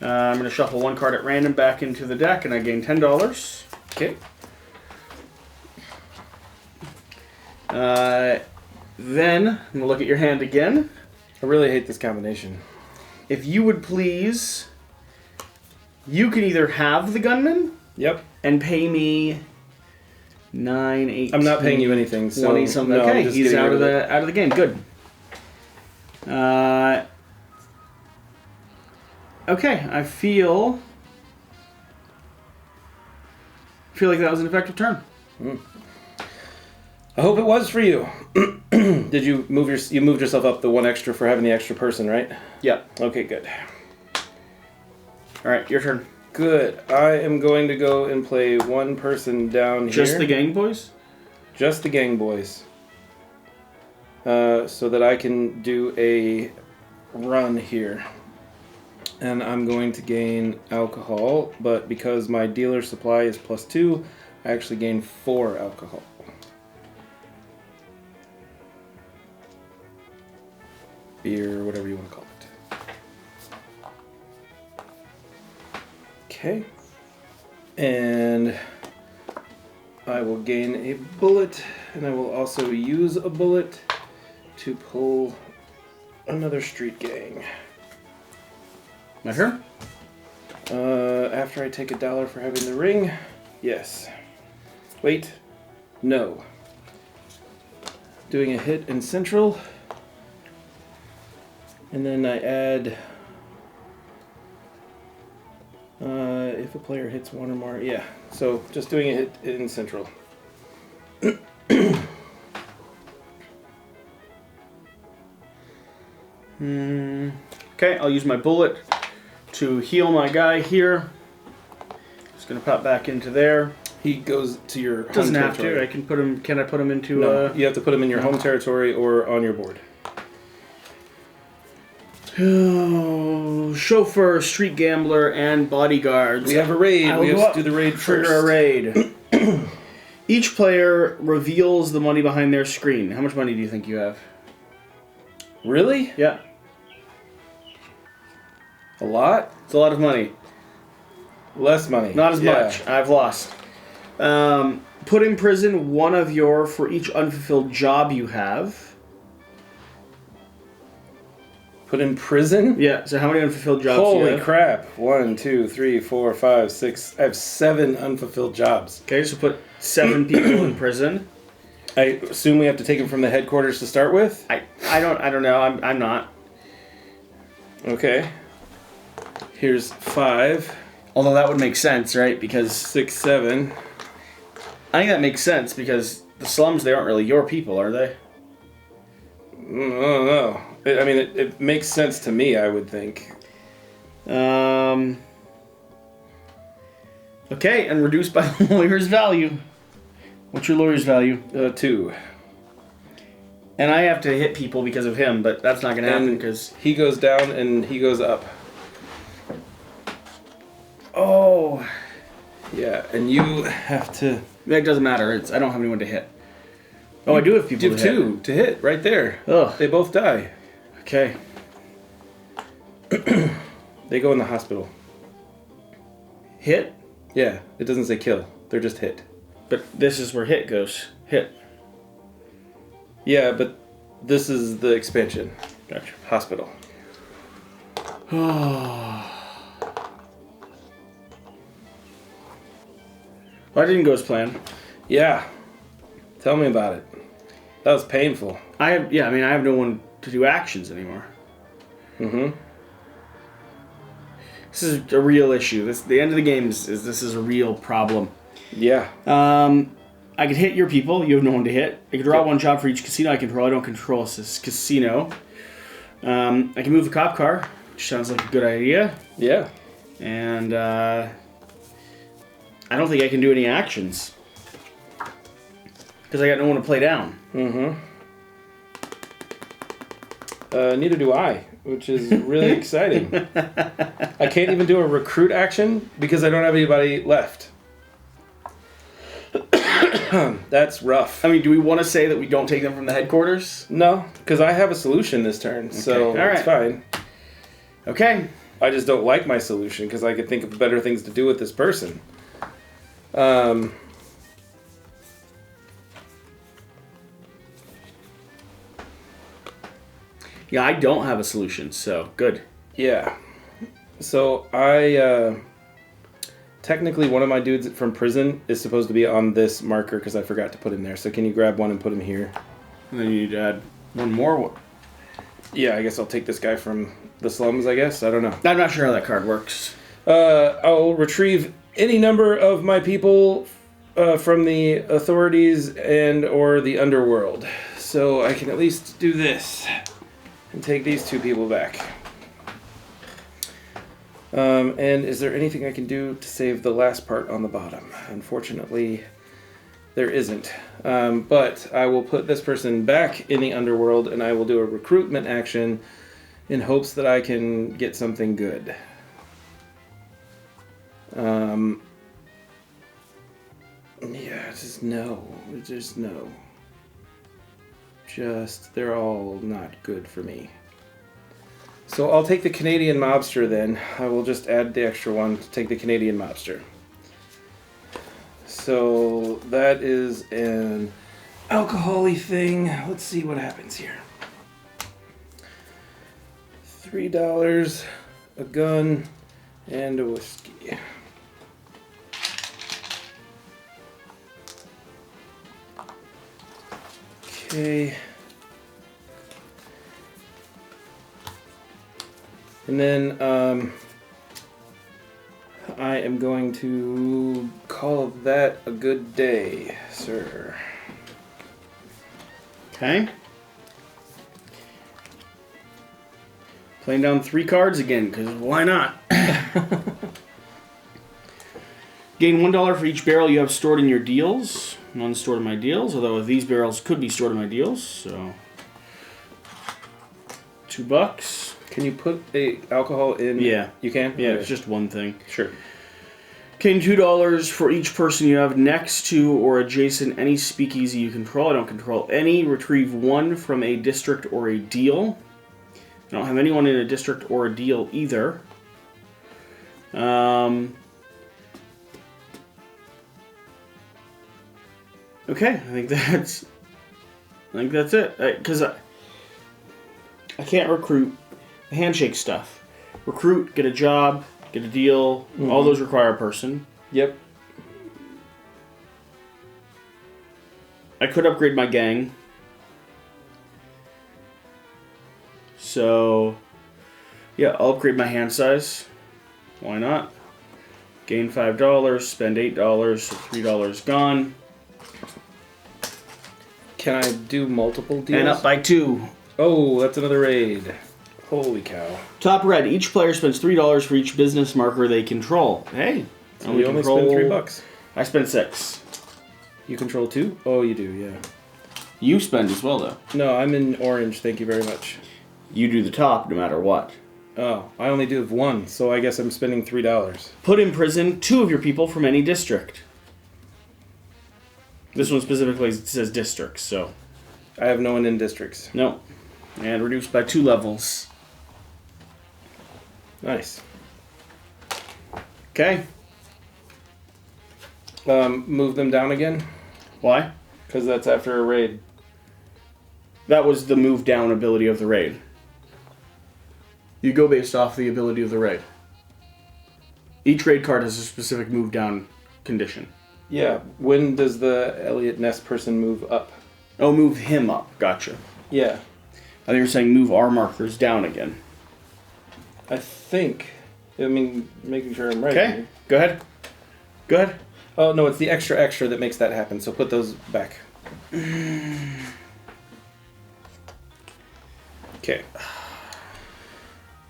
I'm going to shuffle one card at random back into the deck, and I gain $10. Okay. Then I'm going to look at your hand again. I really hate this combination. If you would please, you can either have the gunman. Yep. And pay me 9, 18. I'm not paying you anything. So 20 something. no, Okay, he's out of the game. Good. Okay, I feel like that was an effective turn. I hope it was for you. Did you moved yourself up the one extra for having the extra person, right? Yeah. Okay, good. All right, your turn. Good. I am going to go and play one person down here. Just the gang boys? Just the gang boys. So that I can do a run here. And I'm going to gain alcohol, but because my dealer supply is +2, I actually gain 4 alcohol. Beer, whatever you want to call it. Okay. And I will gain a bullet, and I will also use a bullet to pull another street gang. My turn? After I take $1 for having the ring, yes. Wait, no. Doing a hit in central, and then I add. If a player hits one or more, yeah. So just doing a hit in central. Okay, I'll use my bullet to heal my guy here. Just gonna pop back into there. He goes to your home Doesn't have territory. to. I can put him. Can I put him into? No, you have to put him in your home territory or on your board. Oh, chauffeur, street gambler, and bodyguards. We have a raid. I We will have go to do the raid trigger first. a raid. Each player reveals the money behind their screen. How much money do you think you have? Really? Yeah, A lot? it's a lot of money. Less money. Not as much. I've lost. Put in prison one of your for each unfulfilled job you have. Put in prison? Yeah. So how many unfulfilled jobs do you Holy have? crap. 1, 2, 3, 4, 5, 6. I have 7 unfulfilled jobs. Okay, so put 7 people in prison. I assume we have to take them from the headquarters to start with? I don't know. I'm not. Okay. Here's 5, Although that would make sense, right? Because 6, 7. I think that makes sense because the slums, they aren't really your people, are they? I don't know. I mean, it makes sense to me, I would think. Okay, and reduced by the lawyer's value. What's your lawyer's value? 2. And I have to hit people because of him, but that's not going to happen because... He goes down and he goes up. Oh. Yeah, and you have to... That doesn't matter. I don't have anyone to hit. Oh, I do have people You have to hit. 2 to hit, right there. Ugh. They both die. Okay. They go in the hospital. Hit? Yeah, it doesn't say kill. They're just hit. But this is where hit goes. Hit. Yeah, but this is the expansion. Gotcha. Hospital. Well, that didn't go as planned. Yeah. Tell me about it. That was painful. I have no one to do actions anymore. Mm-hmm. This is a real issue. The end of the game is this is a real problem. Yeah. I could hit your people. You have no one to hit. I could draw one job for each casino I control. I don't control this casino. I can move the cop car, which sounds like a good idea. Yeah. And I don't think I can do any actions. Because I got no one to play down. Mm-hmm. Neither do I, which is really exciting. I can't even do a recruit action because I don't have anybody left. That's rough. I mean, do we want to say that we don't take them from the headquarters? No, because I have a solution this turn, so it's fine. Okay. I just don't like my solution because I could think of better things to do with this person. Yeah, I don't have a solution, so good. Yeah. So I technically one of my dudes from prison is supposed to be on this marker because I forgot to put him there. So can you grab one and put him here? And then you'd add one more. Yeah, I guess I'll take this guy from the slums, I guess. I don't know. I'm not sure how that card works. I'll retrieve any number of my people from the authorities and or the underworld. So I can at least do this and take these two people back. And is there anything I can do to save the last part on the bottom? Unfortunately, there isn't. But I will put this person back in the underworld and I will do a recruitment action in hopes that I can get something good. Yeah, just no. Just no. They're all not good for me. So I'll take the Canadian mobster then. I will just add the extra one to take the Canadian mobster. So that is an alcohol-y thing. Let's see what happens here. $3, a gun, and a whiskey. Okay. And then I am going to call that a good day, sir. Okay. Playing down 3 cards again, because why not? Gain $1 for each barrel you have stored in your deals. None stored in my deals, although these barrels could be stored in my deals, so $2. Can you put a alcohol in? Yeah. You can? Yeah, Okay. it's just one thing. Sure. Gain $2 for each person you have next to or adjacent any speakeasy you control. I don't control any. Retrieve 1 from a district or a deal. I don't have anyone in a district or a deal either. Okay, I think that's it. Because I can't recruit the handshake stuff. Recruit, get a job, get a deal. Mm-hmm. All those require a person. Yep. I could upgrade my gang. So, yeah, I'll upgrade my hand size. Why not? Gain $5, spend $8, so $3 gone. Can I do multiple deals? And up by 2. Oh, that's another raid. Holy cow. Top red. Each player spends $3 for each business marker they control. Hey. So you only spend $3. I spend 6. You control 2? Oh, you do, yeah. You spend as well, though. No, I'm in orange. Thank you very much. You do the top no matter what. Oh, I only do have 1, so I guess I'm spending $3. Put in prison 2 of your people from any district. This one specifically says districts, so... I have no one in districts. No. And reduced by 2 levels. Nice. Okay. Move them down again? Why? Because that's after a raid. That was the move down ability of the raid. You go based off the ability of the raid. Each raid card has a specific move down condition. Yeah. When does the Elliot Ness person move up? Oh, move him up. Gotcha. Yeah. I think you're saying move our markers down again. I think. I mean, making sure I'm right. Okay. Go ahead. Go ahead. Oh, no, it's the extra that makes that happen, so put those back. Okay.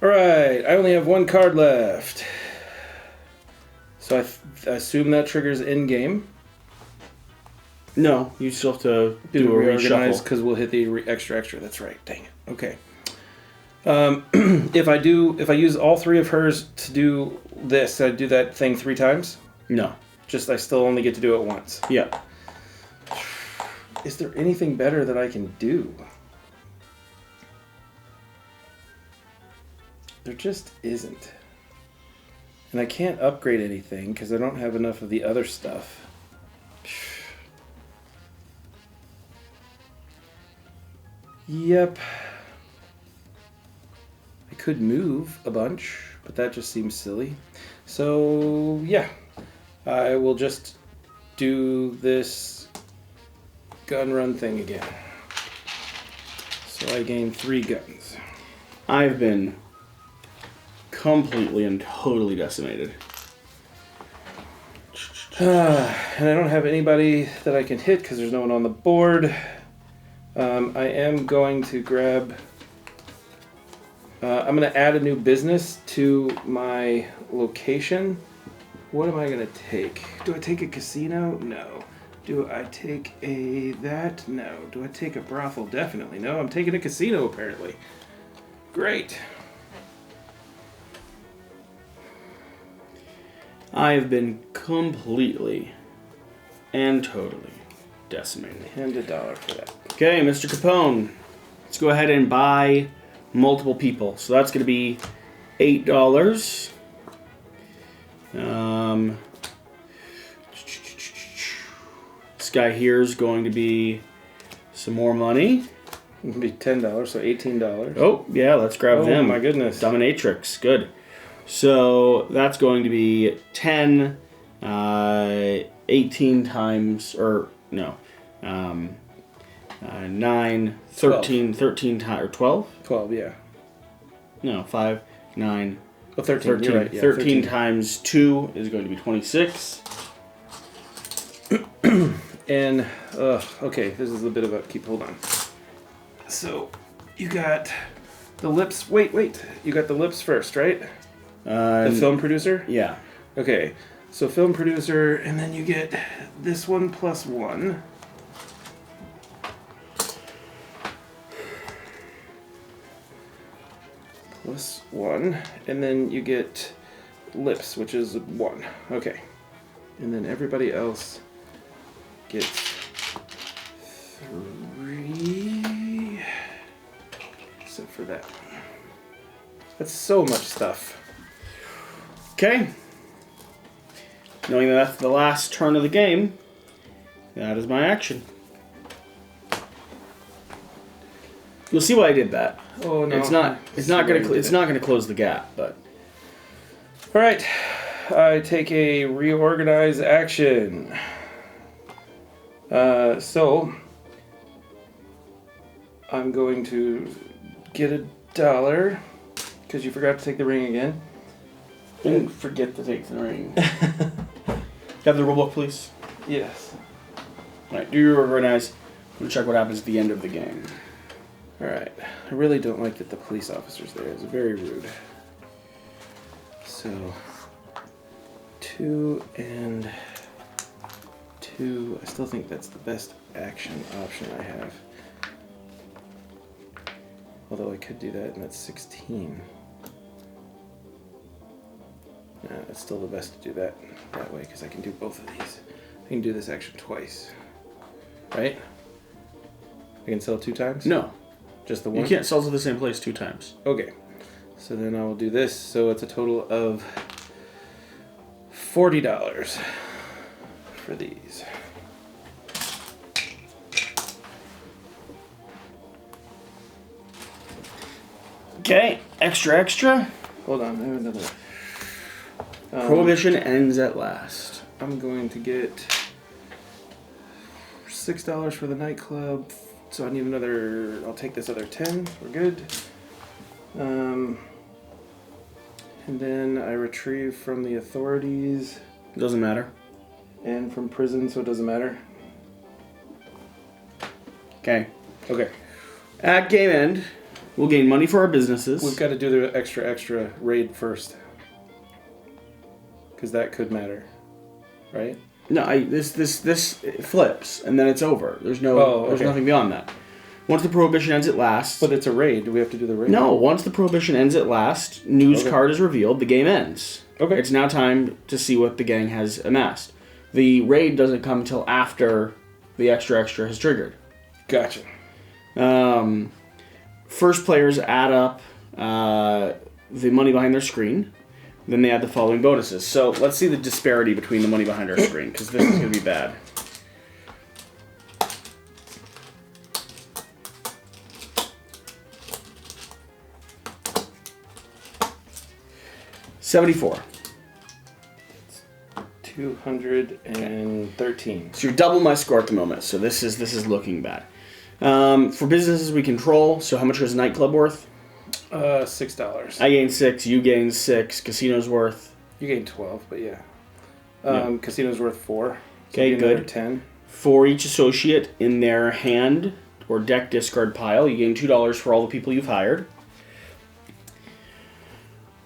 Alright, I only have 1 card left. So I assume that triggers in-game. No, you still have to do a reorganize reshuffle. because we'll hit the extra. That's right. Dang it. Okay. If I use all 3 of hers to do this, I do that thing 3 times. No. Just I still only get to do it once. Yeah. is there anything better that I can do? There just isn't. And I can't upgrade anything because I don't have enough of the other stuff. Yep. I could move a bunch, but that just seems silly. So, yeah. I will just do this gun run thing again. So I gain 3 guns. I've been completely and totally decimated. And I don't have anybody that I can hit because there's no one on the board. I am going to grab... I'm going to add a new business to my location. What am I going to take? Do I take a casino? No. Do I take a that? No. Do I take a brothel? Definitely no. I'm taking a casino apparently. Great. I've been completely and totally decimated. And $1 for that. Okay, Mr. Capone, let's go ahead and buy multiple people. So that's going to be $8. This guy here is going to be some more money. It'll be $10, so $18. Oh, yeah, let's grab them. Oh my goodness. Dominatrix, good. So that's going to be 10, 18 times, or no, 9, 13, 13 times, or 12? 12, yeah. No, 5, 9, Oh, 13, 13. you're right, yeah, 13 times 2 is going to be 26. And, okay, this is a bit of upkeep. Hold on. So, you got the lips. Wait. You got the lips first, right? The film producer? Yeah. Okay, so film producer, and then you get this one plus 1. Plus 1, and then you get lips, which is 1. Okay, and then everybody else gets 3, except for that. That's so much stuff. Okay. Knowing that that's the last turn of the game, that is my action. You'll see why I did that. Oh no! It's not going to close the gap, but. All right, I take a reorganize action. So I'm going to get $1 because you forgot to take the ring again. Didn't forget to take the ring. Have the rulebook, please. Yes. All right, do your organize. We'll check what happens at the end of the game. All right. I really don't like that the police officer's there. It's very rude. So 2 and 2. I still think that's the best action option I have. Although I could do that, and that's 16. Nah, that's still the best to do that way because I can do both of these. I can do this action twice. Right? I can sell 2 times? No. Just the one? You can't sell to the same place 2 times. Okay. So then I will do this. So it's a total of $40 for these. Okay, extra. Hold on, I have another. Prohibition ends at last. I'm going to get $6 for the nightclub. So I need another. I'll take this other 10. We're good. And then I retrieve from the authorities. Doesn't matter. And from prison, so it doesn't matter. Okay. Okay. At game end, we'll gain money for our businesses. We've got to do the extra raid first. Because that could matter. Right? No, this flips and then it's over. There's nothing beyond that. Once the prohibition ends at last. But it's a raid. Do we have to do the raid? No, once the prohibition ends at last, news card is revealed, the game ends. Okay. It's now time to see what the gang has amassed. The raid doesn't come till after the extra has triggered. Gotcha. First players add up the money behind their screen. Then they add the following bonuses. So let's see the disparity between the money behind our screen, because this is going to be bad. $74. 213. So you're double my score at the moment. So this is looking bad. For businesses we control, so how much was nightclub worth? $6. I gained 6. You gained 6. Casino's worth. You gained 12, but yeah. Casino's worth 4. So Okay, good. 10. For each associate in their hand or deck discard pile, you gain $2 for all the people you've hired.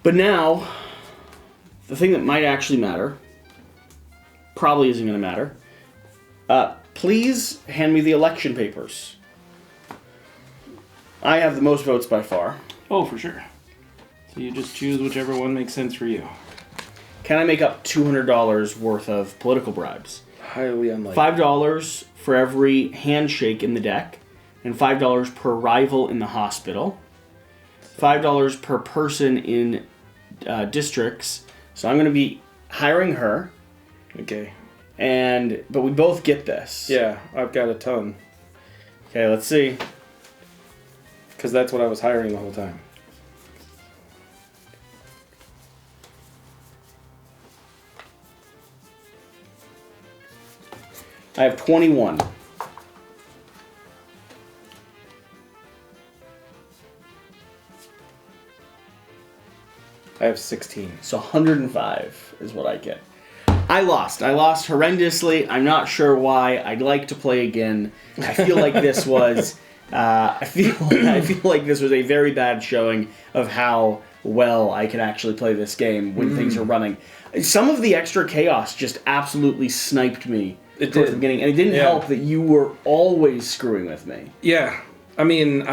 But now, the thing that might actually matter, probably isn't going to matter. Please hand me the election papers. I have the most votes by far. Oh, for sure. So you just choose whichever one makes sense for you. Can I make up $200 worth of political bribes? Highly unlikely. $5 for every handshake in the deck, and $5 per rival in the hospital. $5 per person in districts. So I'm going to be hiring her. Okay. But we both get this. Yeah, I've got a ton. Okay, let's see. Because that's what I was hiring the whole time. I have 21. I have 16. So 105 is what I get. I lost. I lost horrendously. I'm not sure why. I'd like to play again. I feel like this was... I feel like this was a very bad showing of how well I can actually play this game when things are running. Some of the extra chaos just absolutely sniped me at the beginning, and it didn't help that you were always screwing with me. Yeah. I mean,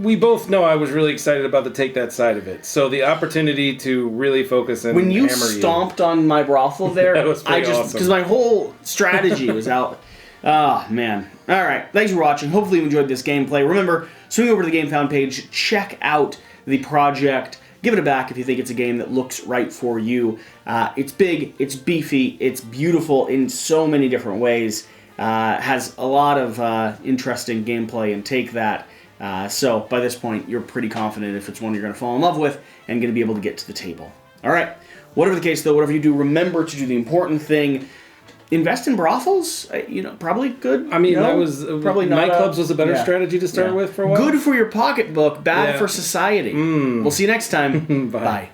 we both know I was really excited about the take that side of it. So the opportunity to really focus and when you hammer stomped on my brothel there, that was pretty awesome. Because my whole strategy was out. Oh, man. All right. Thanks for watching. Hopefully you enjoyed this gameplay. Remember, swing over to the Gamefound page, check out the project, give it a back if you think it's a game that looks right for you. It's big, it's beefy, it's beautiful in so many different ways. Has a lot of interesting gameplay and take that. So by this point, you're pretty confident if it's one you're going to fall in love with and going to be able to get to the table. All right. Whatever the case, though, whatever you do, remember to do the important thing. Invest in brothels, probably good. I mean, that was probably not nightclubs was a better strategy to start with for a while. Good for your pocketbook, bad for society. We'll see you next time. Bye. Bye.